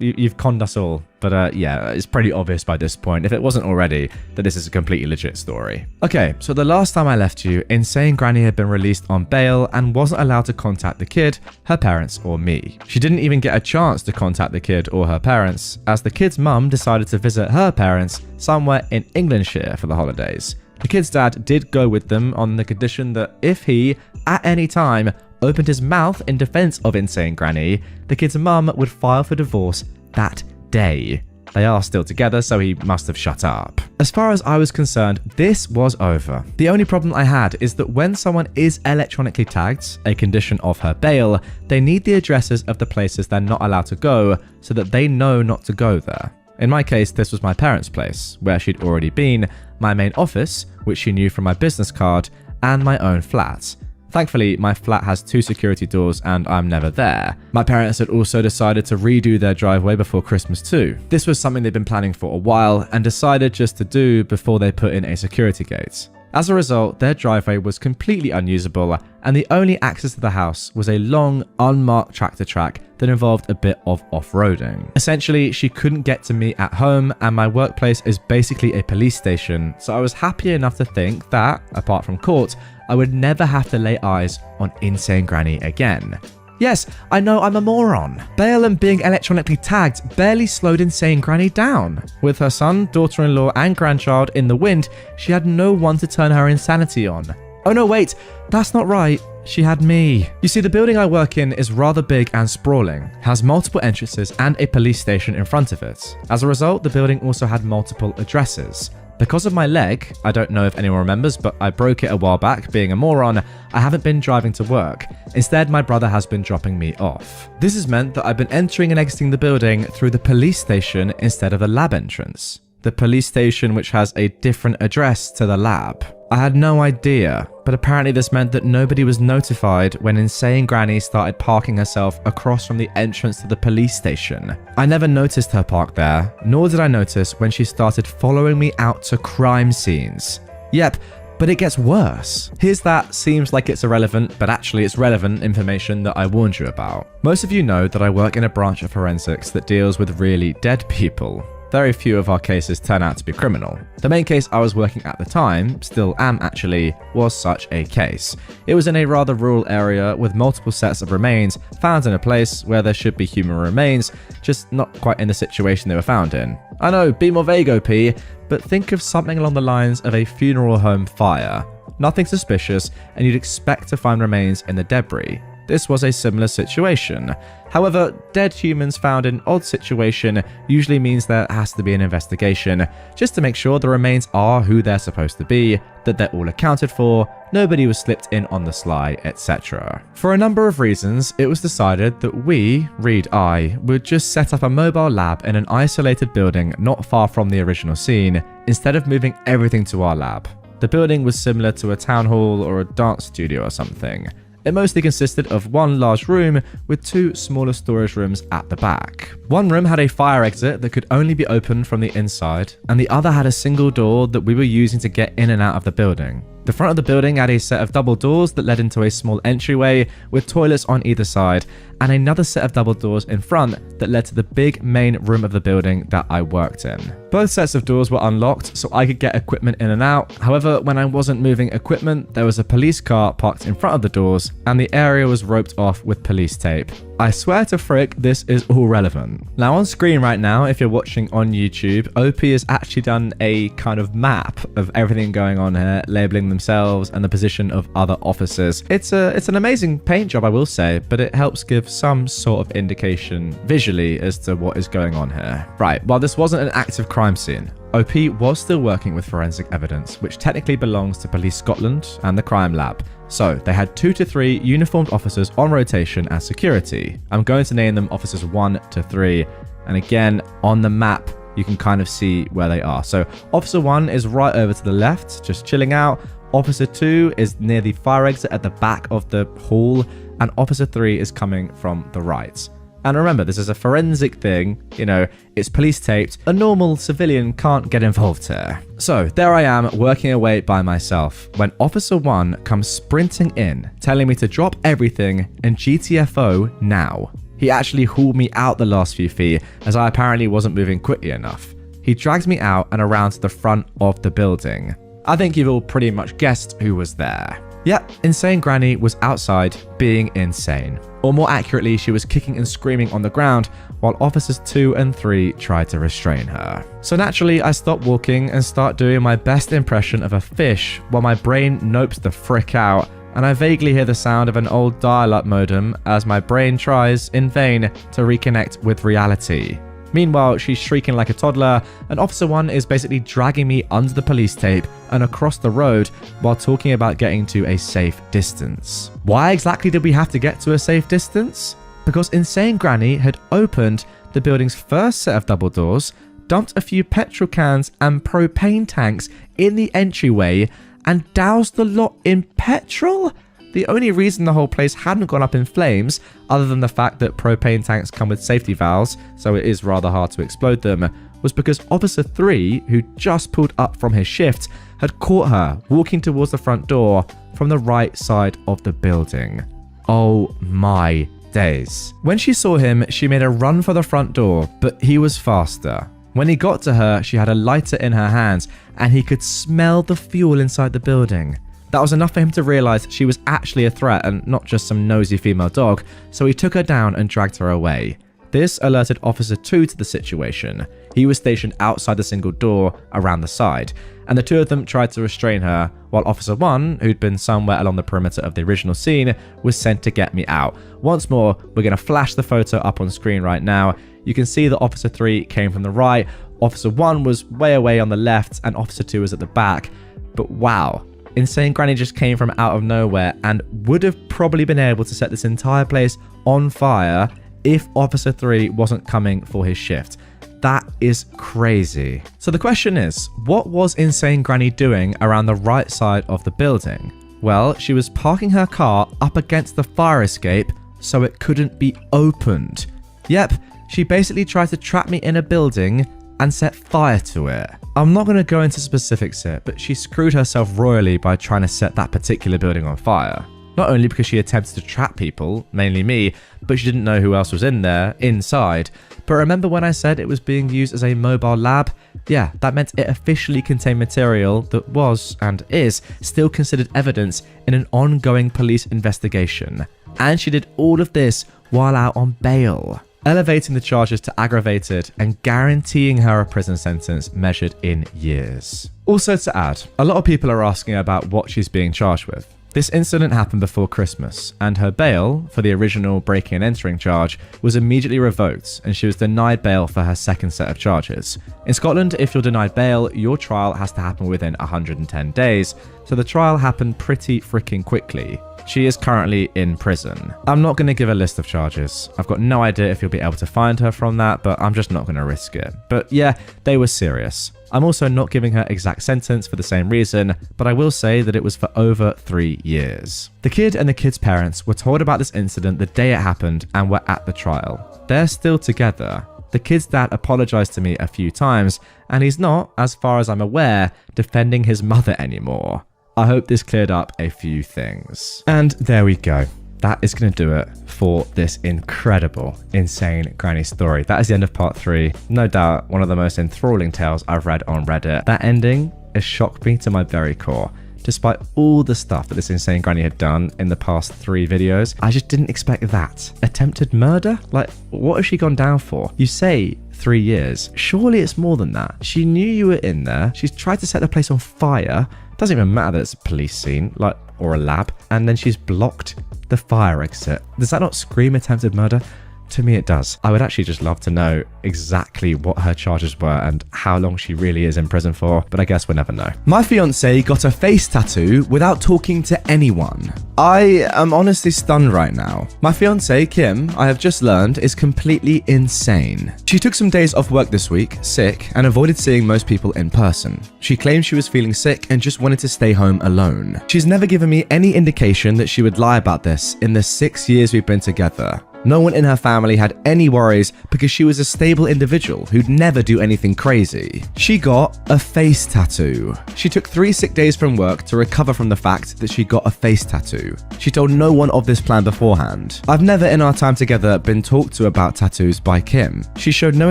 You've conned us all. But yeah, it's pretty obvious by this point, if it wasn't already, that this is a completely legit story. Okay, so the last time I left you, Insane Granny had been released on bail and wasn't allowed to contact the kid, her parents, or me. She didn't even get a chance to contact the kid or her parents, as the kid's mum decided to visit her parents somewhere in Englandshire for the holidays. The kid's dad did go with them on the condition that if he, at any time, opened his mouth in defense of Insane Granny, the kid's mum would file for divorce that day. They are still together, so he must have shut up. As far as I was concerned, this was over. The only problem I had is that when someone is electronically tagged, a condition of her bail, they need the addresses of the places they're not allowed to go so that they know not to go there. In my case, this was my parents' place, where she'd already been, my main office, which she knew from my business card, and my own flat. Thankfully, my flat has 2 security doors and I'm never there. My parents had also decided to redo their driveway before Christmas too. This was something they'd been planning for a while and decided just to do before they put in a security gate. As a result, their driveway was completely unusable and the only access to the house was a long, unmarked tractor track that involved a bit of off-roading. Essentially, she couldn't get to me at home and my workplace is basically a police station, so I was happy enough to think that, apart from court, I would never have to lay eyes on Insane Granny again. Yes, I know I'm a moron. Bail and being electronically tagged barely slowed Insane Granny down. With her son, daughter-in-law and grandchild in the wind, she had no one to turn her insanity on. Oh no, wait, that's not right. She had me. You see, the building I work in is rather big and sprawling, has multiple entrances and a police station in front of it. As a result, the building also had multiple addresses. Because of my leg, I don't know if anyone remembers, but I broke it a while back, being a moron, I haven't been driving to work. Instead, my brother has been dropping me off. This has meant that I've been entering and exiting the building through the police station instead of the lab entrance. The police station which has a different address to the lab. I had no idea, but apparently this meant that nobody was notified when Insane Granny started parking herself across from the entrance to the police station. I never noticed her park there, nor did I notice when she started following me out to crime scenes. Yep, but it gets worse. Here's that seems like it's irrelevant, but actually it's relevant information that I warned you about. Most of you know that I work in a branch of forensics that deals with really dead people. Very few of our cases turn out to be criminal. The main case I was working at the time, still am actually, was such a case. It was in a rather rural area with multiple sets of remains found in a place where there should be human remains, just not quite in the situation they were found in. I know, be more vague, OP, but think of something along the lines of a funeral home fire. Nothing suspicious, and you'd expect to find remains in the debris. This was a similar situation. However, dead humans found in an odd situation usually means there has to be an investigation, just to make sure the remains are who they're supposed to be, that they're all accounted for, nobody was slipped in on the sly, etc. For a number of reasons, it was decided that we, I, would just set up a mobile lab in an isolated building not far from the original scene, instead of moving everything to our lab. The building was similar to a town hall or a dance studio or something. It mostly consisted of one large room with two smaller storage rooms at the back. One room had a fire exit that could only be opened from the inside, and the other had a single door that we were using to get in and out of the building. The front of the building had a set of double doors that led into a small entryway with toilets on either side, and another set of double doors in front that led to the big main room of the building that I worked in. Both sets of doors were unlocked so I could get equipment in and out. However, when I wasn't moving equipment, there was a police car parked in front of the doors and the area was roped off with police tape. I swear to frick, this is all relevant. Now on screen right now, if you're watching on YouTube, OP has actually done a kind of map of everything going on here, labeling themselves and the position of other officers. It's an amazing paint job, I will say, but it helps give some sort of indication visually as to what is going on here. Right, while this wasn't an active crime scene, OP was still working with forensic evidence, which technically belongs to Police Scotland and the crime lab. So they had 2 to 3 uniformed officers on rotation as security. I'm going to name them officers 1 to 3. And again, on the map, you can kind of see where they are. So officer 1 is right over to the left, just chilling out. Officer 2 is near the fire exit at the back of the hall. And officer 3 is coming from the right. And remember, this is a forensic thing, you know, it's police taped. A normal civilian can't get involved here. So there I am working away by myself when Officer 1 comes sprinting in, telling me to drop everything and GTFO now. He actually hauled me out the last few feet as I apparently wasn't moving quickly enough. He drags me out and around to the front of the building. I think you've all pretty much guessed who was there. Yep, Insane Granny was outside being insane. Or more accurately, she was kicking and screaming on the ground while officers 2 and 3 tried to restrain her. So naturally, I stop walking and start doing my best impression of a fish while my brain nopes the frick out, and I vaguely hear the sound of an old dial-up modem as my brain tries, in vain, to reconnect with reality. Meanwhile, she's shrieking like a toddler, and Officer 1 is basically dragging me under the police tape and across the road while talking about getting to a safe distance. Why exactly did we have to get to a safe distance? Because Insane Granny had opened the building's first set of double doors, dumped a few petrol cans and propane tanks in the entryway, and doused the lot in petrol? The only reason the whole place hadn't gone up in flames, other than the fact that propane tanks come with safety valves, so it is rather hard to explode them, was because Officer 3, who just pulled up from his shift, had caught her walking towards the front door from the right side of the building. Oh my days. When she saw him, she made a run for the front door, but he was faster. When he got to her, she had a lighter in her hands, and he could smell the fuel inside the building. That was enough for him to realize she was actually a threat and not just some nosy female dog, so he took her down and dragged her away. This alerted Officer 2 to the situation. He was stationed outside the single door around the side, and the two of them tried to restrain her, while Officer 1, who'd been somewhere along the perimeter of the original scene, was sent to get me out. Once more, we're going to flash the photo up on screen right now. You can see that Officer 3 came from the right, Officer 1 was way away on the left, and Officer 2 was at the back. But wow. Insane Granny just came from out of nowhere and would have probably been able to set this entire place on fire if Officer 3 wasn't coming for his shift. That is crazy. So the question is, what was Insane Granny doing around the right side of the building? Well, she was parking her car up against the fire escape so it couldn't be opened. Yep, she basically tried to trap me in a building and set fire to it. I'm not going to go into specifics here, but she screwed herself royally by trying to set that particular building on fire. Not only because she attempted to trap people, mainly me, but she didn't know who else was in there, inside. But remember when I said it was being used as a mobile lab? Yeah, that meant it officially contained material that was, and is, still considered evidence in an ongoing police investigation. And she did all of this while out on bail, elevating the charges to aggravated and guaranteeing her a prison sentence measured in years. Also to add, a lot of people are asking about what she's being charged with. This incident happened before Christmas, and her bail for the original breaking and entering charge was immediately revoked, and she was denied bail for her second set of charges. In Scotland, if you're denied bail, your trial has to happen within 110 days, so the trial happened pretty freaking quickly. She is currently in prison. I'm not going to give a list of charges. I've got no idea if you'll be able to find her from that, but I'm just not going to risk it. But yeah, they were serious. I'm also not giving her exact sentence for the same reason, but I will say that it was for over 3 years. The kid and the kid's parents were told about this incident the day it happened and were at the trial. They're still together. The kid's dad apologized to me a few times, and he's not, as far as I'm aware, defending his mother anymore. I hope this cleared up a few things. And there we go. That is going to do it for this incredible, insane granny story. That is the end of part 3. No doubt one of the most enthralling tales I've read on Reddit. That ending has shocked me to my very core. Despite all the stuff that this insane granny had done in the past 3 videos, I just didn't expect that. Attempted murder? Like, what has she gone down for? You say 3 years. Surely it's more than that. She knew you were in there. She's tried to set the place on fire. Doesn't even matter that it's a police scene, like, or a lab. And then she's blocked the fire exit. Does that not scream attempted murder? To me, it does. I would actually just love to know exactly what her charges were and how long she really is in prison for, but I guess we'll never know. My fiance got a face tattoo without talking to anyone. I am honestly stunned right now. My fiance, Kim, I have just learned, is completely insane. She took some days off work this week, sick, and avoided seeing most people in person. She claimed she was feeling sick and just wanted to stay home alone. She's never given me any indication that she would lie about this in the 6 years we've been together. No one in her family had any worries because she was a stable individual who'd never do anything crazy. She got a face tattoo. She took 3 sick days from work to recover from the fact that she got a face tattoo. She told no one of this plan beforehand. I've never in our time together been talked to about tattoos by Kim. She showed no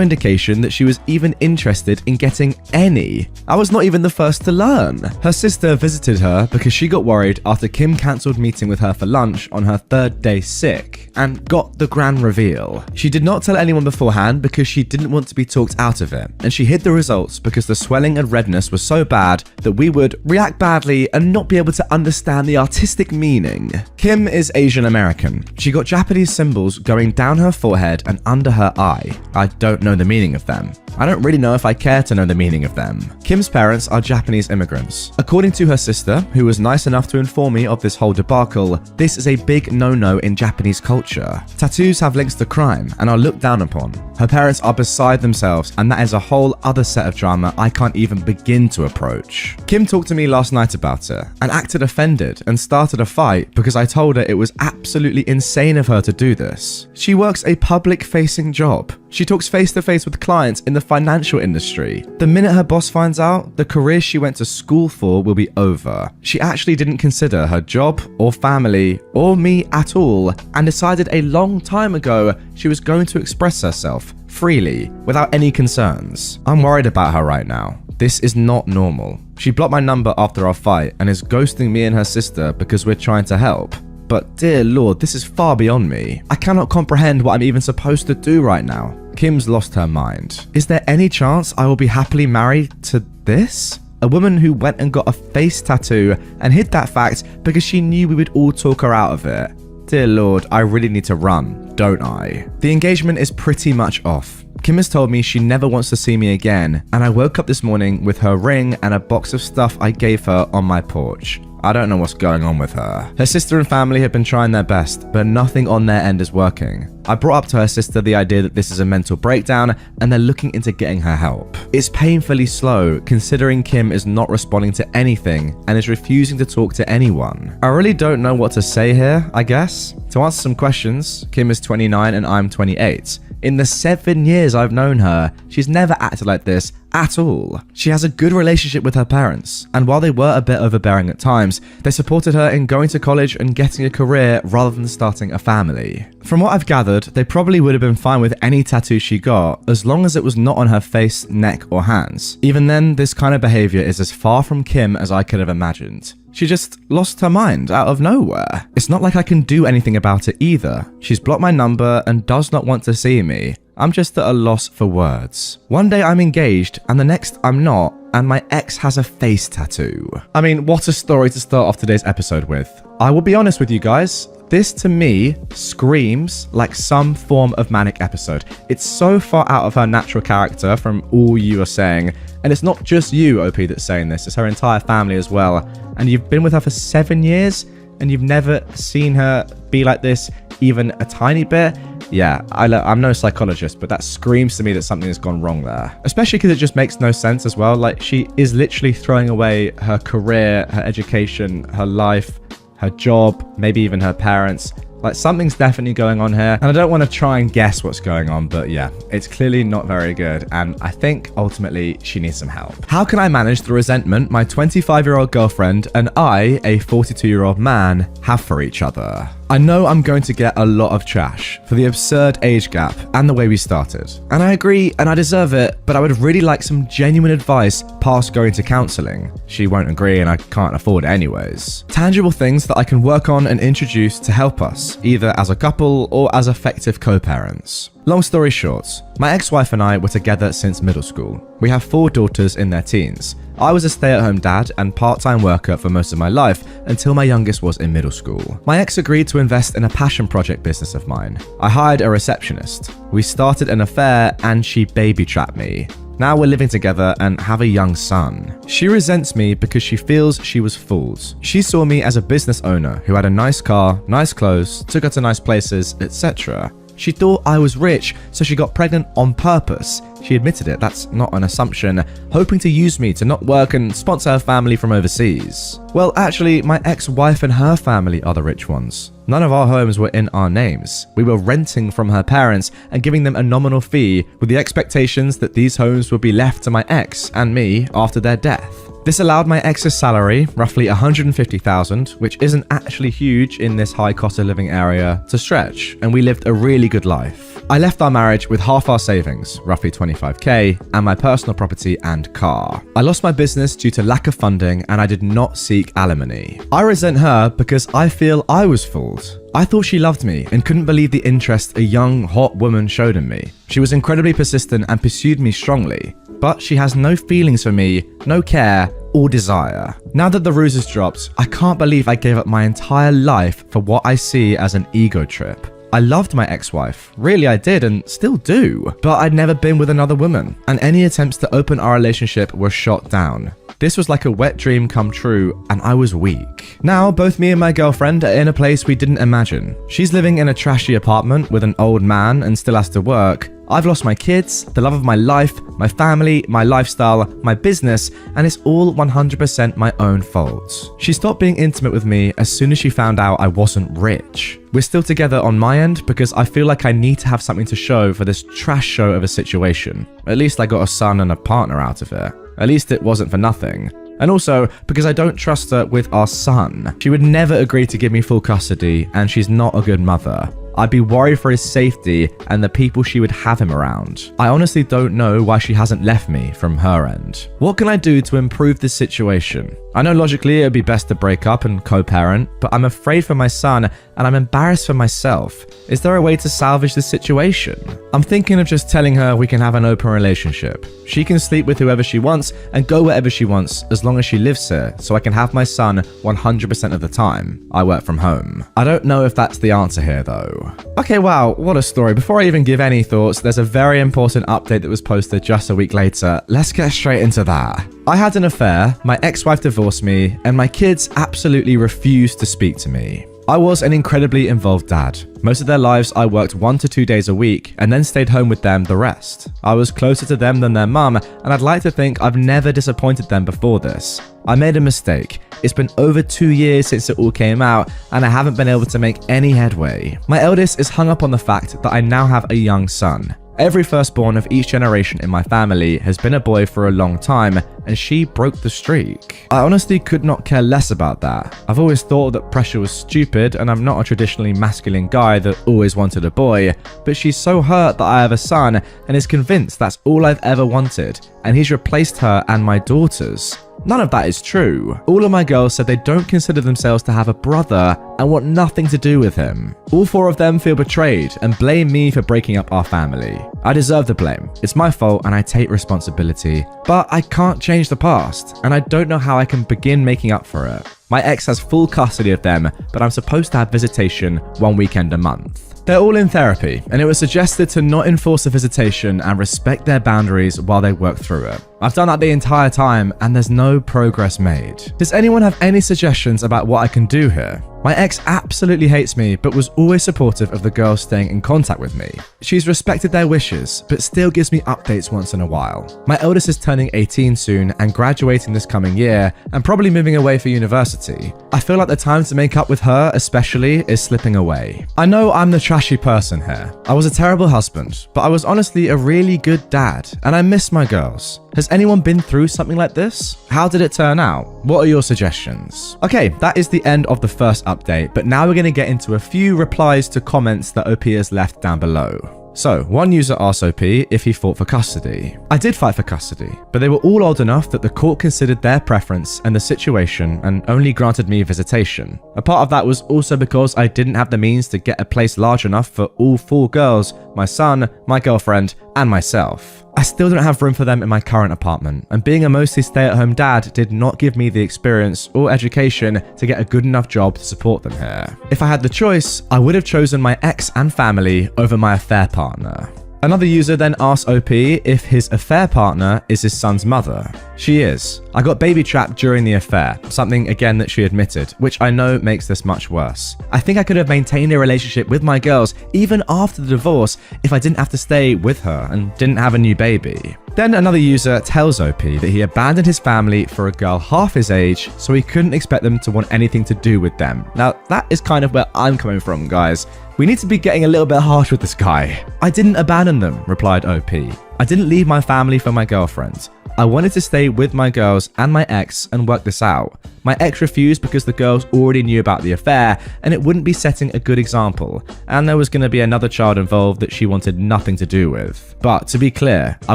indication that she was even interested in getting any. I was not even the first to learn. Her sister visited her because she got worried after Kim cancelled meeting with her for lunch on her 3rd day sick and got the grand reveal. She did not tell anyone beforehand because she didn't want to be talked out of it, and she hid the results because the swelling and redness was so bad that we would react badly and not be able to understand the artistic meaning. Kim is Asian American. She got Japanese symbols going down her forehead and under her eye. I don't know the meaning of them. I don't really know if I care to know the meaning of them. Kim's parents are Japanese immigrants. According to her sister, who was nice enough to inform me of this whole debacle, this is a big no-no in Japanese culture. Tattoos have links to crime and are looked down upon. Her parents are beside themselves, and that is a whole other set of drama I can't even begin to approach. Kim talked to me last night about it and acted offended and started a fight because I told her it was absolutely insane of her to do this. She works a public-facing job. She talks face-to-face with clients in the financial industry. The minute her boss finds out, the career she went to school for will be over. She actually didn't consider her job or family or me at all and decided a long time ago she was going to express herself freely without any concerns. I'm worried about her right now. This is not normal. She blocked my number after our fight and is ghosting me and her sister because we're trying to help. But dear Lord, this is far beyond me. I cannot comprehend what I'm even supposed to do right now. Kim's lost her mind. Is there any chance I will be happily married to this? A woman who went and got a face tattoo and hid that fact because she knew we would all talk her out of it. Dear Lord, I really need to run, don't I? The engagement is pretty much off. Kim has told me she never wants to see me again, and I woke up this morning with her ring and a box of stuff I gave her on my porch. I don't know what's going on with her. Her sister and family have been trying their best, but nothing on their end is working. I brought up to her sister the idea that this is a mental breakdown and they're looking into getting her help. It's painfully slow, considering Kim is not responding to anything and is refusing to talk to anyone. I really don't know what to say here, I guess. To answer some questions, Kim is 29 and I'm 28. In the 7 years I've known her, she's never acted like this at all. She has a good relationship with her parents, and while they were a bit overbearing at times, they supported her in going to college and getting a career rather than starting a family. From what I've gathered, they probably would have been fine with any tattoo she got, as long as it was not on her face, neck, or hands. Even then, this kind of behavior is as far from Kim as I could have imagined. She just lost her mind out of nowhere. It's not like I can do anything about it either. She's blocked my number and does not want to see me. I'm just at a loss for words. One day I'm engaged and the next I'm not, and my ex has a face tattoo. I mean, what a story to start off today's episode with. I will be honest with you guys, this to me screams like some form of manic episode. It's so far out of her natural character from all you are saying. And it's not just you, OP, that's saying this, it's her entire family as well. And you've been with her for 7 years and you've never seen her be like this even a tiny bit. Yeah, I'm no psychologist, but that screams to me that something has gone wrong there. Especially because it just makes no sense as well. Like, she is literally throwing away her career, her education, her life, her job, maybe even her parents. Like, something's definitely going on here, and I don't want to try and guess what's going on, but yeah, it's clearly not very good, and I think ultimately she needs some help. How can I manage the resentment my 25-year-old girlfriend and I, a 42-year-old man, have for each other? I know I'm going to get a lot of trash for the absurd age gap and the way we started. And I agree, and I deserve it, but I would really like some genuine advice past going to counseling. She won't agree and I can't afford it anyways. Tangible things that I can work on and introduce to help us, either as a couple or as effective co-parents. Long story short, my ex-wife and I were together since middle school. We have 4 daughters in their teens. I was a stay-at-home dad and part-time worker for most of my life until my youngest was in middle school. My ex agreed to invest in a passion project business of mine. I hired a receptionist. We started an affair and she baby-trapped me. Now we're living together and have a young son. She resents me because she feels she was fooled. She saw me as a business owner who had a nice car, nice clothes, took her to nice places, etc. She thought I was rich, so she got pregnant on purpose. She admitted it, that's not an assumption, hoping to use me to not work and sponsor her family from overseas. Well, actually, my ex-wife and her family are the rich ones. None of our homes were in our names. We were renting from her parents and giving them a nominal fee with the expectations that these homes would be left to my ex and me after their death. This allowed my ex's salary, roughly $150,000, which isn't actually huge in this high cost of living area, to stretch, and we lived a really good life. I left our marriage with half our savings, roughly $25K, and my personal property and car. I lost my business due to lack of funding, and I did not seek alimony. I resent her because I feel I was fooled. I thought she loved me and couldn't believe the interest a young, hot woman showed in me. She was incredibly persistent and pursued me strongly. But she has no feelings for me, no care, or desire. Now that the ruse is dropped, I can't believe I gave up my entire life for what I see as an ego trip. I loved my ex-wife, really I did and still do, but I'd never been with another woman, and any attempts to open our relationship were shot down. This was like a wet dream come true, and I was weak. Now, both me and my girlfriend are in a place we didn't imagine. She's living in a trashy apartment with an old man and still has to work. I've lost my kids, the love of my life, my family, my lifestyle, my business, and it's all 100% my own fault. She stopped being intimate with me as soon as she found out I wasn't rich. We're still together on my end because I feel like I need to have something to show for this trash show of a situation. At least I got a son and a partner out of it. At least it wasn't for nothing. And also because I don't trust her with our son. She would never agree to give me full custody, and she's not a good mother. I'd be worried for his safety and the people she would have him around. I honestly don't know why she hasn't left me from her end. What can I do to improve this situation? I know logically it would be best to break up and co-parent, but I'm afraid for my son and I'm embarrassed for myself. Is there a way to salvage this situation? I'm thinking of just telling her we can have an open relationship. She can sleep with whoever she wants and go wherever she wants as long as she lives here, so I can have my son 100% of the time. I work from home. I don't know if that's the answer here though. Okay, wow, what a story. Before I even give any thoughts, there's a very important update that was posted just a week later. Let's get straight into that. I had an affair, my ex-wife divorced me, and my kids absolutely refused to speak to me. I was an incredibly involved dad. Most of their lives I worked 1 to 2 days a week and then stayed home with them the rest. I was closer to them than their mum, and I'd like to think I've never disappointed them before this. I made a mistake. It's been over 2 years since it all came out, and I haven't been able to make any headway. My eldest is hung up on the fact that I now have a young son. Every firstborn of each generation in my family has been a boy for a long time, and she broke the streak. I honestly could not care less about that. I've always thought that pressure was stupid, and I'm not a traditionally masculine guy that always wanted a boy, but she's so hurt that I have a son and is convinced that's all I've ever wanted, and he's replaced her and my daughters. None of that is true. All of my girls said they don't consider themselves to have a brother and want nothing to do with him. All 4 of them feel betrayed and blame me for breaking up our family. I deserve the blame. It's my fault and I take responsibility. But I can't change the past, and I don't know how I can begin making up for it. My ex has full custody of them, but I'm supposed to have visitation 1 weekend a month. They're all in therapy, and it was suggested to not enforce a visitation and respect their boundaries while they work through it. I've done that the entire time, and there's no progress made. Does anyone have any suggestions about what I can do here? My ex absolutely hates me, but was always supportive of the girls staying in contact with me. She's respected their wishes, but still gives me updates once in a while. My eldest is turning 18 soon and graduating this coming year, and probably moving away for university. I feel like the time to make up with her especially is slipping away. I know I'm the trashy person here. I was a terrible husband, but I was honestly a really good dad, and I miss my girls. Has anyone been through something like this? How did it turn out? What are your suggestions? Okay, that is the end of the first update, but now we're going to get into a few replies to comments that OP has left down below. So, one user asked OP if he fought for custody. I did fight for custody, but they were all old enough that the court considered their preference and the situation and only granted me visitation. A part of that was also because I didn't have the means to get a place large enough for all 4 girls, my son, my girlfriend, and myself. I still don't have room for them in my current apartment, and being a mostly stay-at-home dad did not give me the experience or education to get a good enough job to support them here. If I had the choice, I would have chosen my ex and family over my affair partner. Another user then asked OP if his affair partner is his son's mother. She is. I got baby trapped during the affair, something again that she admitted, which I know makes this much worse. I think I could have maintained a relationship with my girls even after the divorce if I didn't have to stay with her and didn't have a new baby. Then another user tells OP that he abandoned his family for a girl half his age, so he couldn't expect them to want anything to do with them. Now, that is kind of where I'm coming from, guys. We need to be getting a little bit harsh with this guy. I didn't abandon them, replied OP. I didn't leave my family for my girlfriend. I wanted to stay with my girls and my ex and work this out. My ex refused because the girls already knew about the affair and it wouldn't be setting a good example, and there was going to be another child involved that she wanted nothing to do with. But to be clear, I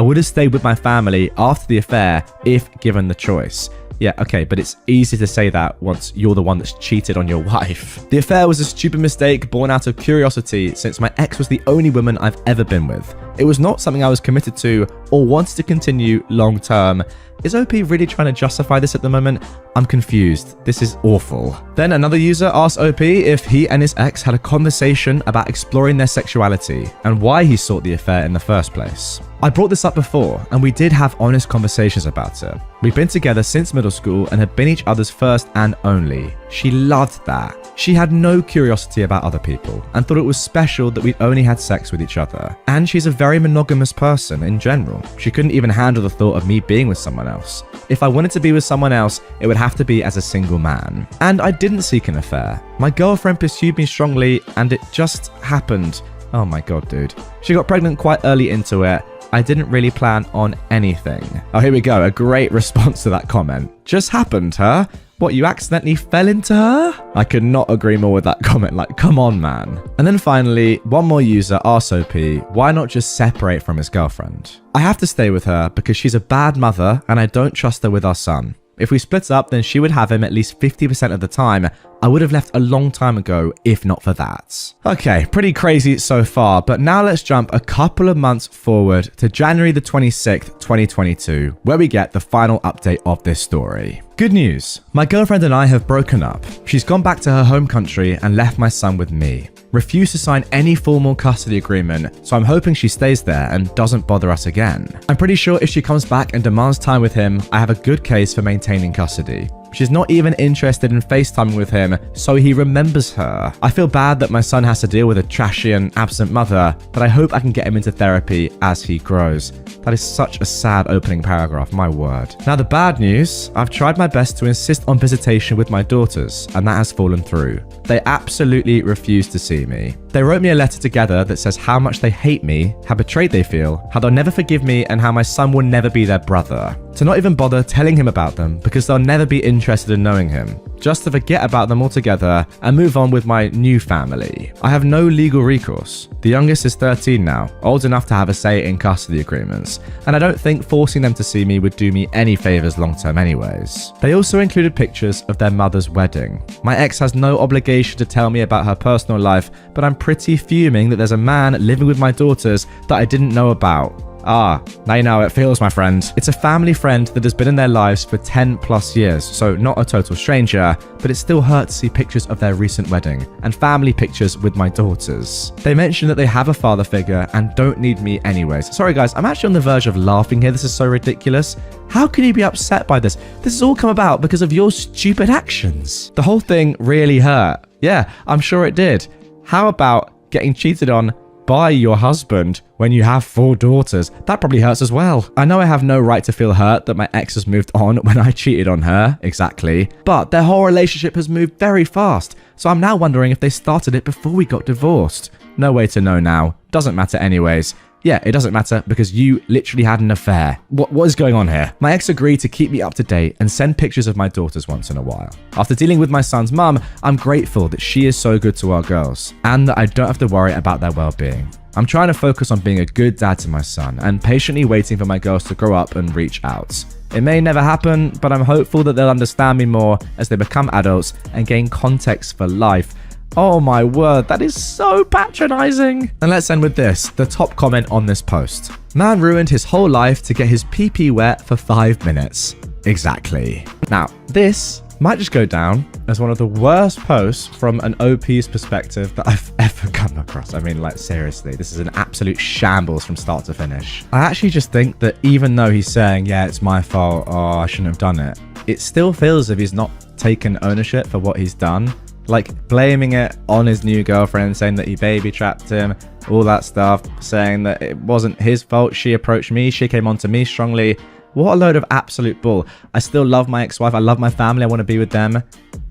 would have stayed with my family after the affair if given the choice. Yeah, okay, but it's easy to say that once you're the one that's cheated on your wife. The affair was a stupid mistake born out of curiosity since my ex was the only woman I've ever been with. It was not something I was committed to or wanted to continue long term. Is OP really trying to justify this at the moment? I'm confused. This is awful. Then another user asked OP if he and his ex had a conversation about exploring their sexuality and why he sought the affair in the first place. I brought this up before, and we did have honest conversations about it. We've been together since middle school and have been each other's first and only. She loved that. She had no curiosity about other people and thought it was special that we'd only had sex with each other. And she's a very monogamous person in general. She couldn't even handle the thought of me being with someone else. If I wanted to be with someone else, it would have to be as a single man. And I didn't seek an affair. My girlfriend pursued me strongly and it just happened. Oh my god, dude. She got pregnant quite early into it. I didn't really plan on anything. Oh, here we go. A great response to that comment. Just happened, huh? What, you accidentally fell into her? I could not agree more with that comment. Like, come on, man. And then finally, one more user asked OP, why not just separate from his girlfriend? I have to stay with her because she's a bad mother and I don't trust her with our son. If we split up, then she would have him at least 50% of the time. I would have left a long time ago if not for that. Okay, pretty crazy so far, but now let's jump a couple of months forward to January the 26th, 2022, where we get the final update of this story. Good news, my girlfriend and I have broken up. She's gone back to her home country and left my son with me. Refused to sign any formal custody agreement, so I'm hoping she stays there and doesn't bother us again. I'm pretty sure if she comes back and demands time with him, I have a good case for maintaining custody. She's not even interested in FaceTiming with him, so he remembers her. I feel bad that my son has to deal with a trashy and absent mother, but I hope I can get him into therapy as he grows. That is such a sad opening paragraph, my word. Now the bad news, I've tried my best to insist on visitation with my daughters, and that has fallen through. They absolutely refuse to see me. They wrote me a letter together that says how much they hate me, how betrayed they feel, how they'll never forgive me, and how my son will never be their brother. To not even bother telling him about them because they'll never be interested in knowing him. Just to forget about them altogether and move on with my new family. I have no legal recourse. The youngest is 13 now, old enough to have a say in custody agreements, and I don't think forcing them to see me would do me any favors long term anyways. They also included pictures of their mother's wedding. My ex has no obligation to tell me about her personal life, but I'm pretty fuming that there's a man living with my daughters that I didn't know about. Ah, now you know how it feels, my friend. It's a family friend that has been in their lives for 10 plus years, so not a total stranger, but it still hurts to see pictures of their recent wedding and family pictures with my daughters. They mention that they have a father figure and don't need me anyways. Sorry guys, I'm actually on the verge of laughing here. This is so ridiculous. How can you be upset by this? This has all come about because of your stupid actions. The whole thing really hurt. Yeah, I'm sure it did. How about getting cheated on by your husband when you have 4 daughters? That probably hurts as well. I know I have no right to feel hurt that my ex has moved on when I cheated on her, exactly, but their whole relationship has moved very fast, so I'm now wondering if they started it before we got divorced. No way to know now. Doesn't matter anyways. Yeah, it doesn't matter because you literally had an affair. What is going on here? My ex agreed to keep me up to date and send pictures of my daughters once in a while. After dealing with my son's mum, I'm grateful that she is so good to our girls and that I don't have to worry about their well-being. I'm trying to focus on being a good dad to my son and patiently waiting for my girls to grow up and reach out. It may never happen, but I'm hopeful that they'll understand me more as they become adults and gain context for life. Oh my word, that is so patronizing. And let's end with this, the top comment on this post. Man ruined his whole life to get his pee-pee wet for 5 minutes. Exactly. Now, this might just go down as one of the worst posts from an OP's perspective that I've ever come across. I mean, like, seriously, this is an absolute shambles from start to finish. I actually just think that even though he's saying, yeah, it's my fault, oh, I shouldn't have done it, it still feels as if he's not taken ownership for what he's done. Like, blaming it on his new girlfriend, saying that he baby trapped him, all that stuff, saying that it wasn't his fault, she approached me, she came on to me strongly. What a load of absolute bull. I still love my ex-wife, I love my family, I want to be with them.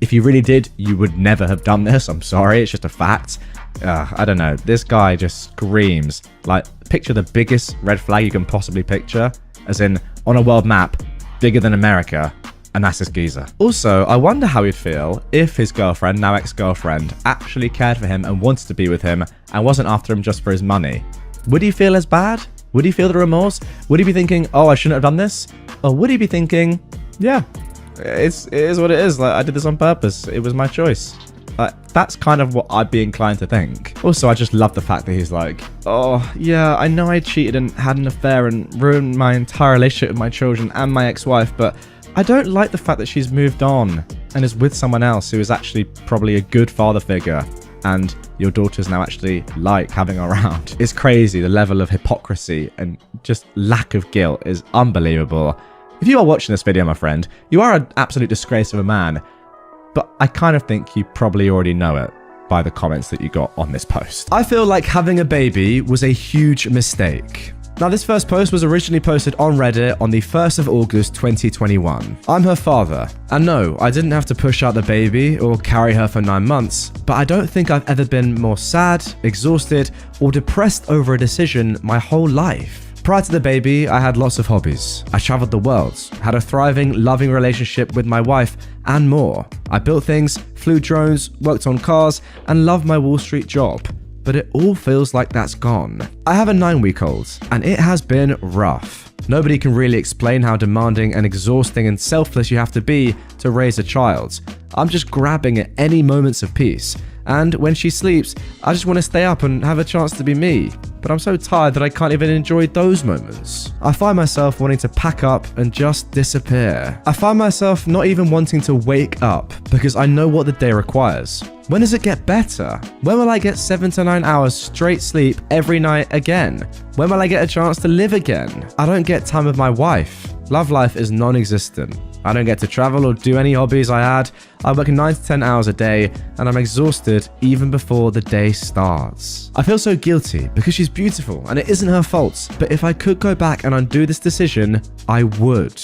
If you really did, you would never have done this, I'm sorry, it's just a fact. I don't know, this guy just screams. Like, picture the biggest red flag you can possibly picture, as in, on a world map, bigger than America. And that's his geezer. Also, I wonder how he'd feel if his girlfriend, now ex-girlfriend, actually cared for him and wanted to be with him and wasn't after him just for his money. Would he feel as bad? Would he feel the remorse? Would he be thinking, oh, I shouldn't have done this? Or would he be thinking, yeah, it is what it is. Like, I did this on purpose. It was my choice. That's kind of what I'd be inclined to think. Also, I just love the fact that he's like, oh, yeah, I know I cheated and had an affair and ruined my entire relationship with my children and my ex-wife, but I don't like the fact that she's moved on and is with someone else who is actually probably a good father figure and your daughters now actually like having around. It's crazy. The level of hypocrisy and just lack of guilt is unbelievable. If you are watching this video, my friend, you are an absolute disgrace of a man, but I kind of think you probably already know it by the comments that you got on this post. I feel like having a baby was a huge mistake. Now, this first post was originally posted on Reddit on the 1st of August 2021. I'm her father, and no, I didn't have to push out the baby or carry her for 9 months, but I don't think I've ever been more sad, exhausted, or depressed over a decision my whole life. Prior to the baby, I had lots of hobbies. I traveled the world, had a thriving, loving relationship with my wife, and more. I built things, flew drones, worked on cars, and loved my Wall Street job. But it all feels like that's gone. I have a 9-week-old, and it has been rough. Nobody can really explain how demanding and exhausting and selfless you have to be to raise a child. I'm just grabbing at any moments of peace, and when she sleeps, I just want to stay up and have a chance to be me. But I'm so tired that I can't even enjoy those moments. I find myself wanting to pack up and just disappear. I find myself not even wanting to wake up because I know what the day requires. When does it get better? When will I get 7 to 9 hours straight sleep every night again? When will I get a chance to live again? I don't get time with my wife. Love life is non-existent. I don't get to travel or do any hobbies I had. I work 9 to 10 hours a day and I'm exhausted even before the day starts. I feel so guilty because she's beautiful and it isn't her fault, but if I could go back and undo this decision, I would.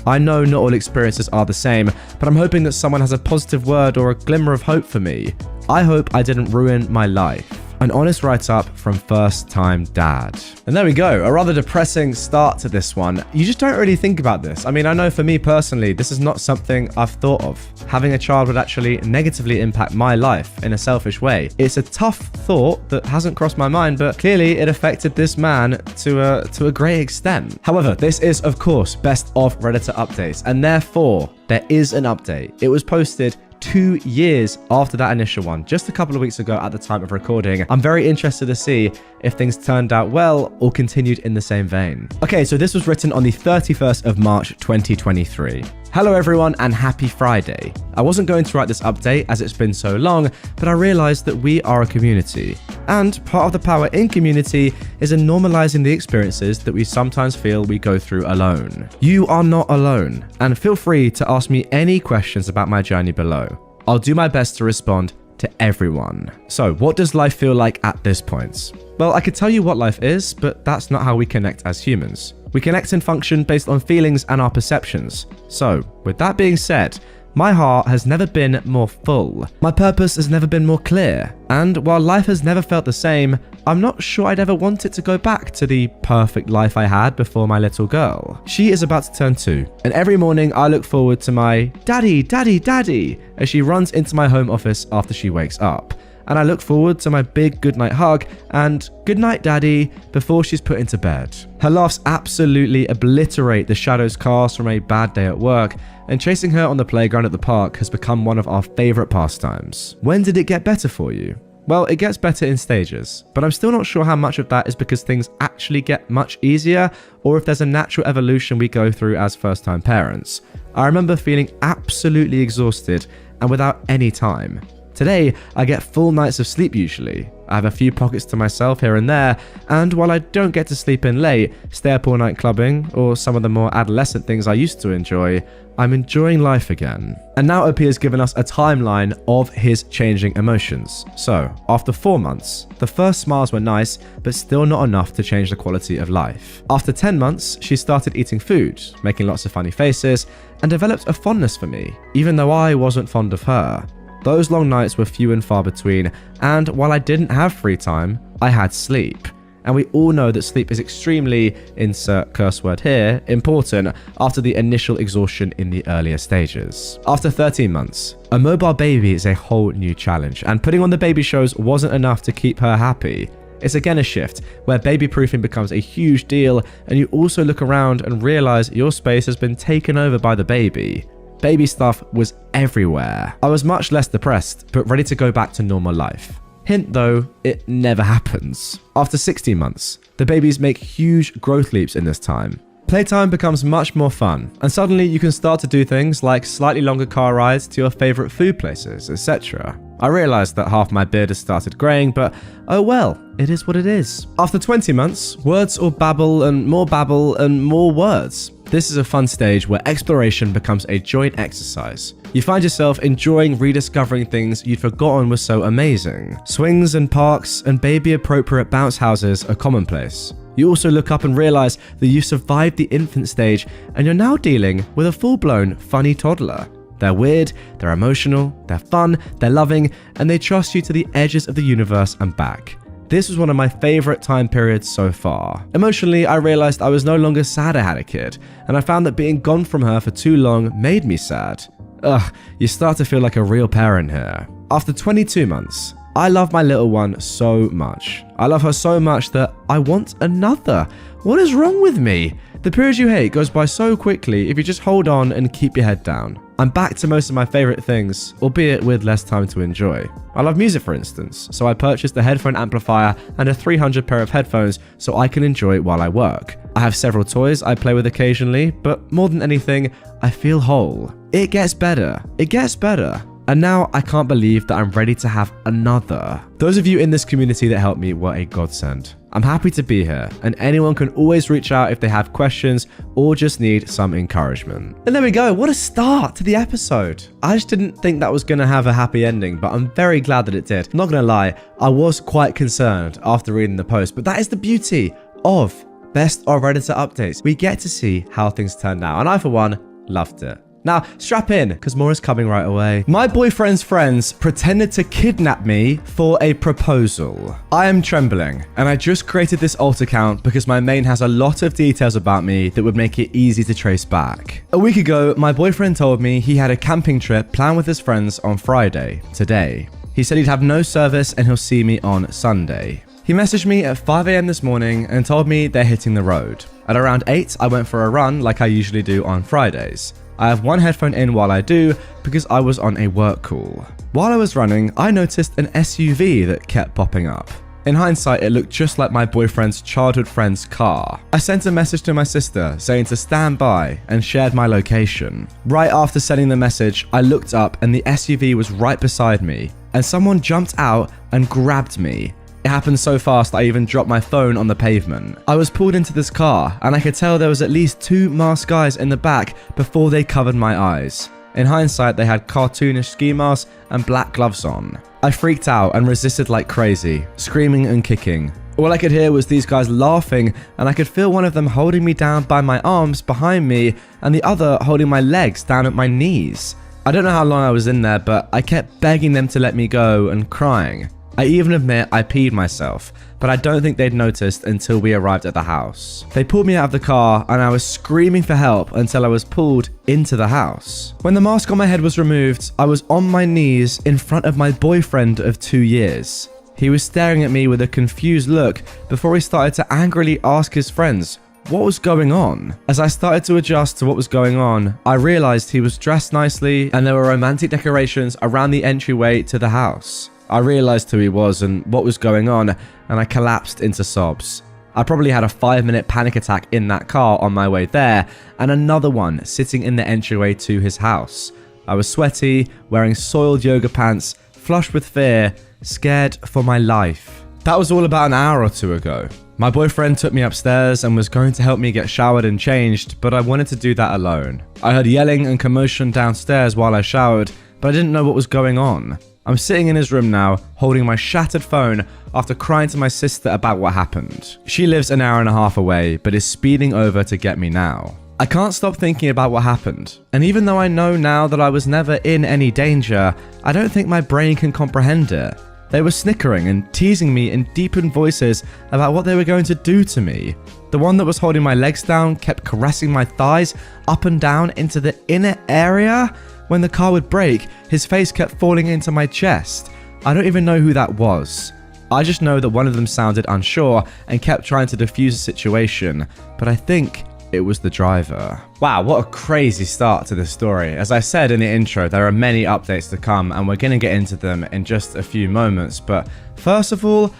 I know not all experiences are the same, but I'm hoping that someone has a positive word or a glimmer of hope for me. I hope I didn't ruin my life. An honest write-up from first-time dad. And there we go, a rather depressing start to this one. You just don't really think about this. I mean, I know for me personally, this is not something I've thought of. Having a child would actually negatively impact my life in a selfish way. It's a tough thought that hasn't crossed my mind, but clearly it affected this man to a great extent. However, this is, of course, Best of Redditor updates, and therefore, there is an update. It was posted 2 years after that initial one, just a couple of weeks ago at the time of recording. I'm very interested to see if things turned out well or continued in the same vein. Okay, so this was written on the 31st of March 2023. Hello everyone and happy Friday. I wasn't going to write this update as it's been so long, but I realized that we are a community. And part of the power in community is in normalizing the experiences that we sometimes feel we go through alone. You are not alone, and feel free to ask me any questions about my journey below. I'll do my best to respond to everyone. So, what does life feel like at this point? Well, I could tell you what life is, but that's not how we connect as humans. We connect and function based on feelings and our perceptions. So, with that being said, my heart has never been more full. My purpose has never been more clear. And while life has never felt the same, I'm not sure I'd ever want it to go back to the perfect life I had before my little girl. She is about to turn 2, and every morning I look forward to my "Daddy, Daddy, Daddy" as she runs into my home office after she wakes up. And I look forward to my big goodnight hug and "Good night, Daddy" before she's put into bed. Her laughs absolutely obliterate the shadows cast from a bad day at work, and chasing her on the playground at the park has become one of our favorite pastimes. When did it get better for you? Well, it gets better in stages, but I'm still not sure how much of that is because things actually get much easier or if there's a natural evolution we go through as first-time parents. I remember feeling absolutely exhausted and without any time. Today, I get full nights of sleep usually. I have a few pockets to myself here and there, and while I don't get to sleep in late, stay up all night clubbing, or some of the more adolescent things I used to enjoy, I'm enjoying life again. And now OP has given us a timeline of his changing emotions. So, after 4 months, the first smiles were nice, but still not enough to change the quality of life. After 10 months, she started eating food, making lots of funny faces, and developed a fondness for me, even though I wasn't fond of her. Those long nights were few and far between, and while I didn't have free time, I had sleep. And we all know that sleep is extremely, insert curse word here, important after the initial exhaustion in the earlier stages. After 13 months, a mobile baby is a whole new challenge, and putting on the baby shows wasn't enough to keep her happy. It's again a shift, where baby proofing becomes a huge deal, and you also look around and realize your space has been taken over by the baby. Baby stuff was everywhere. I was much less depressed, but ready to go back to normal life. Hint though, it never happens. After 16 months, the babies make huge growth leaps in this time. Playtime becomes much more fun, and suddenly you can start to do things like slightly longer car rides to your favorite food places, etc. I realized that half my beard has started graying, but oh well, it is what it is. After 20 months, words or babble and more words. This is a fun stage where exploration becomes a joint exercise. You find yourself enjoying rediscovering things you'd forgotten were so amazing. Swings and parks and baby-appropriate bounce houses are commonplace. You also look up and realize that you survived the infant stage and you're now dealing with a full-blown funny toddler. They're weird, they're emotional, they're fun, they're loving, and they trust you to the edges of the universe and back. This was one of my favorite time periods so far. Emotionally, I realized I was no longer sad I had a kid, and I found that being gone from her for too long made me sad. Ugh, you start to feel like a real parent here. After 22 months, I love my little one so much. I love her so much that I want another. What is wrong with me? The period you hate goes by so quickly if you just hold on and keep your head down. I'm back to most of my favorite things, albeit with less time to enjoy. I love music, for instance, so I purchased a headphone amplifier and a 300 pair of headphones so I can enjoy it while I work. I have several toys I play with occasionally, but more than anything, I feel whole. It gets better. It gets better. And now I can't believe that I'm ready to have another. Those of you in this community that helped me were a godsend. I'm happy to be here, and anyone can always reach out if they have questions or just need some encouragement. And there we go, what a start to the episode. I just didn't think that was going to have a happy ending, but I'm very glad that it did. I'm not going to lie, I was quite concerned after reading the post, but that is the beauty of Best of Redditor updates. We get to see how things turned out, and I, for one, loved it. Now, strap in, because more is coming right away. My boyfriend's friends pretended to kidnap me for a proposal. I am trembling, and I just created this alt account because my main has a lot of details about me that would make it easy to trace back. A week ago, my boyfriend told me he had a camping trip planned with his friends on Friday, today. He said he'd have no service and he'll see me on Sunday. He messaged me at 5 a.m. this morning and told me they're hitting the road. At around 8, I went for a run like I usually do on Fridays. I have one headphone in while I do because I was on a work call. While I was running, I noticed an SUV that kept popping up. In hindsight, it looked just like my boyfriend's childhood friend's car. I sent a message to my sister saying to stand by and shared my location. Right after sending the message, I looked up and the SUV was right beside me, and someone jumped out and grabbed me. It happened so fast I even dropped my phone on the pavement. I was pulled into this car, and I could tell there was at least 2 masked guys in the back before they covered my eyes. In hindsight, they had cartoonish ski masks and black gloves on. I freaked out and resisted like crazy, screaming and kicking. All I could hear was these guys laughing, and I could feel one of them holding me down by my arms behind me and the other holding my legs down at my knees. I don't know how long I was in there, but I kept begging them to let me go and crying. I even admit I peed myself, but I don't think they'd noticed until we arrived at the house. They pulled me out of the car and I was screaming for help until I was pulled into the house. When the mask on my head was removed, I was on my knees in front of my boyfriend of 2 years. He was staring at me with a confused look before he started to angrily ask his friends what was going on. As I started to adjust to what was going on, I realized he was dressed nicely and there were romantic decorations around the entryway to the house. I realized who he was and what was going on, and I collapsed into sobs. I probably had a 5-minute panic attack in that car on my way there, and another one sitting in the entryway to his house. I was sweaty, wearing soiled yoga pants, flushed with fear, scared for my life. That was all about an hour or 2 ago. My boyfriend took me upstairs and was going to help me get showered and changed, but I wanted to do that alone. I heard yelling and commotion downstairs while I showered, but I didn't know what was going on. I'm sitting in his room now, holding my shattered phone after crying to my sister about what happened. She lives an hour and a half away, but is speeding over to get me now. I can't stop thinking about what happened, and even though I know now that I was never in any danger, I don't think my brain can comprehend it. They were snickering and teasing me in deepened voices about what they were going to do to me. The one that was holding my legs down kept caressing my thighs up and down into the inner area. When the car would brake, his face kept falling into my chest. I don't even know who that was. I just know that one of them sounded unsure and kept trying to defuse the situation, but I think it was the driver. Wow, what a crazy start to this story. As I said in the intro, there are many updates to come, and we're going to get into them in just a few moments, but first of all,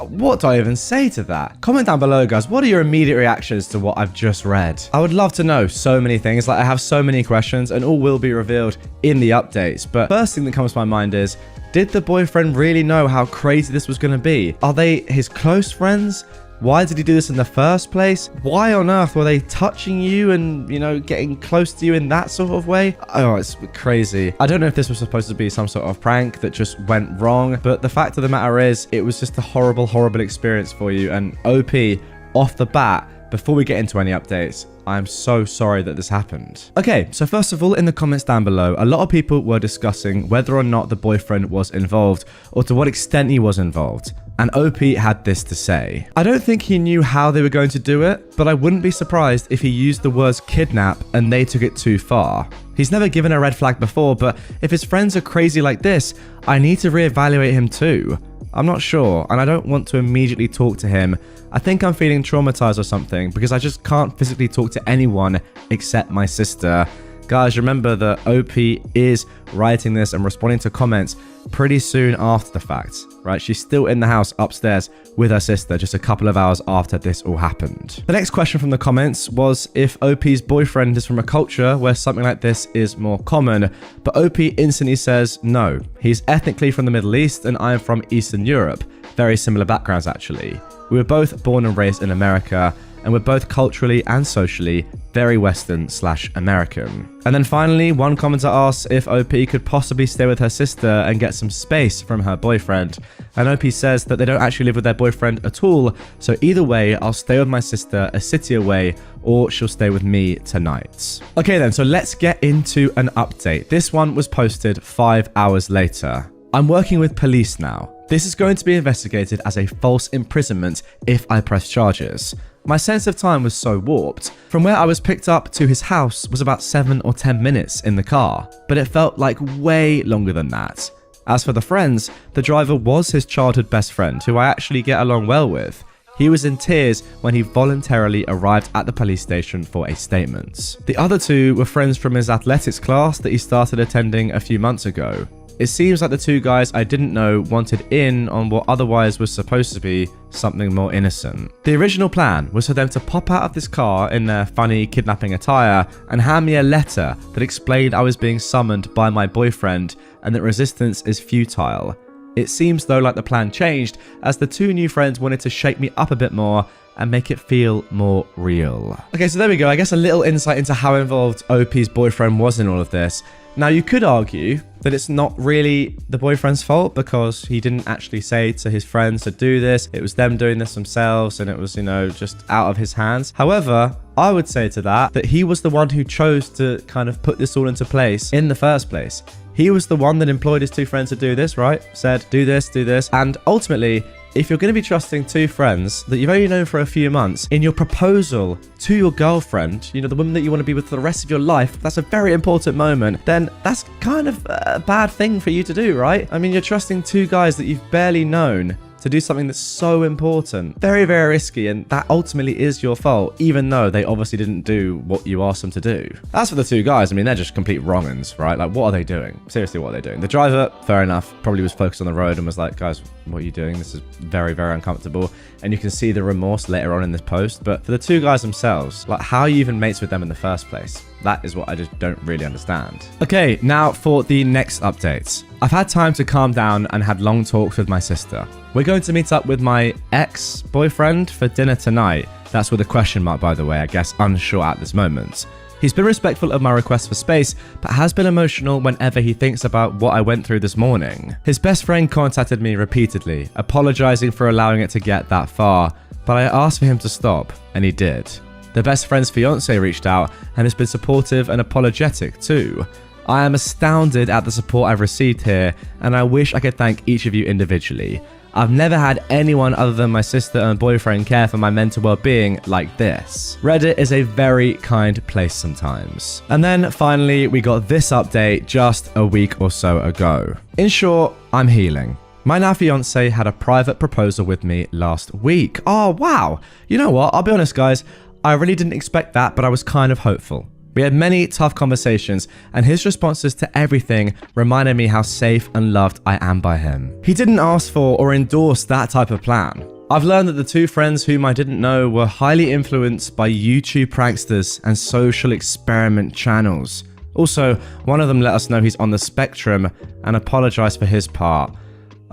what do I even say to that? Comment down below, guys. What are your immediate reactions to what I've just read? I would love to know so many things. Like, I have so many questions and all will be revealed in the updates. But first thing that comes to my mind is, did the boyfriend really know how crazy this was going to be? Are they his close friends? Why did he do this in the first place? Why on earth were they touching you and, you know, getting close to you in that sort of way? Oh, it's crazy. I don't know if this was supposed to be some sort of prank that just went wrong, but the fact of the matter is, it was just a horrible, horrible experience for you. And OP, off the bat, before we get into any updates, I'm so sorry that this happened. Okay, so first of all, in the comments down below, a lot of people were discussing whether or not the boyfriend was involved or to what extent he was involved. And OP had this to say. I don't think he knew how they were going to do it, but I wouldn't be surprised if he used the words kidnap and they took it too far. He's never given a red flag before, but if his friends are crazy like this, I need to reevaluate him too. I'm not sure, and I don't want to immediately talk to him. I think I'm feeling traumatized or something because I just can't physically talk to anyone except my sister. Guys, remember that OP is writing this and responding to comments pretty soon after the fact, right? She's still in the house upstairs with her sister just a couple of hours after this all happened. The next question from the comments was if OP's boyfriend is from a culture where something like this is more common, but OP instantly says no. He's ethnically from the Middle East and I am from Eastern Europe. Very similar backgrounds actually. We were both born and raised in America, and we're both culturally and socially very Western/American. And then finally, one commenter asks if OP could possibly stay with her sister and get some space from her boyfriend. And OP says that they don't actually live with their boyfriend at all, so either way, I'll stay with my sister a city away, or she'll stay with me tonight. Okay then, so let's get into an update. This one was posted 5 hours later. I'm working with police now. This is going to be investigated as a false imprisonment if I press charges. My sense of time was so warped. From where I was picked up to his house was about 7 or 10 minutes in the car, but it felt like way longer than that. As for the friends, the driver was his childhood best friend, who I actually get along well with. He was in tears when he voluntarily arrived at the police station for a statement. The other two were friends from his athletics class that he started attending a few months ago. It seems like the two guys I didn't know wanted in on what otherwise was supposed to be something more innocent. The original plan was for them to pop out of this car in their funny kidnapping attire and hand me a letter that explained I was being summoned by my boyfriend and that resistance is futile. It seems though like the plan changed as the two new friends wanted to shake me up a bit more and make it feel more real. Okay, so there we go. I guess a little insight into how involved OP's boyfriend was in all of this. Now, you could argue that it's not really the boyfriend's fault because he didn't actually say to his friends to do this. It was them doing this themselves and it was, just out of his hands. However, I would say to that he was the one who chose to kind of put this all into place in the first place. He was the one that employed his two friends to do this, right? Said, do this. And ultimately, if you're going to be trusting two friends that you've only known for a few months in your proposal to your girlfriend, the woman that you want to be with for the rest of your life, that's a very important moment, then that's kind of a bad thing for you to do, right? I mean, you're trusting two guys that you've barely known to do something that's so important. Very, very risky, and that ultimately is your fault, even though they obviously didn't do what you asked them to do. As for the two guys, I mean, they're just complete wrong-uns, right? Like, what are they doing? Seriously, what are they doing? The driver, fair enough, probably was focused on the road and was like, guys, what are you doing? This is very, very uncomfortable. And you can see the remorse later on in this post. But for the two guys themselves, like, how are you even mates with them in the first place? That is what I just don't really understand. Okay, now for the next updates. I've had time to calm down and had long talks with my sister. We're going to meet up with my ex-boyfriend for dinner tonight. That's with a question mark, by the way, I guess unsure at this moment. He's been respectful of my request for space, but has been emotional whenever he thinks about what I went through this morning. His best friend contacted me repeatedly, apologizing for allowing it to get that far, but I asked for him to stop, and he did. The best friend's fiance reached out and has been supportive and apologetic too. I am astounded at the support I've received here, and I wish I could thank each of you individually. I've never had anyone other than my sister and boyfriend care for my mental well-being like this. Reddit is a very kind place sometimes. And then finally, we got this update just a week or so ago. In short, I'm healing. My now fiance had a private proposal with me last week. Oh, wow. You know what? I'll be honest, guys. I really didn't expect that, but I was kind of hopeful. We had many tough conversations, and his responses to everything reminded me how safe and loved I am by him. He didn't ask for or endorse that type of plan. I've learned that the two friends whom I didn't know were highly influenced by YouTube pranksters and social experiment channels. Also, one of them let us know he's on the spectrum and apologized for his part.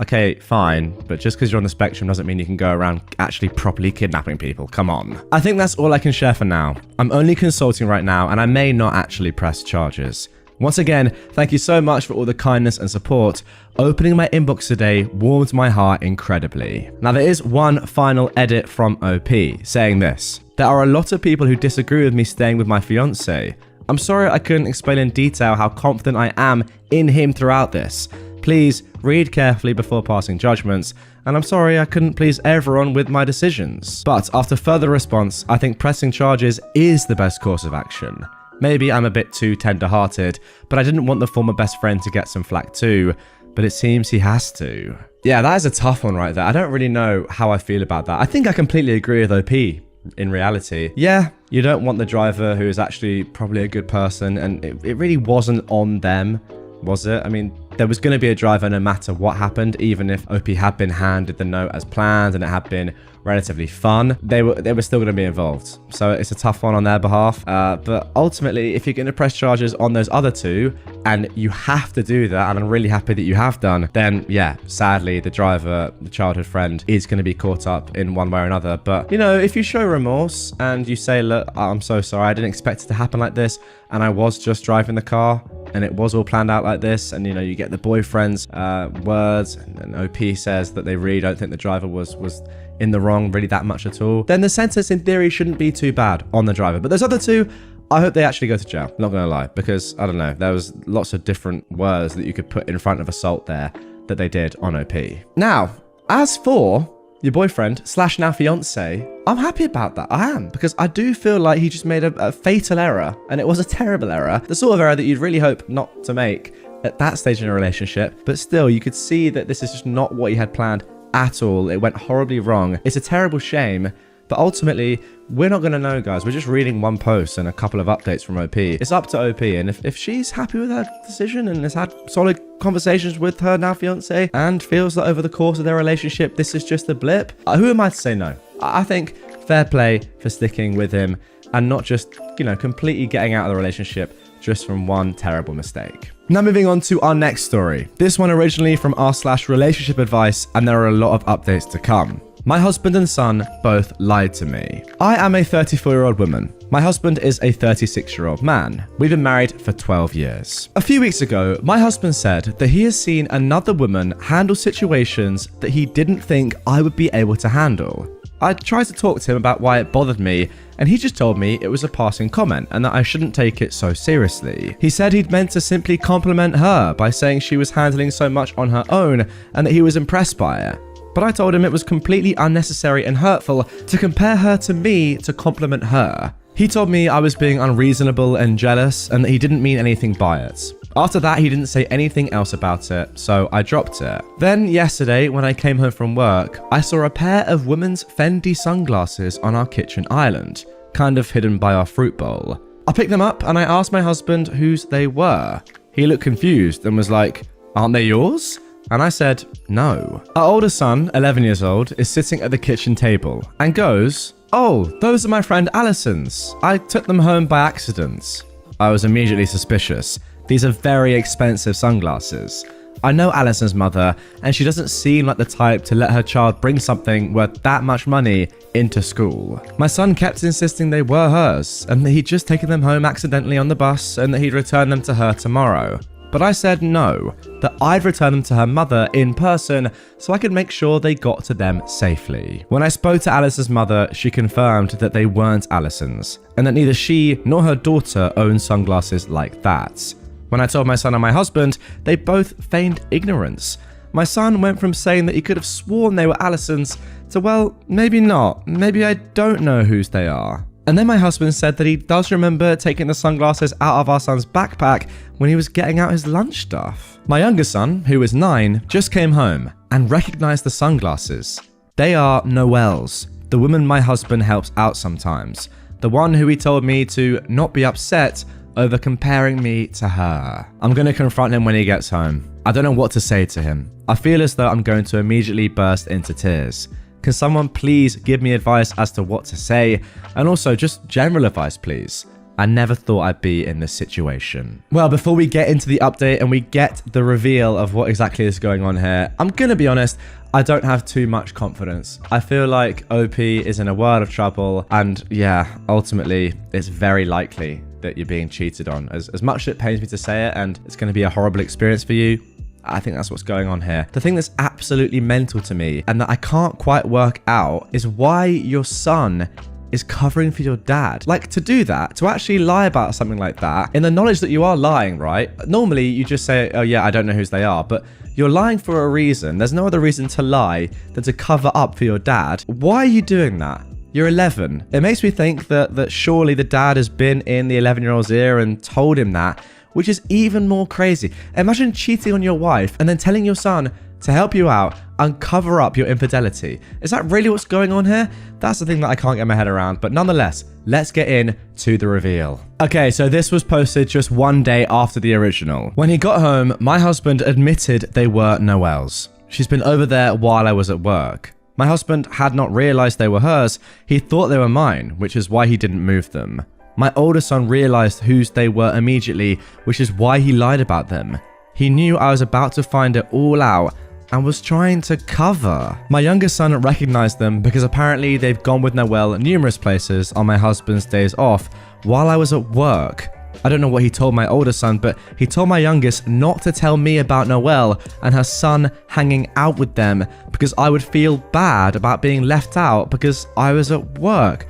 Okay, fine, but just because you're on the spectrum doesn't mean you can go around actually properly kidnapping people. Come on. I think that's all I can share for now. I'm only consulting right now, and I may not actually press charges. Once again, thank you so much for all the kindness and support. Opening my inbox today warmed my heart incredibly. Now, there is one final edit from OP saying this. There are a lot of people who disagree with me staying with my fiance. I'm sorry I couldn't explain in detail how confident I am in him throughout this. Please read carefully before passing judgments, and I'm sorry I couldn't please everyone with my decisions. But after further response, I think pressing charges is the best course of action. Maybe I'm a bit too tender-hearted, but I didn't want the former best friend to get some flack too, but it seems he has to. Yeah, that is a tough one right there. I don't really know how I feel about that. I think I completely agree with OP. in reality, yeah, you don't want the driver who is actually probably a good person, and it really wasn't on them, was it? I mean, there was going to be a driver no matter what happened, even if OP had been handed the note as planned and it had been relatively fun, they were still going to be involved. So it's a tough one on their behalf. But ultimately, if you're going to press charges on those other two, and you have to do that, and I'm really happy that you have done, then yeah, sadly, the driver, the childhood friend, is going to be caught up in one way or another. But, you know, if you show remorse and you say, look, I'm so sorry, I didn't expect it to happen like this, and I was just driving the car, and it was all planned out like this, and, you know, you get the boyfriend's words, and OP says that they really don't think the driver was in the wrong really that much at all, then the sentence in theory shouldn't be too bad on the driver. But those other two, I hope they actually go to jail, not gonna lie, because I don't know, there was lots of different words that you could put in front of assault there that they did on OP. Now, as for your boyfriend / now fiance, I'm happy about that. I am, because I do feel like he just made a fatal error, and it was a terrible error, the sort of error that you'd really hope not to make at that stage in a relationship. But still, you could see that this is just not what he had planned at all. It went horribly wrong. It's a terrible shame, but ultimately, we're not going to know, guys. We're just reading one post and a couple of updates from OP. It's up to OP, and if she's happy with her decision and has had solid conversations with her now fiance and feels that over the course of their relationship this is just a blip, who am I to say no? I think fair play for sticking with him and not just, you know, completely getting out of the relationship just from one terrible mistake. Now moving on to our next story. This one originally from r/relationship advice, and there are a lot of updates to come. My husband and son both lied to me. I am a 34-year-old woman. My husband is a 36-year-old man. We've been married for 12 years. A few weeks ago, my husband said that he has seen another woman handle situations that he didn't think I would be able to handle. I tried to talk to him about why it bothered me, and he just told me it was a passing comment and that I shouldn't take it so seriously. He said he'd meant to simply compliment her by saying she was handling so much on her own and that he was impressed by it. But I told him it was completely unnecessary and hurtful to compare her to me to compliment her. He told me I was being unreasonable and jealous and that he didn't mean anything by it. After that, he didn't say anything else about it, so I dropped it. Then yesterday, when I came home from work, I saw a pair of women's Fendi sunglasses on our kitchen island, kind of hidden by our fruit bowl. I picked them up and I asked my husband whose they were. He looked confused and was like, "Aren't they yours?" And I said, "No." Our older son, 11 years old, is sitting at the kitchen table and goes, "Oh, those are my friend Alison's. I took them home by accident." I was immediately suspicious. These are very expensive sunglasses. I know Alison's mother, and she doesn't seem like the type to let her child bring something worth that much money into school. My son kept insisting they were hers, and that he'd just taken them home accidentally on the bus, and that he'd return them to her tomorrow. But I said no, that I'd return them to her mother in person so I could make sure they got to them safely. When I spoke to Alison's mother, she confirmed that they weren't Alison's, and that neither she nor her daughter owned sunglasses like that. When I told my son and my husband, they both feigned ignorance. My son went from saying that he could have sworn they were Alison's to, well, maybe not, maybe I don't know whose they are. And then my husband said that he does remember taking the sunglasses out of our son's backpack when he was getting out his lunch stuff. My younger son, who is 9, just came home and recognized the sunglasses. They are Noelle's, the woman my husband helps out sometimes, the one who he told me to not be upset over comparing me to her. I'm going to confront him when he gets home. I don't know what to say to him. I feel as though I'm going to immediately burst into tears. Can someone please give me advice as to what to say? And also just general advice, please. I never thought I'd be in this situation. Well, before we get into the update and we get the reveal of what exactly is going on here, I'm going to be honest, I don't have too much confidence. I feel like OP is in a world of trouble, and yeah, ultimately, it's very likely that you're being cheated on. As much as it pains me to say it, and it's going to be a horrible experience for you, I think that's what's going on here. The thing that's absolutely mental to me and that I can't quite work out is why your son is covering for your dad. Like, to do that, to actually lie about something like that, in the knowledge that you are lying, right? Normally, you just say, oh yeah, I don't know whose they are, but you're lying for a reason. There's no other reason to lie than to cover up for your dad. Why are you doing that? You're 11. It makes me think that surely the dad has been in the 11-year-old's ear and told him that, which is even more crazy. Imagine cheating on your wife and then telling your son to help you out. and cover up your infidelity. Is that really what's going on here? That's the thing that I can't get my head around, but nonetheless, let's get into the reveal. Okay, so this was posted just one day after the original. When he got home, my husband admitted they were Noelle's. She's been over there while I was at work. My husband had not realized they were hers. He thought they were mine, which is why he didn't move them. My older son realized whose they were immediately, which is why he lied about them. He knew I was about to find it all out and was trying to cover. My younger son recognized them because apparently they've gone with Noelle numerous places on my husband's days off while I was at work. I don't know what he told my older son, but he told my youngest not to tell me about Noelle and her son hanging out with them because I would feel bad about being left out because I was at work.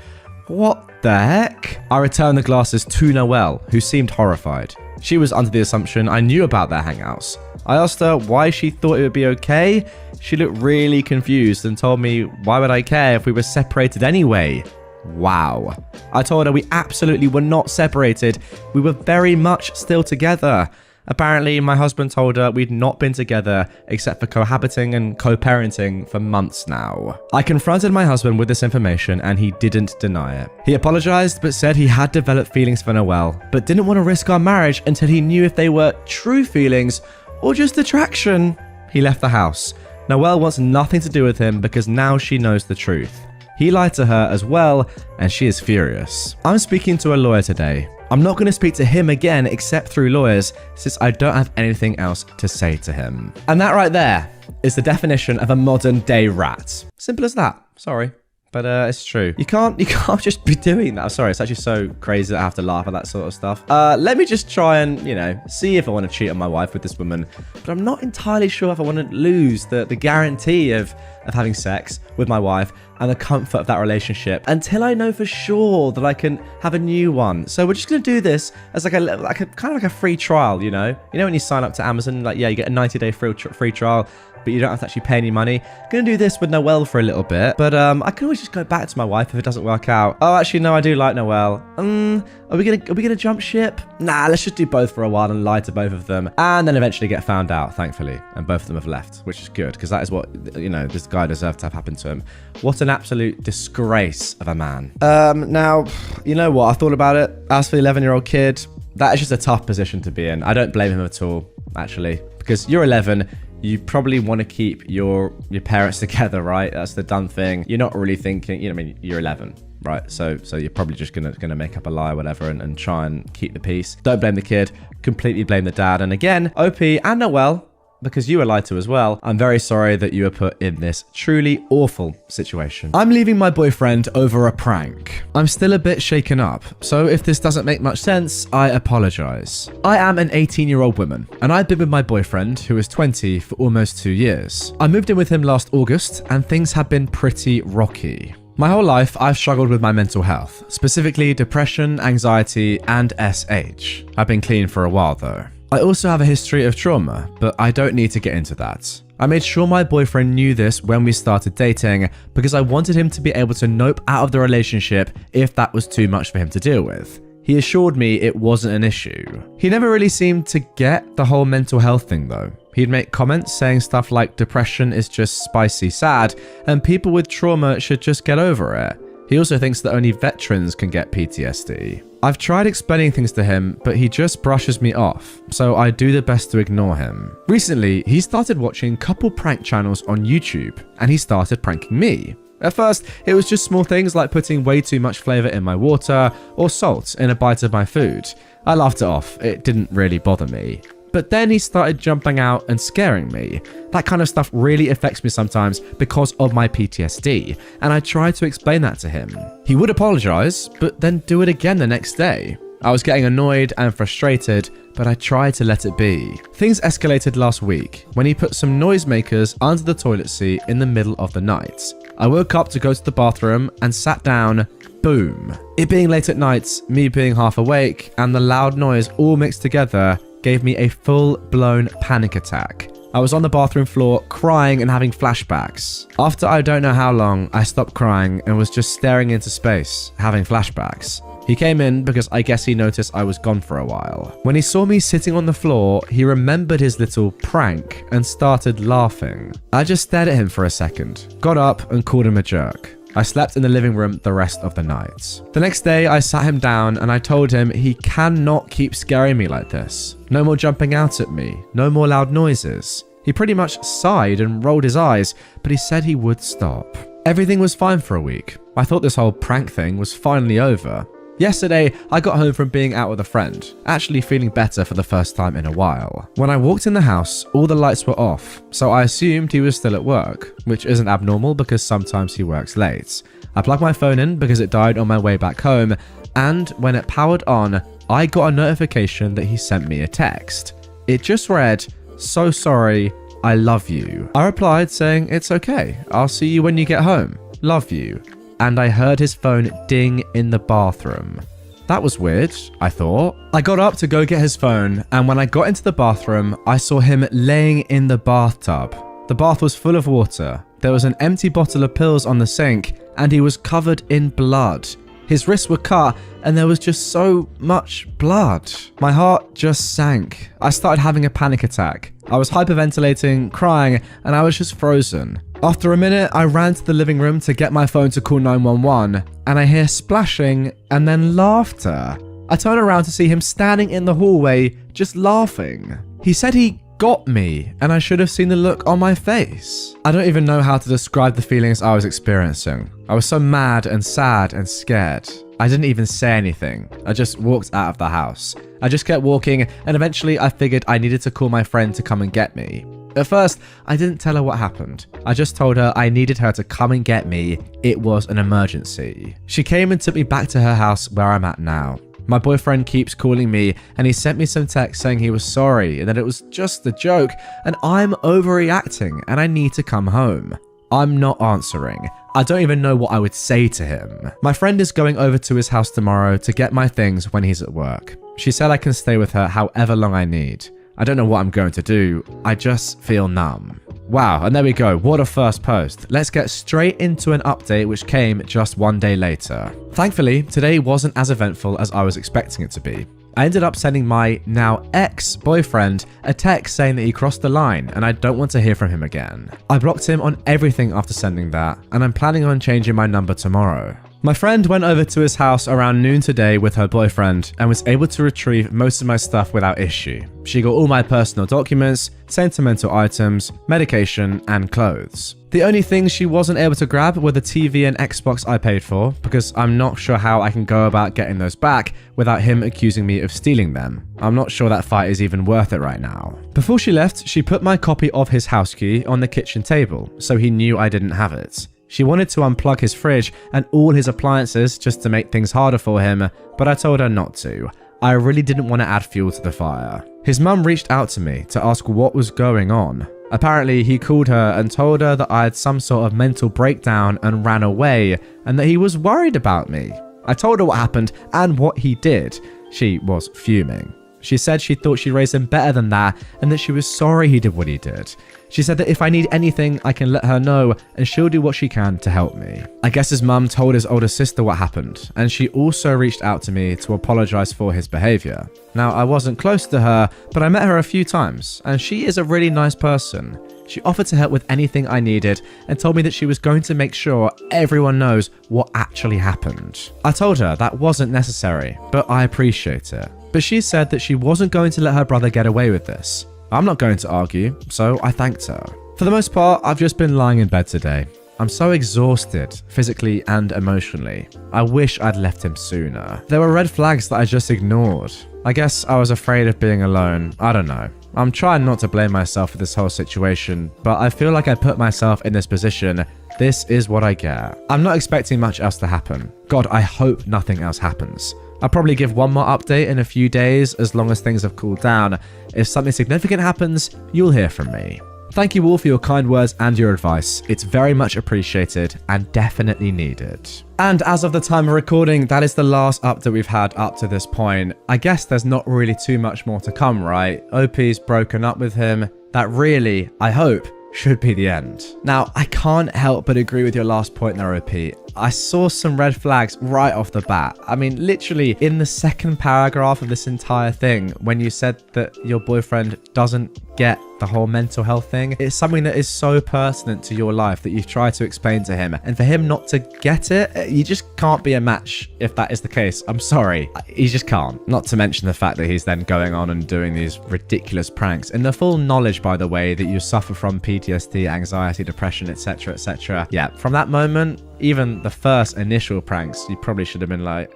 What the heck? I returned the glasses to Noelle, who seemed horrified. She was under the assumption I knew about their hangouts. I asked her why she thought it would be okay. She looked really confused and told me why would I care if we were separated anyway. Wow. I told her we absolutely were not separated. We were very much still together. Apparently, my husband told her we'd not been together except for cohabiting and co-parenting for months now. I confronted my husband with this information and he didn't deny it. He apologized but said he had developed feelings for Noelle, but didn't want to risk our marriage until he knew if they were true feelings or just attraction. He left the house. Noelle wants nothing to do with him because now she knows the truth. He lied to her as well, and she is furious. I'm speaking to a lawyer today. I'm not going to speak to him again except through lawyers since I don't have anything else to say to him. And that right there is the definition of a modern day rat. Simple as that. Sorry. But it's true. You can't just be doing that. I'm sorry, it's actually so crazy that I have to laugh at that sort of stuff. Let me just try and, see if I want to cheat on my wife with this woman. But I'm not entirely sure if I want to lose the guarantee of having sex with my wife and the comfort of that relationship until I know for sure that I can have a new one. So we're just going to do this as like a kind of like a free trial, You know when you sign up to Amazon, you get a 90-day free trial, but you don't have to actually pay any money. I'm going to do this with Noelle for a little bit, but I can always just go back to my wife if it doesn't work out. Oh, actually, no, I do like Noelle. Are we gonna jump ship? Nah, let's just do both for a while and lie to both of them, and then eventually get found out, thankfully, and both of them have left, which is good, because that is what, this guy deserved to have happened to him. What an absolute disgrace of a man. Now, you know what? I thought about it. As for the 11-year-old kid, that is just a tough position to be in. I don't blame him at all, actually, because you're 11, you probably want to keep your parents together, right? That's the done thing. You're not really thinking, you're 11, right? So you're probably just gonna make up a lie or whatever and try and keep the peace. Don't blame the kid, completely blame the dad. And again, OP and Noelle, because you were lied to as well, I'm very sorry that you were put in this truly awful situation. I'm leaving my boyfriend over a prank. I'm still a bit shaken up, so if this doesn't make much sense, I apologize. I am an 18-year-old woman, and I've been with my boyfriend, who is 20, for almost 2 years. I moved in with him last August, and things have been pretty rocky. My whole life, I've struggled with my mental health, specifically depression, anxiety, and SH. I've been clean for a while though. I also have a history of trauma, but I don't need to get into that. I made sure my boyfriend knew this when we started dating because I wanted him to be able to nope out of the relationship if that was too much for him to deal with. He assured me it wasn't an issue. He never really seemed to get the whole mental health thing though. He'd make comments saying stuff like depression is just spicy sad and people with trauma should just get over it. He also thinks that only veterans can get PTSD. I've tried explaining things to him, but he just brushes me off, so I do the best to ignore him. Recently, he started watching couple prank channels on YouTube, and he started pranking me. At first, it was just small things like putting way too much flavor in my water or salt in a bite of my food. I laughed it off, it didn't really bother me. But then he started jumping out and scaring me. That kind of stuff really affects me sometimes because of my PTSD, and I tried to explain that to him. He would apologize, but then do it again the next day. I was getting annoyed and frustrated, but I tried to let it be. Things escalated last week when he put some noisemakers under the toilet seat in the middle of the night. I woke up to go to the bathroom and sat down. Boom. It being late at night, me being half awake, and the loud noise all mixed together gave me a full-blown panic attack. I was on the bathroom floor crying and having flashbacks. After I don't know how long, I stopped crying and was just staring into space, having flashbacks. He came in because I guess he noticed I was gone for a while. When he saw me sitting on the floor, he remembered his little prank and started laughing. I just stared at him for a second, got up and called him a jerk. I slept in the living room the rest of the night. The next day, I sat him down and I told him he cannot keep scaring me like this. No more jumping out at me, no more loud noises. He pretty much sighed and rolled his eyes, but he said he would stop. Everything was fine for a week. I thought this whole prank thing was finally over. Yesterday, I got home from being out with a friend, actually feeling better for the first time in a while. When I walked in the house, all the lights were off, so I assumed he was still at work, which isn't abnormal because sometimes he works late. I plugged my phone in because it died on my way back home, and when it powered on, I got a notification that he sent me a text. It just read, "So sorry, I love you." I replied saying, "It's okay, I'll see you when you get home. Love you." And I heard his phone ding in the bathroom. That was weird, I thought. I got up to go get his phone, and when I got into the bathroom, I saw him laying in the bathtub. The bath was full of water. There was an empty bottle of pills on the sink, and he was covered in blood. His wrists were cut, and there was just so much blood. My heart just sank. I started having a panic attack. I was hyperventilating, crying, and I was just frozen. After a minute, I ran to the living room to get my phone to call 911, and I hear splashing and then laughter. I turn around to see him standing in the hallway, just laughing. He said he got me, and I should have seen the look on my face. I don't even know how to describe the feelings I was experiencing. I was so mad and sad and scared. I didn't even say anything. I just walked out of the house. I just kept walking, and eventually I figured I needed to call my friend to come and get me. At first, I didn't tell her what happened. I just told her I needed her to come and get me. It was an emergency. She came and took me back to her house where I'm at now. My boyfriend keeps calling me, and he sent me some text saying he was sorry and that it was just a joke, and I'm overreacting and I need to come home. I'm not answering. I don't even know what I would say to him. My friend is going over to his house tomorrow to get my things when he's at work. She said I can stay with her however long I need. I don't know what I'm going to do. I just feel numb. Wow, and there we go. What a first post. Let's get straight into an update which came just one day later. Thankfully, today wasn't as eventful as I was expecting it to be. I ended up sending my now ex-boyfriend a text saying that he crossed the line and I don't want to hear from him again. I blocked him on everything after sending that, and I'm planning on changing my number tomorrow. My friend went over to his house around noon today with her boyfriend and was able to retrieve most of my stuff without issue. She got all my personal documents, sentimental items, medication, and clothes. The only things she wasn't able to grab were the TV and Xbox I paid for, because I'm not sure how I can go about getting those back without him accusing me of stealing them. I'm not sure that fight is even worth it right now. Before she left, she put my copy of his house key on the kitchen table, so he knew I didn't have it. She wanted to unplug his fridge and all his appliances just to make things harder for him, but I told her not to. I really didn't want to add fuel to the fire. His mum reached out to me to ask what was going on. Apparently, he called her and told her that I had some sort of mental breakdown and ran away, and that he was worried about me. I told her what happened and what he did. She was fuming. She said she thought she raised him better than that and that she was sorry he did what he did. She said that if I need anything, I can let her know and she'll do what she can to help me. I guess his mum told his older sister what happened, and she also reached out to me to apologize for his behavior. Now, I wasn't close to her, but I met her a few times, and she is a really nice person. She offered to help with anything I needed and told me that she was going to make sure everyone knows what actually happened. I told her that wasn't necessary, but I appreciate it. But she said that she wasn't going to let her brother get away with this. I'm not going to argue, so I thanked her. For the most part, I've just been lying in bed today. I'm so exhausted, physically and emotionally. I wish I'd left him sooner. There were red flags that I just ignored. I guess I was afraid of being alone. I don't know. I'm trying not to blame myself for this whole situation, but I feel like I put myself in this position. This is what I get. I'm not expecting much else to happen. God, I hope nothing else happens. I'll probably give one more update in a few days as long as things have cooled down. If something significant happens, you'll hear from me. Thank you all for your kind words and your advice. It's very much appreciated and definitely needed. And as of the time of recording, that is the last update we've had up to this point. I guess there's not really too much more to come, right? OP's broken up with him. That really, I hope, should be the end. Now, I can't help but agree with your last point there, OP. I saw some red flags right off the bat. I mean, literally in the second paragraph of this entire thing, when you said that your boyfriend doesn't get the whole mental health thing, it's something that is so pertinent to your life that you've tried to explain to him, and for him not to get it, you just can't be a match if that is the case. I'm sorry, he just can't. Not to mention the fact that he's then going on and doing these ridiculous pranks in the full knowledge, by the way, that you suffer from PTSD, anxiety, depression, etc, etc. Yeah, from that moment, even the first initial pranks, you probably should have been like,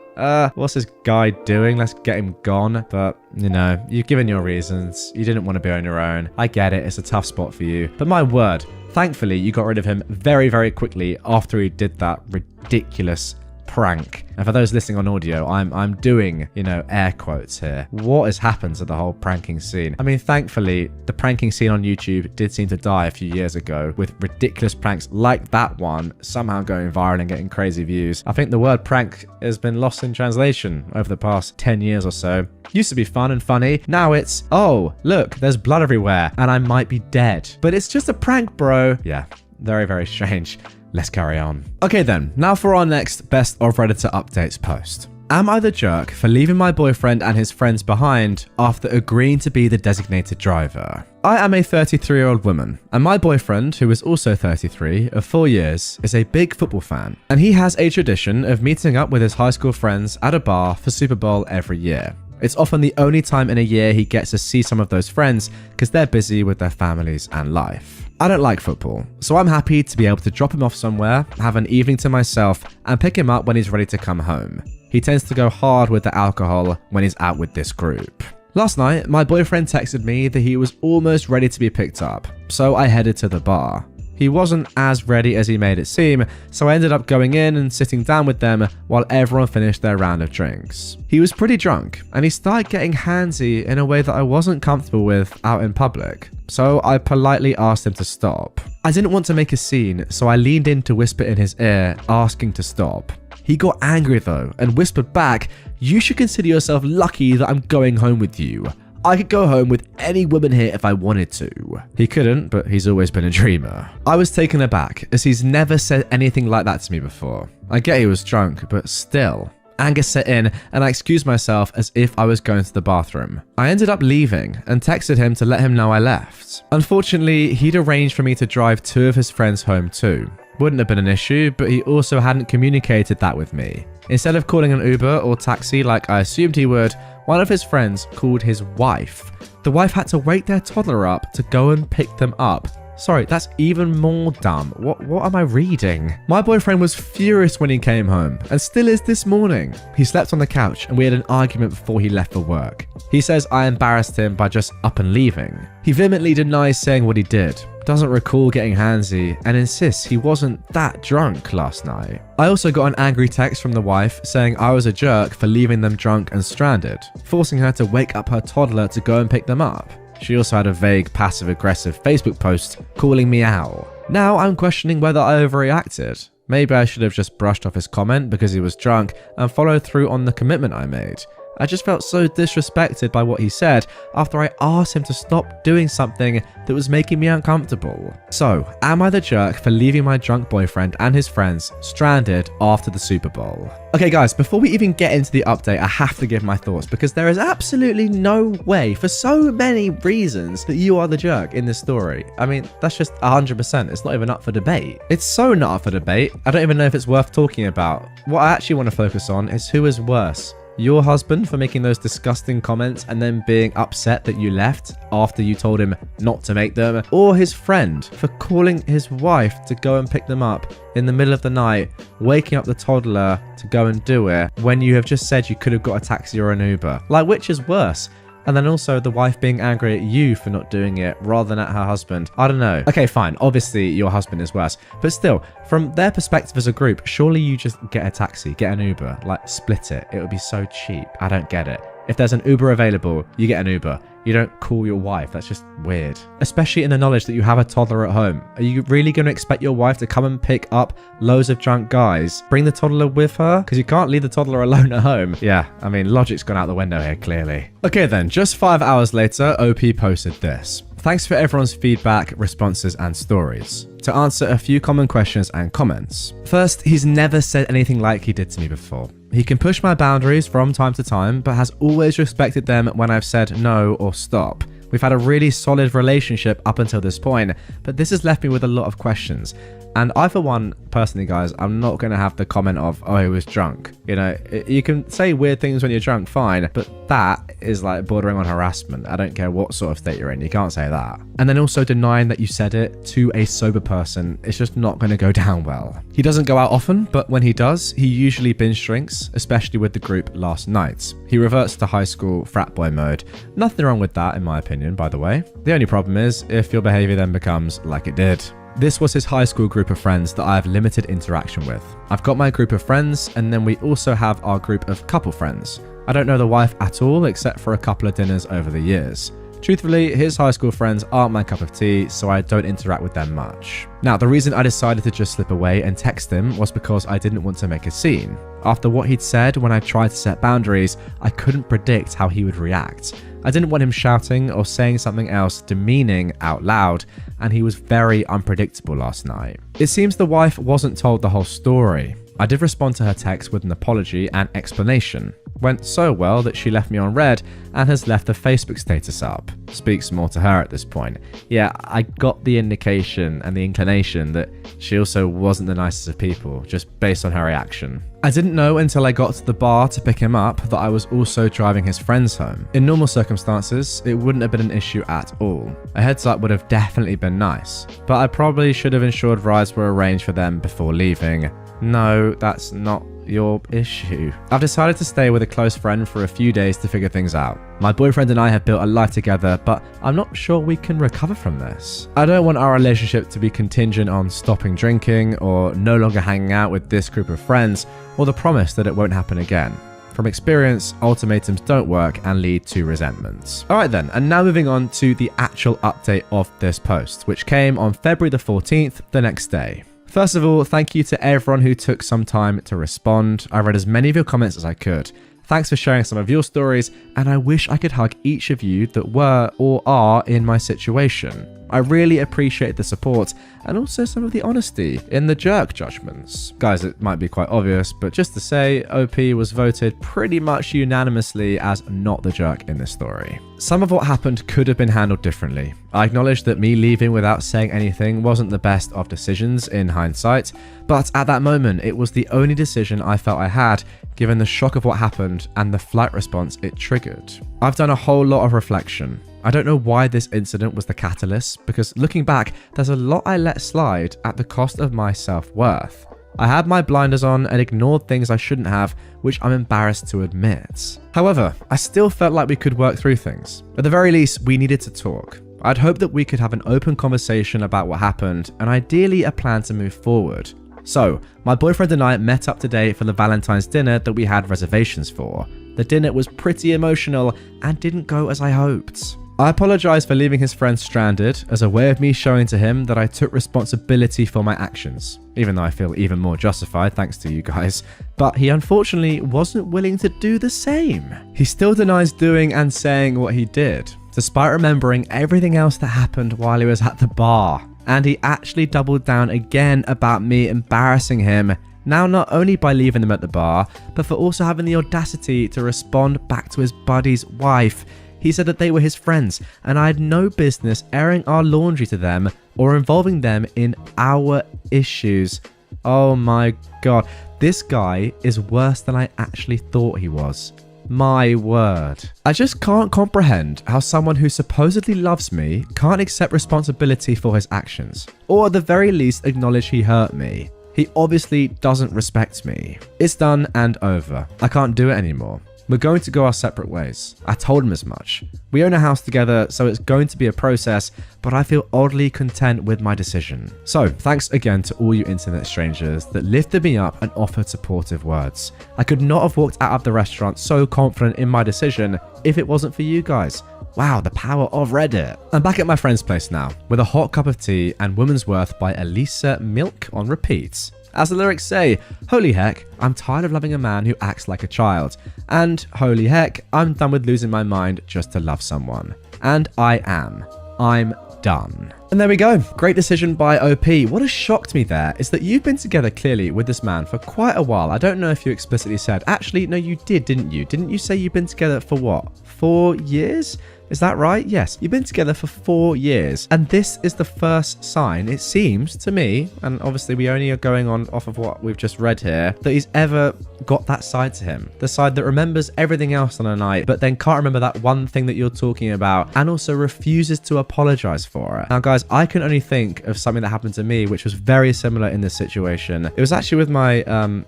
what's this guy doing? Let's get him gone. But, you know, you've given your reasons. You didn't want to be on your own. I get it. It's a tough spot for you. But my word, thankfully, you got rid of him very, very quickly after he did that ridiculous prank. And for those listening on audio, I'm doing, you know, air quotes here. What has happened to the whole pranking scene? I mean, thankfully, the pranking scene on YouTube did seem to die a few years ago, with ridiculous pranks like that one somehow going viral and getting crazy views. I think the word prank has been lost in translation over the past 10 years or so. Used to be fun and funny. Now it's, oh, look, there's blood everywhere and I might be dead. But it's just a prank, bro. Yeah, very, very strange. Let's carry on. Okay then, now for our next Best of Redditor updates post. Am I the jerk for leaving my boyfriend and his friends behind after agreeing to be the designated driver? I am a 33-year-old woman, and my boyfriend, who is also 33, of 4 years, is a big football fan, and he has a tradition of meeting up with his high school friends at a bar for Super Bowl every year. It's often the only time in a year he gets to see some of those friends because they're busy with their families and life. I don't like football, so I'm happy to be able to drop him off somewhere, have an evening to myself, and pick him up when he's ready to come home. He tends to go hard with the alcohol when he's out with this group. Last night, my boyfriend texted me that he was almost ready to be picked up, so I headed to the bar. He wasn't as ready as he made it seem, so I ended up going in and sitting down with them while everyone finished their round of drinks. He was pretty drunk, and he started getting handsy in a way that I wasn't comfortable with out in public, so I politely asked him to stop. I didn't want to make a scene, so I leaned in to whisper in his ear, asking to stop. He got angry though, and whispered back, "You should consider yourself lucky that I'm going home with you. I could go home with any woman here if I wanted to." He couldn't, but he's always been a dreamer. I was taken aback, as he's never said anything like that to me before. I get he was drunk, but still. Anger set in, and I excused myself as if I was going to the bathroom. I ended up leaving and texted him to let him know I left. Unfortunately, he'd arranged for me to drive 2 of his friends home too. Wouldn't have been an issue, but he also hadn't communicated that with me. Instead of calling an Uber or taxi like I assumed he would, one of his friends called his wife. The wife had to wake their toddler up to go and pick them up. Sorry, that's even more dumb. What am I reading? My boyfriend was furious when he came home, and still is this morning. He slept on the couch, and we had an argument before he left for work. He says I embarrassed him by just up and leaving. He vehemently denies saying what he did, doesn't recall getting handsy, and insists he wasn't that drunk last night. I also got an angry text from the wife saying I was a jerk for leaving them drunk and stranded, forcing her to wake up her toddler to go and pick them up. She also had a vague passive-aggressive Facebook post calling me out. Now I'm questioning whether I overreacted. Maybe I should have just brushed off his comment because he was drunk and followed through on the commitment I made. I just felt so disrespected by what he said after I asked him to stop doing something that was making me uncomfortable. So, am I the jerk for leaving my drunk boyfriend and his friends stranded after the Super Bowl? Okay guys, before we even get into the update, I have to give my thoughts because there is absolutely no way, for so many reasons, that you are the jerk in this story. I mean, that's just 100%. It's not even up for debate. It's so not up for debate, I don't even know if it's worth talking about. What I actually want to focus on is who is worse. Your husband for making those disgusting comments and then being upset that you left after you told him not to make them, or his friend for calling his wife to go and pick them up in the middle of the night, waking up the toddler to go and do it when you have just said you could have got a taxi or an Uber. Like, which is worse? And then also the wife being angry at you for not doing it rather than at her husband. I don't know. Okay, fine. Obviously, your husband is worse. But still, from their perspective as a group, surely you just get a taxi, get an Uber, like split it. It would be so cheap. I don't get it. If there's an Uber available, you get an Uber. You don't call your wife. That's just weird. Especially in the knowledge that you have a toddler at home. Are you really going to expect your wife to come and pick up loads of drunk guys? Bring the toddler with her? Because you can't leave the toddler alone at home. Yeah, I mean, logic's gone out the window here, clearly. Okay then, just 5 hours later, OP posted this. thanks for everyone's feedback, responses, and stories. To answer a few common questions and comments. First, he's never said anything like he did to me before. He can push my boundaries from time to time, but has always respected them when I've said no or stop. We've had a really solid relationship up until this point, but this has left me with a lot of questions. And I, for one, personally, guys, I'm not going to have the comment of, oh, he was drunk. You know, you can say weird things when you're drunk, fine, but that is like bordering on harassment. I don't care what sort of state you're in. You can't say that. And then also denying that you said it to a sober person, it's just not going to go down well. He doesn't go out often, but when he does, he usually binge drinks, especially with the group last night. He reverts to high school frat boy mode. Nothing wrong with that, in my opinion, by the way. The only problem is if your behavior then becomes like it did. This was his high school group of friends that I have limited interaction with. I've got my group of friends, and then we also have our group of couple friends. I don't know the wife at all, except for a couple of dinners over the years. Truthfully, his high school friends aren't my cup of tea, so I don't interact with them much. Now, the reason I decided to just slip away and text him was because I didn't want to make a scene. After what he'd said when I tried to set boundaries, I couldn't predict how he would react. I didn't want him shouting or saying something else demeaning out loud, and he was very unpredictable last night. It seems the wife wasn't told the whole story. I did respond to her text with an apology and explanation. Went so well that she left me on red and has left a Facebook status up. Speaks more to her at this point. Yeah, I got the indication and the inclination that she also wasn't the nicest of people, just based on her reaction. I didn't know until I got to the bar to pick him up that I was also driving his friends home. In normal circumstances, it wouldn't have been an issue at all. A heads up would have definitely been nice, but I probably should have ensured rides were arranged for them before leaving. No, that's not your issue. I've decided to stay with a close friend for a few days to figure things out. My boyfriend and I have built a life together, but I'm not sure we can recover from this. I don't want our relationship to be contingent on stopping drinking or no longer hanging out with this group of friends, or the promise that it won't happen again. From experience, ultimatums don't work and lead to resentments. Alright then, and now moving on to the actual update of this post, which came on February the 14th, the next day. First of all, thank you to everyone who took some time to respond. I read as many of your comments as I could. Thanks for sharing some of your stories, and I wish I could hug each of you that were or are in my situation. I really appreciate the support and also some of the honesty in the jerk judgments. Guys, it might be quite obvious, but just to say, OP was voted pretty much unanimously as not the jerk in this story. Some of what happened could have been handled differently. I acknowledge that me leaving without saying anything wasn't the best of decisions in hindsight, but at that moment, it was the only decision I felt I had, given the shock of what happened and the flight response it triggered. I've done a whole lot of reflection. I don't know why this incident was the catalyst, because looking back, there's a lot I let slide at the cost of my self-worth. I had my blinders on and ignored things I shouldn't have, which I'm embarrassed to admit. However, I still felt like we could work through things. At the very least, we needed to talk. I'd hoped that we could have an open conversation about what happened, and ideally a plan to move forward. So, my boyfriend and I met up today for the Valentine's dinner that we had reservations for. The dinner was pretty emotional and didn't go as I hoped. I apologise for leaving his friend stranded as a way of me showing to him that I took responsibility for my actions, even though I feel even more justified thanks to you guys, but he unfortunately wasn't willing to do the same. He still denies doing and saying what he did, despite remembering everything else that happened while he was at the bar. And he actually doubled down again about me embarrassing him, now not only by leaving them at the bar, but for also having the audacity to respond back to his buddy's wife. He said that they were his friends and I had no business airing our laundry to them or involving them in our issues. Oh my god, this guy is worse than I actually thought he was. My word. I just can't comprehend how someone who supposedly loves me can't accept responsibility for his actions, or at the very least acknowledge he hurt me. He obviously doesn't respect me. It's done and over. I can't do it anymore. We're going to go our separate ways. I told him as much. We own a house together, so it's going to be a process, but I feel oddly content with my decision. So, thanks again to all you internet strangers that lifted me up and offered supportive words. I could not have walked out of the restaurant so confident in my decision if it wasn't for you guys. Wow, the power of Reddit. I'm back at my friend's place now, with a hot cup of tea and Woman's Worth by Elisa Milk on repeat. As the lyrics say, holy heck, I'm tired of loving a man who acts like a child. And holy heck, I'm done with losing my mind just to love someone. And I am. I'm done. And there we go. Great decision by OP. What has shocked me there is that you've been together clearly with this man for quite a while. I don't know if you explicitly said, actually, no, you did, didn't you? Didn't you say you've been together for what? 4 years? Is that right? Yes. You've been together for 4 years. And this is the first sign, it seems to me, and obviously we only are going on off of what we've just read here, that he's ever got that side to him. The side that remembers everything else on a night, but then can't remember that one thing that you're talking about, and also refuses to apologize for it. Now, guys, I can only think of something that happened to me, which was very similar in this situation. It was actually with my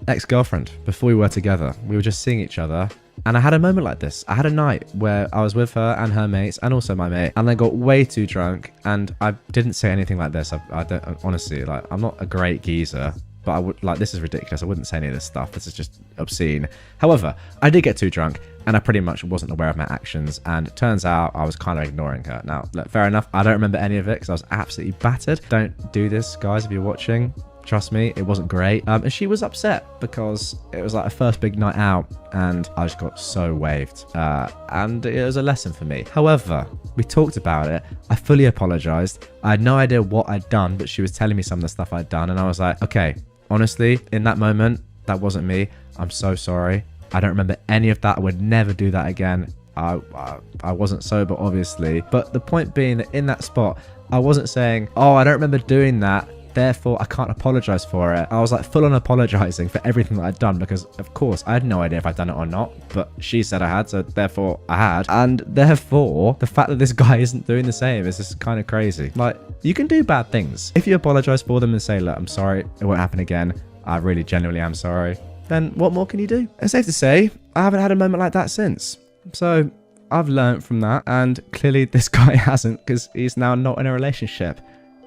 ex-girlfriend before we were together. We were just seeing each other. And I had a moment like this. I had a night where I was with her and her mates and also my mate, and I got way too drunk, and I didn't say anything like this. I don't, honestly, like, I'm not a great geezer, but I would, like, this is ridiculous. I wouldn't say any of this stuff. This is just obscene. However, I did get too drunk and I pretty much wasn't aware of my actions, and it turns out I was kind of ignoring her. Now, look, fair enough. I don't remember any of it because I was absolutely battered. Don't do this, guys, if you're watching. Trust me, it wasn't great. And she was upset because it was like a first big night out and I just got so waved. And it was a lesson for me. However, we talked about it. I fully apologized. I had no idea what I'd done, but she was telling me some of the stuff I'd done. And I was like, okay, honestly, in that moment, that wasn't me. I'm so sorry. I don't remember any of that. I would never do that again. I wasn't sober, obviously. But the point being that in that spot, I wasn't saying, oh, I don't remember doing that, therefore I can't apologize for it. I was like full on apologizing for everything that I'd done because, of course, I had no idea if I'd done it or not, but she said I had, so therefore I had. And therefore, the fact that this guy isn't doing the same is just kind of crazy. Like, you can do bad things. If you apologize for them and say, look, I'm sorry, it won't happen again, I really genuinely am sorry, then what more can you do? It's safe to say, I haven't had a moment like that since. So I've learned from that, and clearly this guy hasn't, because he's now not in a relationship.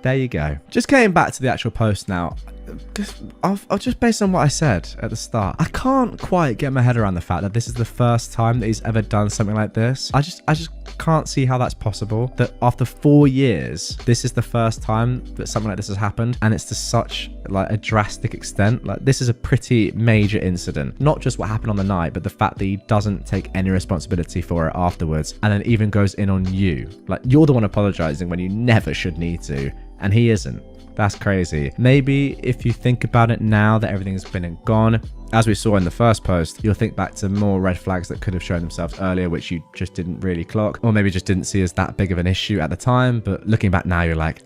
There you go. Just getting back to the actual post now. Just based on what I said at the start, I can't quite get my head around the fact that this is the first time that he's ever done something like this. I just can't see how that's possible. That after 4 years, this is the first time that something like this has happened, and it's to such like a drastic extent. Like, this is a pretty major incident. Not just what happened on the night, but the fact that he doesn't take any responsibility for it afterwards, and then even goes in on you. Like, you're the one apologizing when you never should need to, and he isn't. That's crazy. Maybe if you think about it now that everything's been and gone, as we saw in the first post, you'll think back to more red flags that could have shown themselves earlier, which you just didn't really clock, or maybe just didn't see as that big of an issue at the time. But looking back now, you're like,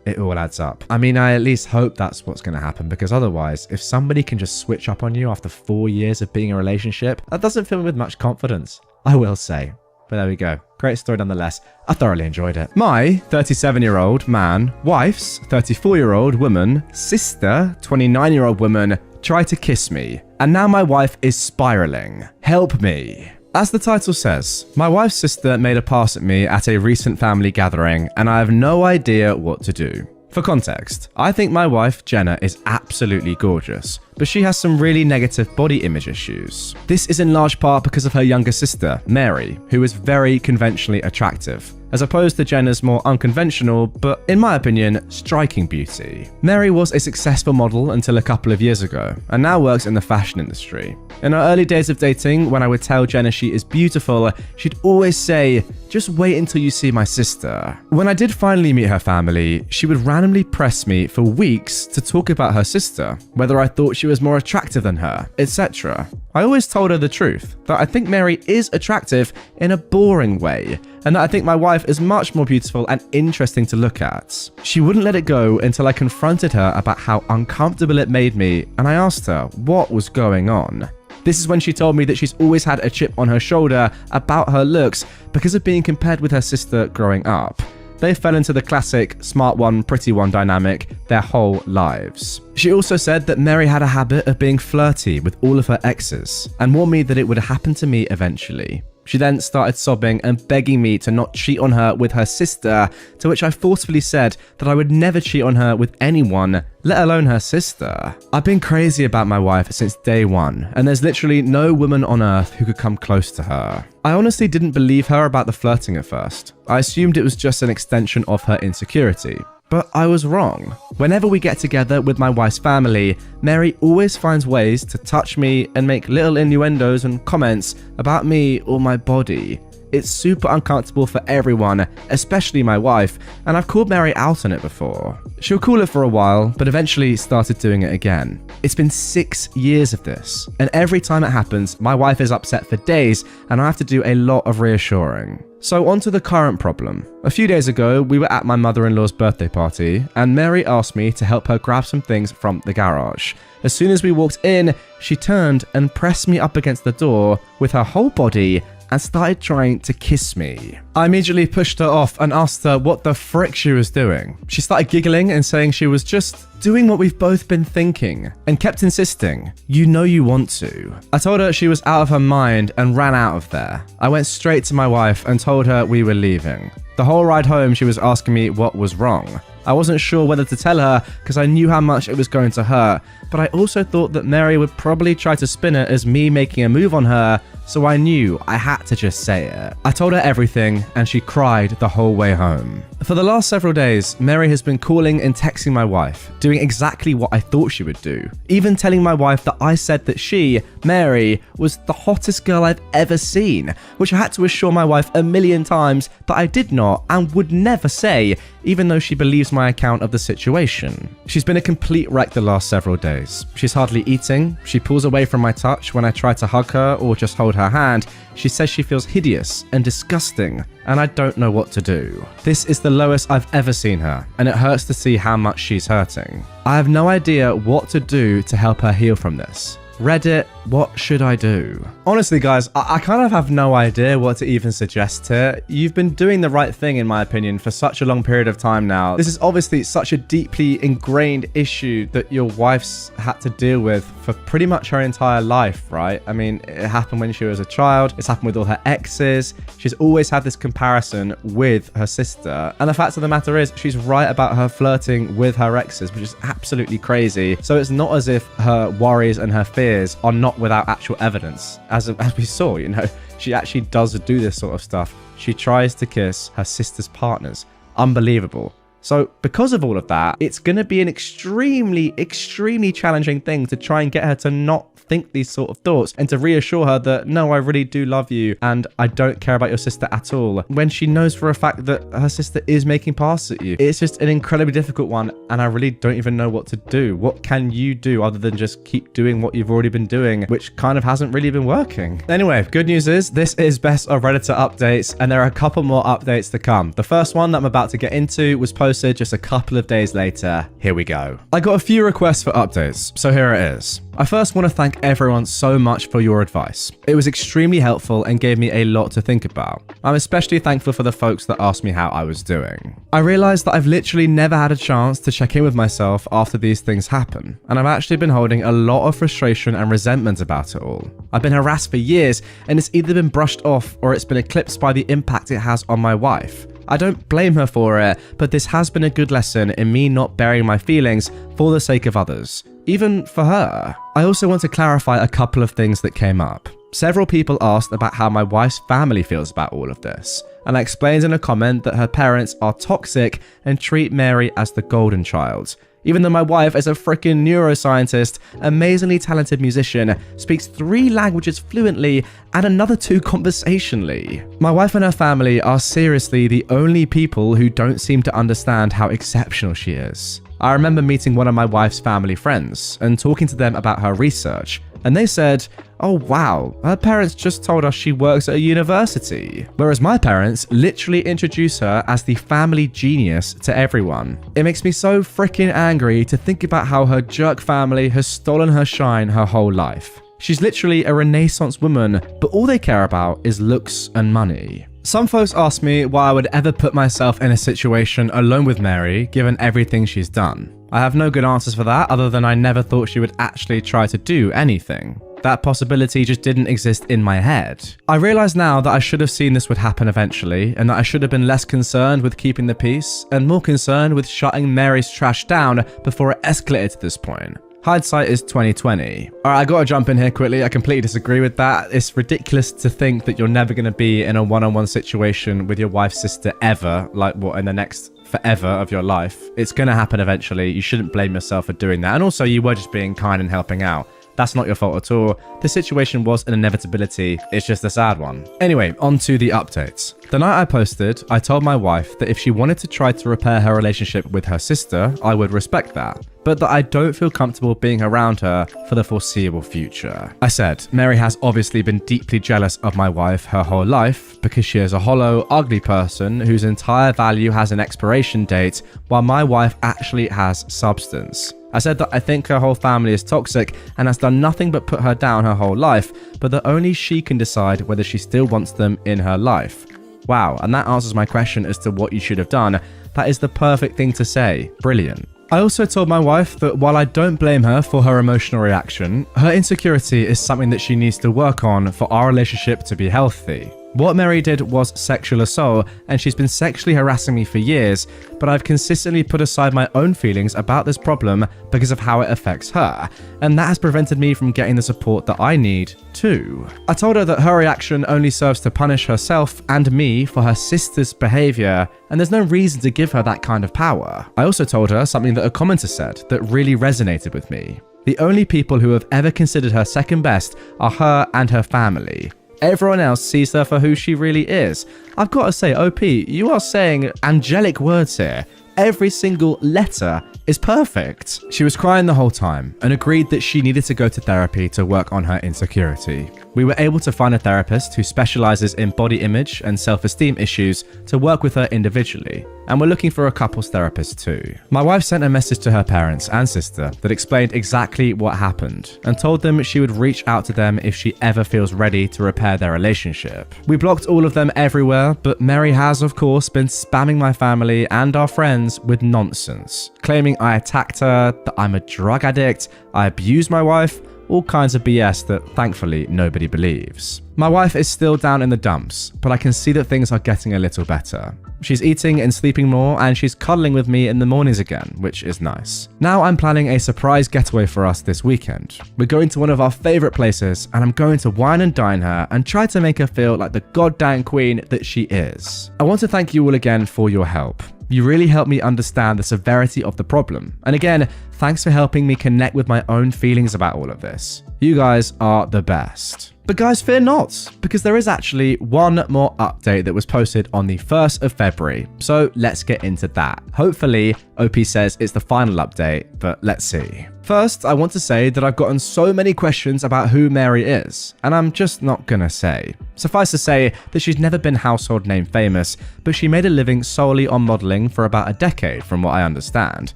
it all adds up. I mean, I at least hope that's what's going to happen, because otherwise, if somebody can just switch up on you after 4 years of being in a relationship, that doesn't fill me with much confidence, I will say. But there we go. Great story nonetheless. I thoroughly enjoyed it. My 37-year-old man, wife's 34-year-old woman, sister, 29-year-old woman, tried to kiss me, and now my wife is spiraling. Help me. As the title says, my wife's sister made a pass at me at a recent family gathering, and I have no idea what to do. For context, I think my wife, Jenna, is absolutely gorgeous, but she has some really negative body image issues. This is in large part because of her younger sister, Mary, who is very conventionally attractive, as opposed to Jenna's more unconventional, but in my opinion, striking beauty. Mary was a successful model until a couple of years ago, and now works in the fashion industry. In our early days of dating, when I would tell Jenna she is beautiful, she'd always say, just wait until you see my sister. When I did finally meet her family, she would randomly press me for weeks to talk about her sister, whether I thought she was more attractive than her, etc. I always told her the truth, that I think Mary is attractive in a boring way, and that I think my wife is much more beautiful and interesting to look at. She wouldn't let it go until I confronted her about how uncomfortable it made me, and I asked her what was going on. This is when she told me that she's always had a chip on her shoulder about her looks because of being compared with her sister growing up. They fell into the classic smart one, pretty one dynamic their whole lives. She also said that Mary had a habit of being flirty with all of her exes and warned me that it would happen to me eventually. She then started sobbing and begging me to not cheat on her with her sister, to which I forcefully said that I would never cheat on her with anyone, let alone her sister. I've been crazy about my wife since day one, and there's literally no woman on earth who could come close to her. I honestly didn't believe her about the flirting at first. I assumed it was just an extension of her insecurity. But I was wrong. Whenever we get together with my wife's family, Mary always finds ways to touch me and make little innuendos and comments about me or my body. It's super uncomfortable for everyone, especially my wife, and I've called Mary out on it before. She'll call it for a while, but eventually started doing it again. It's been 6 years of this, and every time it happens, my wife is upset for days, and I have to do a lot of reassuring. So on to the current problem. A few days ago, we were at my mother-in-law's birthday party, and Mary asked me to help her grab some things from the garage. As soon as we walked in, she turned and pressed me up against the door with her whole body and started trying to kiss me. I immediately pushed her off and asked her what the frick she was doing. She started giggling and saying she was just doing what we've both been thinking, and kept insisting, "You know you want to." I told her she was out of her mind and ran out of there. I went straight to my wife and told her we were leaving. The whole ride home, she was asking me what was wrong. I wasn't sure whether to tell her because I knew how much it was going to hurt, but I also thought that Mary would probably try to spin it as me making a move on her, so I knew I had to just say it. I told her everything, and she cried the whole way home. For the last several days, Mary has been calling and texting my wife, doing exactly what I thought she would do, even telling my wife that I said that she, Mary, was the hottest girl I've ever seen, which I had to assure my wife a million times that I did not and would never say, even though she believes my account of the situation. She's been a complete wreck the last several days. She's hardly eating, she pulls away from my touch when I try to hug her or just hold her hand. She says she feels hideous and disgusting, and I don't know what to do. This is the lowest I've ever seen her, and it hurts to see how much she's hurting. I have no idea what to do to help her heal from this. Reddit, what should I do? Honestly, guys, I kind of have no idea what to even suggest here. You've been doing the right thing, in my opinion, for such a long period of time now. This is obviously such a deeply ingrained issue that your wife's had to deal with for pretty much her entire life, right? I mean, it happened when she was a child. It's happened with all her exes. She's always had this comparison with her sister. And the fact of the matter is, she's right about her flirting with her exes, which is absolutely crazy. So it's not as if her worries and her fears are not without actual evidence. As we saw, you know, she actually does do this sort of stuff. She tries to kiss her sister's partners. Unbelievable. So because of all of that, it's going to be an extremely challenging thing to try and get her to not think these sort of thoughts and to reassure her that, no, I really do love you and I don't care about your sister at all, when she knows for a fact that her sister is making passes at you. It's just an incredibly difficult one, and I really don't even know what to do. What can you do other than just keep doing what you've already been doing, which kind of hasn't really been working? Anyway, good news is this is Best of Redditor updates, and there are a couple more updates to come. The first one that I'm about to get into was posted just a couple of days later. Here we go. I got a few requests for updates, so here it is. I first want to thank everyone so much for your advice. It was extremely helpful and gave me a lot to think about. I'm especially thankful for the folks that asked me how I was doing. I realized that I've literally never had a chance to check in with myself after these things happen, and I've actually been holding a lot of frustration and resentment about it all. I've been harassed for years, and it's either been brushed off or it's been eclipsed by the impact it has on my wife. I don't blame her for it, but this has been a good lesson in me not burying my feelings for the sake of others, even for her. I also want to clarify a couple of things that came up. Several people asked about how my wife's family feels about all of this, and I explained in a comment that her parents are toxic and treat Mary as the golden child. Even though my wife is a freaking neuroscientist, amazingly talented musician, speaks 3 languages fluently and another 2 conversationally. My wife and her family are seriously the only people who don't seem to understand how exceptional she is. I remember meeting one of my wife's family friends and talking to them about her research, and they said, "Oh wow, her parents just told us she works at a university." Whereas my parents literally introduce her as the family genius to everyone. It makes me so freaking angry to think about how her jerk family has stolen her shine her whole life. She's literally a Renaissance woman, but all they care about is looks and money. Some folks ask me why I would ever put myself in a situation alone with Mary, given everything she's done. I have no good answers for that, other than I never thought she would actually try to do anything. That possibility just didn't exist in my head. I realize now that I should have seen this would happen eventually, and that I should have been less concerned with keeping the peace, and more concerned with shutting Mary's trash down before it escalated to this point. Hindsight is 2020. Alright, I gotta jump in here quickly. I completely disagree with that. It's ridiculous to think that you're never gonna be in a one-on-one situation with your wife's sister ever, like what, in the next forever of your life. It's gonna happen eventually. You shouldn't blame yourself for doing that. And also, you were just being kind and helping out. That's not your fault at all. The situation was an inevitability. It's just a sad one. Anyway, on to the updates. The night I posted, I told my wife that if she wanted to try to repair her relationship with her sister, I would respect that, but that I don't feel comfortable being around her for the foreseeable future. I said, Mary has obviously been deeply jealous of my wife her whole life because she is a hollow, ugly person whose entire value has an expiration date, while my wife actually has substance. I said that I think her whole family is toxic and has done nothing but put her down her whole life, but that only she can decide whether she still wants them in her life. Wow, and that answers my question as to what you should have done. That is the perfect thing to say. Brilliant. I also told my wife that while I don't blame her for her emotional reaction, her insecurity is something that she needs to work on for our relationship to be healthy. What Mary did was sexual assault, and she's been sexually harassing me for years, but I've consistently put aside my own feelings about this problem because of how it affects her, and that has prevented me from getting the support that I need too. I told her that her reaction only serves to punish herself and me for her sister's behavior, and there's no reason to give her that kind of power. I also told her something that a commenter said that really resonated with me. The only people who have ever considered her second best are her and her family. Everyone else sees her for who she really is. I've got to say, OP, you are saying angelic words here. Every single letter is perfect. She was crying the whole time and agreed that she needed to go to therapy to work on her insecurity. We were able to find a therapist who specializes in body image and self-esteem issues to work with her individually, and we're looking for a couples therapist too. My wife sent a message to her parents and sister that explained exactly what happened and told them she would reach out to them if she ever feels ready to repair their relationship. We blocked all of them everywhere, but Mary has of course been spamming my family and our friends with nonsense, claiming I attacked her, that I'm a drug addict, I abused my wife, all kinds of BS that thankfully nobody believes. My wife is still down in the dumps, but I can see that things are getting a little better. She's eating and sleeping more, and she's cuddling with me in the mornings again, which is nice. Now I'm planning a surprise getaway for us this weekend. We're going to one of our favorite places, and I'm going to wine and dine her and try to make her feel like the goddamn queen that she is. I want to thank you all again for your help. You really helped me understand the severity of the problem. And again, thanks for helping me connect with my own feelings about all of this. You guys are the best. But guys, fear not, because there is actually one more update that was posted on the 1st of February. So let's get into that. Hopefully, OP says it's the final update, but let's see. First, I want to say that I've gotten so many questions about who Mary is, and I'm just not gonna say. Suffice to say that she's never been household name famous, but she made a living solely on modeling for about a decade from what I understand.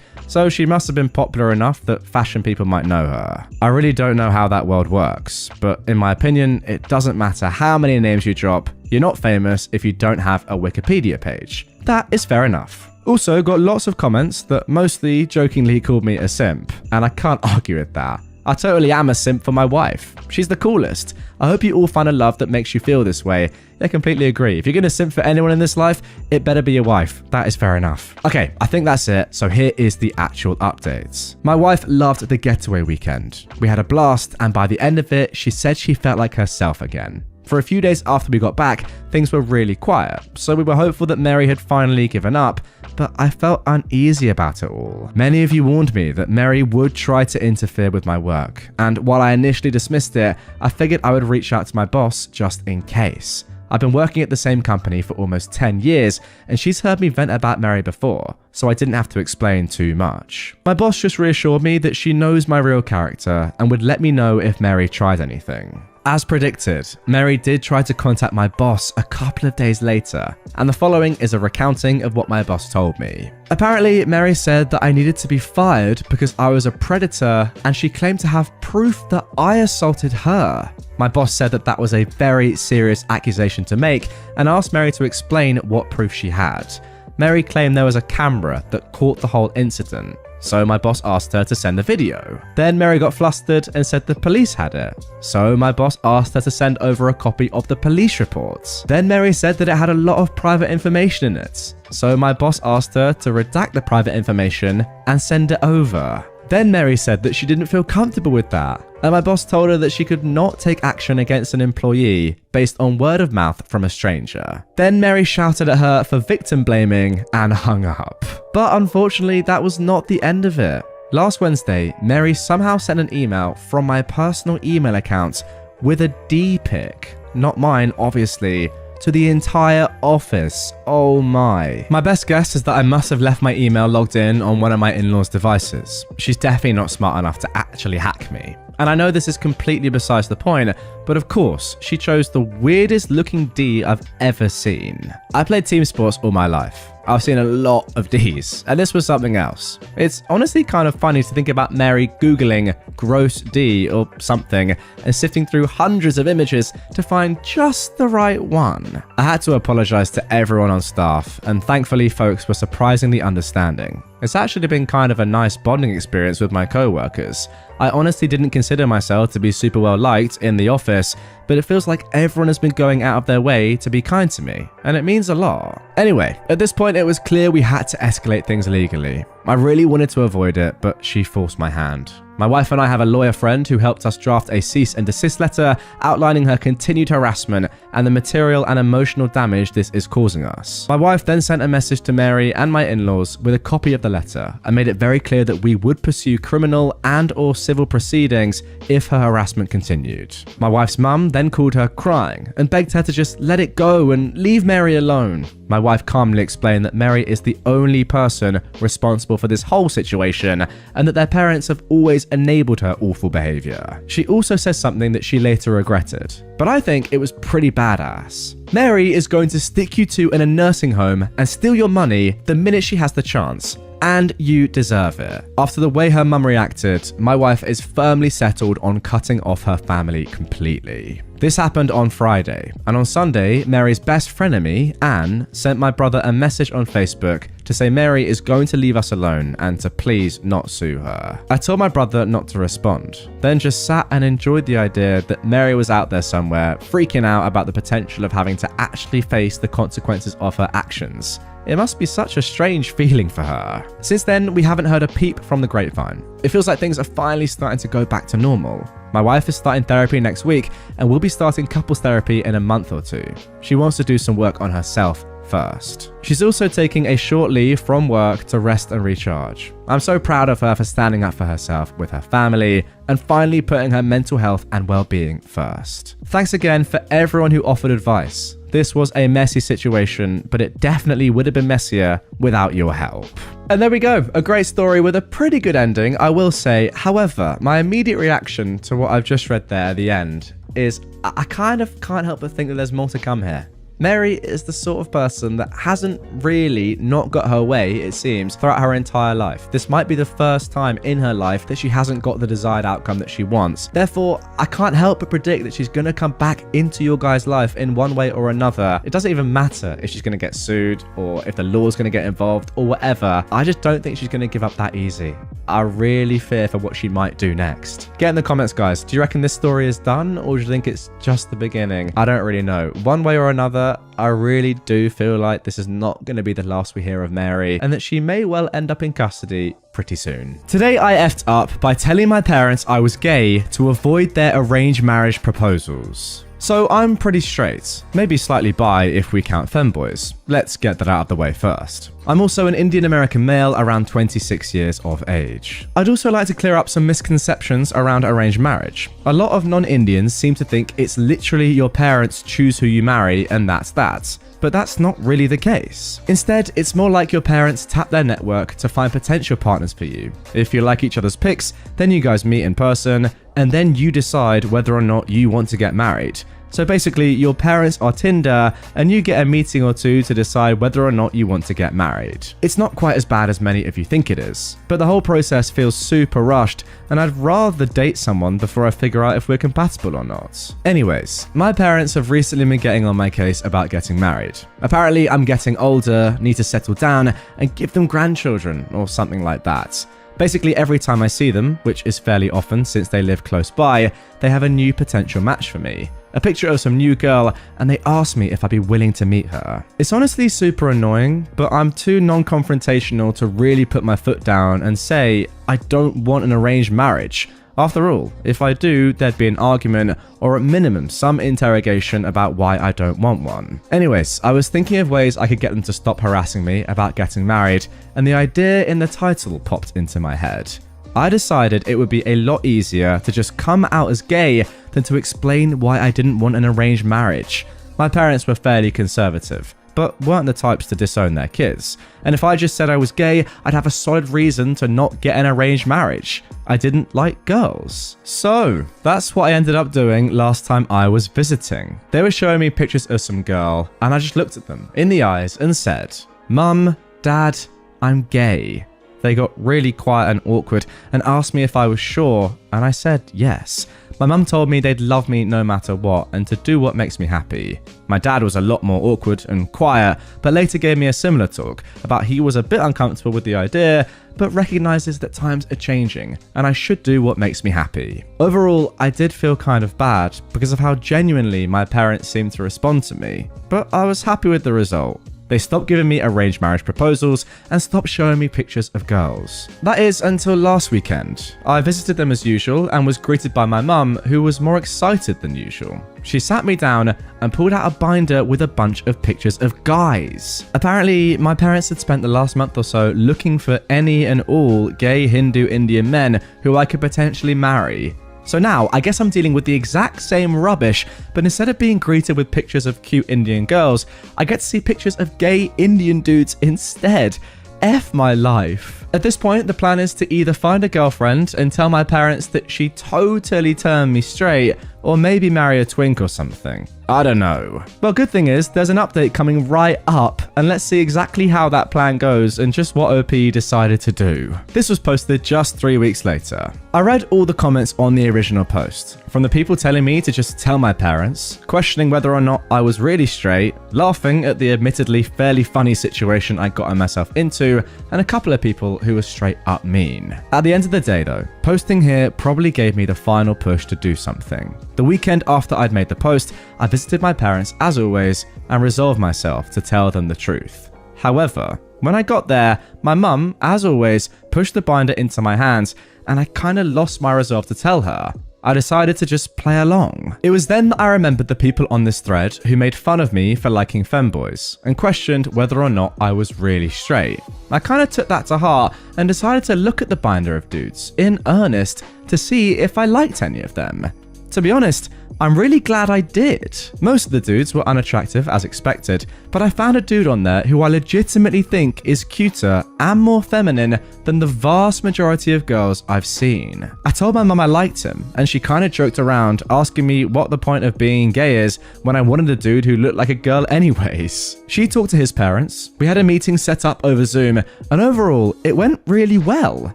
So she must have been popular enough that fashion people might know her. I really don't know how that world works, but in my opinion, it doesn't matter how many names you drop, you're not famous if you don't have a Wikipedia page. That is fair enough. Also got lots of comments that mostly jokingly called me a simp, and I can't argue with that. I totally am a simp for my wife. She's the coolest. I hope you all find a love that makes you feel this way. I completely agree. If you're gonna simp for anyone in this life, it better be your wife. That is fair enough. Okay, I think that's it. So here is the actual updates. My wife loved the getaway weekend. We had a blast, and by the end of it, she said she felt like herself again. For a few days after we got back, things were really quiet, so we were hopeful that Mary had finally given up, but I felt uneasy about it all. Many of you warned me that Mary would try to interfere with my work, and while I initially dismissed it, I figured I would reach out to my boss just in case. I've been working at the same company for almost 10 years, and she's heard me vent about Mary before, so I didn't have to explain too much. My boss just reassured me that she knows my real character and would let me know if Mary tried anything. As predicted, Mary did try to contact my boss a couple of days later, and the following is a recounting of what my boss told me. Apparently, Mary said that I needed to be fired because I was a predator, and she claimed to have proof that I assaulted her. My boss said that that was a very serious accusation to make and asked Mary to explain what proof she had. Mary claimed there was a camera that caught the whole incident, so my boss asked her to send the video. Then Mary got flustered and said the police had it, so my boss asked her to send over a copy of the police reports. Then Mary said that it had a lot of private information in it, so my boss asked her to redact the private information and send it over. Then Mary said that she didn't feel comfortable with that, and my boss told her that she could not take action against an employee based on word of mouth from a stranger. Then Mary shouted at her for victim blaming and hung up. But unfortunately, that was not the end of it. Last Wednesday, Mary somehow sent an email from my personal email account with a D pic, not mine obviously, to the entire office. Oh my. My best guess is that I must have left my email logged in on one of my in-laws' devices. She's definitely not smart enough to actually hack me. And I know this is completely besides the point, but of course, she chose the weirdest looking D I've ever seen. I played team sports all my life. I've seen a lot of Ds, and this was something else. It's honestly kind of funny to think about Mary Googling gross D or something and sifting through hundreds of images to find just the right one. I had to apologize to everyone on staff, and thankfully folks were surprisingly understanding. It's actually been kind of a nice bonding experience with my co-workers. I honestly didn't consider myself to be super well liked in the office, but it feels like everyone has been going out of their way to be kind to me, and it means a lot. Anyway, at this point it was clear we had to escalate things legally. I really wanted to avoid it, but she forced my hand. My wife and I have a lawyer friend who helped us draft a cease and desist letter outlining her continued harassment and the material and emotional damage this is causing us. My wife then sent a message to Mary and my in-laws with a copy of the letter and made it very clear that we would pursue criminal and/or civil proceedings if her harassment continued. My wife's mum then called her crying and begged her to just let it go and leave Mary alone. My wife calmly explained that Mary is the only person responsible for this whole situation and that their parents have always enabled her awful behavior. She also says something that she later regretted, but I think it was pretty badass. Mary is going to stick you two in a nursing home and steal your money the minute she has the chance. And you deserve it. After the way her mum reacted, my wife is firmly settled on cutting off her family completely. This happened on Friday, and on Sunday, Mary's best frenemy, Anne, sent my brother a message on Facebook to say Mary is going to leave us alone and to please not sue her. I told my brother not to respond, then just sat and enjoyed the idea that Mary was out there somewhere, freaking out about the potential of having to actually face the consequences of her actions. It must be such a strange feeling for her. Since then, we haven't heard a peep from the grapevine. It feels like things are finally starting to go back to normal. My wife is starting therapy next week and will be starting couples therapy in a month or two. She wants to do some work on herself first. She's also taking a short leave from work to rest and recharge. I'm so proud of her for standing up for herself with her family and finally putting her mental health and well-being first. Thanks again for everyone who offered advice. This was a messy situation, but it definitely would have been messier without your help. And there we go, a great story with a pretty good ending, I will say. However, my immediate reaction to what I've just read there at the end is I kind of can't help but think that there's more to come here. Mary is the sort of person that hasn't really not got her way, it seems, throughout her entire life. This might be the first time in her life that she hasn't got the desired outcome that she wants. Therefore, I can't help but predict that she's going to come back into your guys' life in one way or another. It doesn't even matter if she's going to get sued or if the law's going to get involved or whatever. I just don't think she's going to give up that easy. I really fear for what she might do next. Get in the comments, guys. Do you reckon this story is done, or do you think it's just the beginning? I don't really know. One way or another, I really do feel like this is not going to be the last we hear of Mary, and that she may well end up in custody pretty soon. Today I effed up by telling my parents I was gay to avoid their arranged marriage proposals. So I'm pretty straight, maybe slightly bi if we count femboys. Let's get that out of the way first. I'm also an Indian American male around 26 years of age. I'd also like to clear up some misconceptions around arranged marriage. A lot of non-Indians seem to think it's literally your parents choose who you marry and that's that. But that's not really the case. Instead, it's more like your parents tap their network to find potential partners for you. If you like each other's pics, then you guys meet in person, and then you decide whether or not you want to get married. So basically, your parents are Tinder, and you get a meeting or two to decide whether or not you want to get married. It's not quite as bad as many of you think it is, but the whole process feels super rushed, and I'd rather date someone before I figure out if we're compatible or not. Anyways, my parents have recently been getting on my case about getting married. Apparently, I'm getting older, need to settle down, and give them grandchildren, or something like that. Basically, every time I see them, which is fairly often since they live close by, they have a new potential match for me. A picture of some new girl, and they ask me if I'd be willing to meet her. It's honestly super annoying, but I'm too non-confrontational to really put my foot down and say, I don't want an arranged marriage. After all, if I do, there'd be an argument, or at minimum, some interrogation about why I don't want one. Anyways, I was thinking of ways I could get them to stop harassing me about getting married, and the idea in the title popped into my head. I decided it would be a lot easier to just come out as gay than to explain why I didn't want an arranged marriage. My parents were fairly conservative, but weren't the types to disown their kids. And if I just said I was gay, I'd have a solid reason to not get an arranged marriage. I didn't like girls. So that's what I ended up doing last time I was visiting. They were showing me pictures of some girl, and I just looked at them in the eyes and said, "Mum, Dad, I'm gay." They got really quiet and awkward and asked me if I was sure, and I said yes. My mum told me they'd love me no matter what and to do what makes me happy. My dad was a lot more awkward and quiet, but later gave me a similar talk about he was a bit uncomfortable with the idea, but recognizes that times are changing and I should do what makes me happy. Overall, I did feel kind of bad because of how genuinely my parents seemed to respond to me, but I was happy with the result. They stopped giving me arranged marriage proposals and stopped showing me pictures of girls. That is until last weekend. I visited them as usual and was greeted by my mum, who was more excited than usual. She sat me down and pulled out a binder with a bunch of pictures of guys. Apparently, my parents had spent the last month or so looking for any and all gay Hindu Indian men who I could potentially marry. So now, I guess I'm dealing with the exact same rubbish, but instead of being greeted with pictures of cute Indian girls, I get to see pictures of gay Indian dudes instead. F my life. At this point, the plan is to either find a girlfriend and tell my parents that she totally turned me straight, or maybe marry a twink or something. I don't know. Well, good thing is, there's an update coming right up, and let's see exactly how that plan goes and just what OP decided to do. This was posted just 3 weeks later. I read all the comments on the original post, from the people telling me to just tell my parents, questioning whether or not I was really straight, laughing at the admittedly fairly funny situation I got myself into, and a couple of people who were straight up mean. At the end of the day though, posting here probably gave me the final push to do something. The weekend after I'd made the post, I visited my parents as always and resolved myself to tell them the truth. However, when I got there, my mum, as always, pushed the binder into my hands and I kinda lost my resolve to tell her. I decided to just play along. It was then that I remembered the people on this thread who made fun of me for liking femboys and questioned whether or not I was really straight. I kinda took that to heart and decided to look at the binder of dudes in earnest to see if I liked any of them. To be honest, I'm really glad I did. Most of the dudes were unattractive as expected, but I found a dude on there who I legitimately think is cuter and more feminine than the vast majority of girls I've seen. I told my mum I liked him, and she kinda joked around asking me what the point of being gay is when I wanted a dude who looked like a girl anyways. She talked to his parents, we had a meeting set up over Zoom, and overall, it went really well.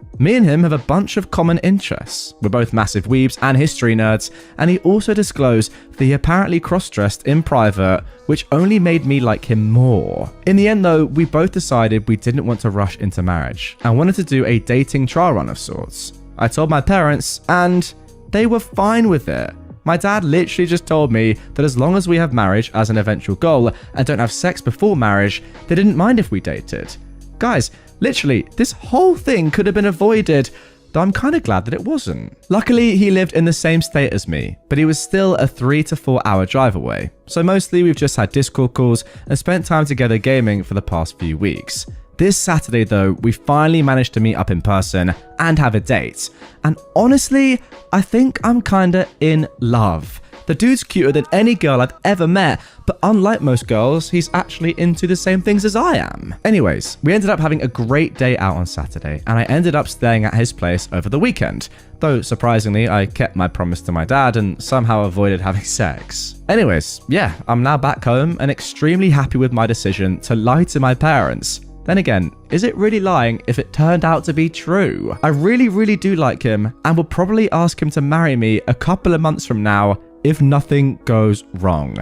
Me and him have a bunch of common interests. We're both massive weebs and history nerds, and he also disclosed that he apparently cross-dressed in private, which only made me like him more. In the end though, we both decided we didn't want to rush into marriage and wanted to do a dating trial run of sorts. I told my parents, and they were fine with it. My dad literally just told me that as long as we have marriage as an eventual goal and don't have sex before marriage, they didn't mind if we dated. Guys, literally, this whole thing could have been avoided, though I'm kind of glad that it wasn't. Luckily, he lived in the same state as me, but he was still a 3 to 4 hour drive away. So mostly we've just had Discord calls and spent time together gaming for the past few weeks. This Saturday though, we finally managed to meet up in person and have a date. And honestly, I think I'm kinda in love. The dude's cuter than any girl I've ever met, but unlike most girls, he's actually into the same things as I am. Anyways, we ended up having a great day out on Saturday, and I ended up staying at his place over the weekend. Though, surprisingly, I kept my promise to my dad and somehow avoided having sex. Anyways, yeah, I'm now back home and extremely happy with my decision to lie to my parents. Then again, is it really lying if it turned out to be true? I really do like him and will probably ask him to marry me a couple of months from now if nothing goes wrong.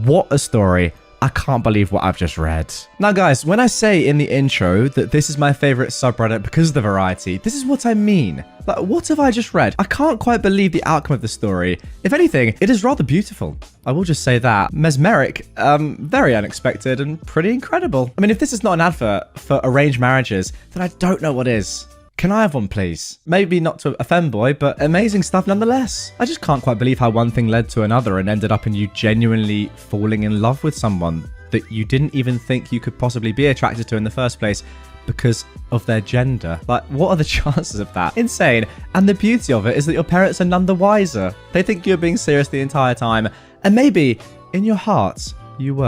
What a story. I can't believe what I've just read. Now guys, when I say in the intro that this is my favorite subreddit because of the variety, this is what I mean. Like, what have I just read? I can't quite believe the outcome of the story. If anything, it is rather beautiful. I will just say that. Mesmeric, very unexpected and pretty incredible. I mean, if this is not an advert for arranged marriages, then I don't know what is. Can I have one, please? Maybe not to a femboy, but amazing stuff nonetheless. I just can't quite believe how one thing led to another and ended up in you genuinely falling in love with someone that you didn't even think you could possibly be attracted to in the first place because of their gender. Like, what are the chances of that? Insane. And the beauty of it is that your parents are none the wiser. They think you're being serious the entire time, and maybe in your hearts you were.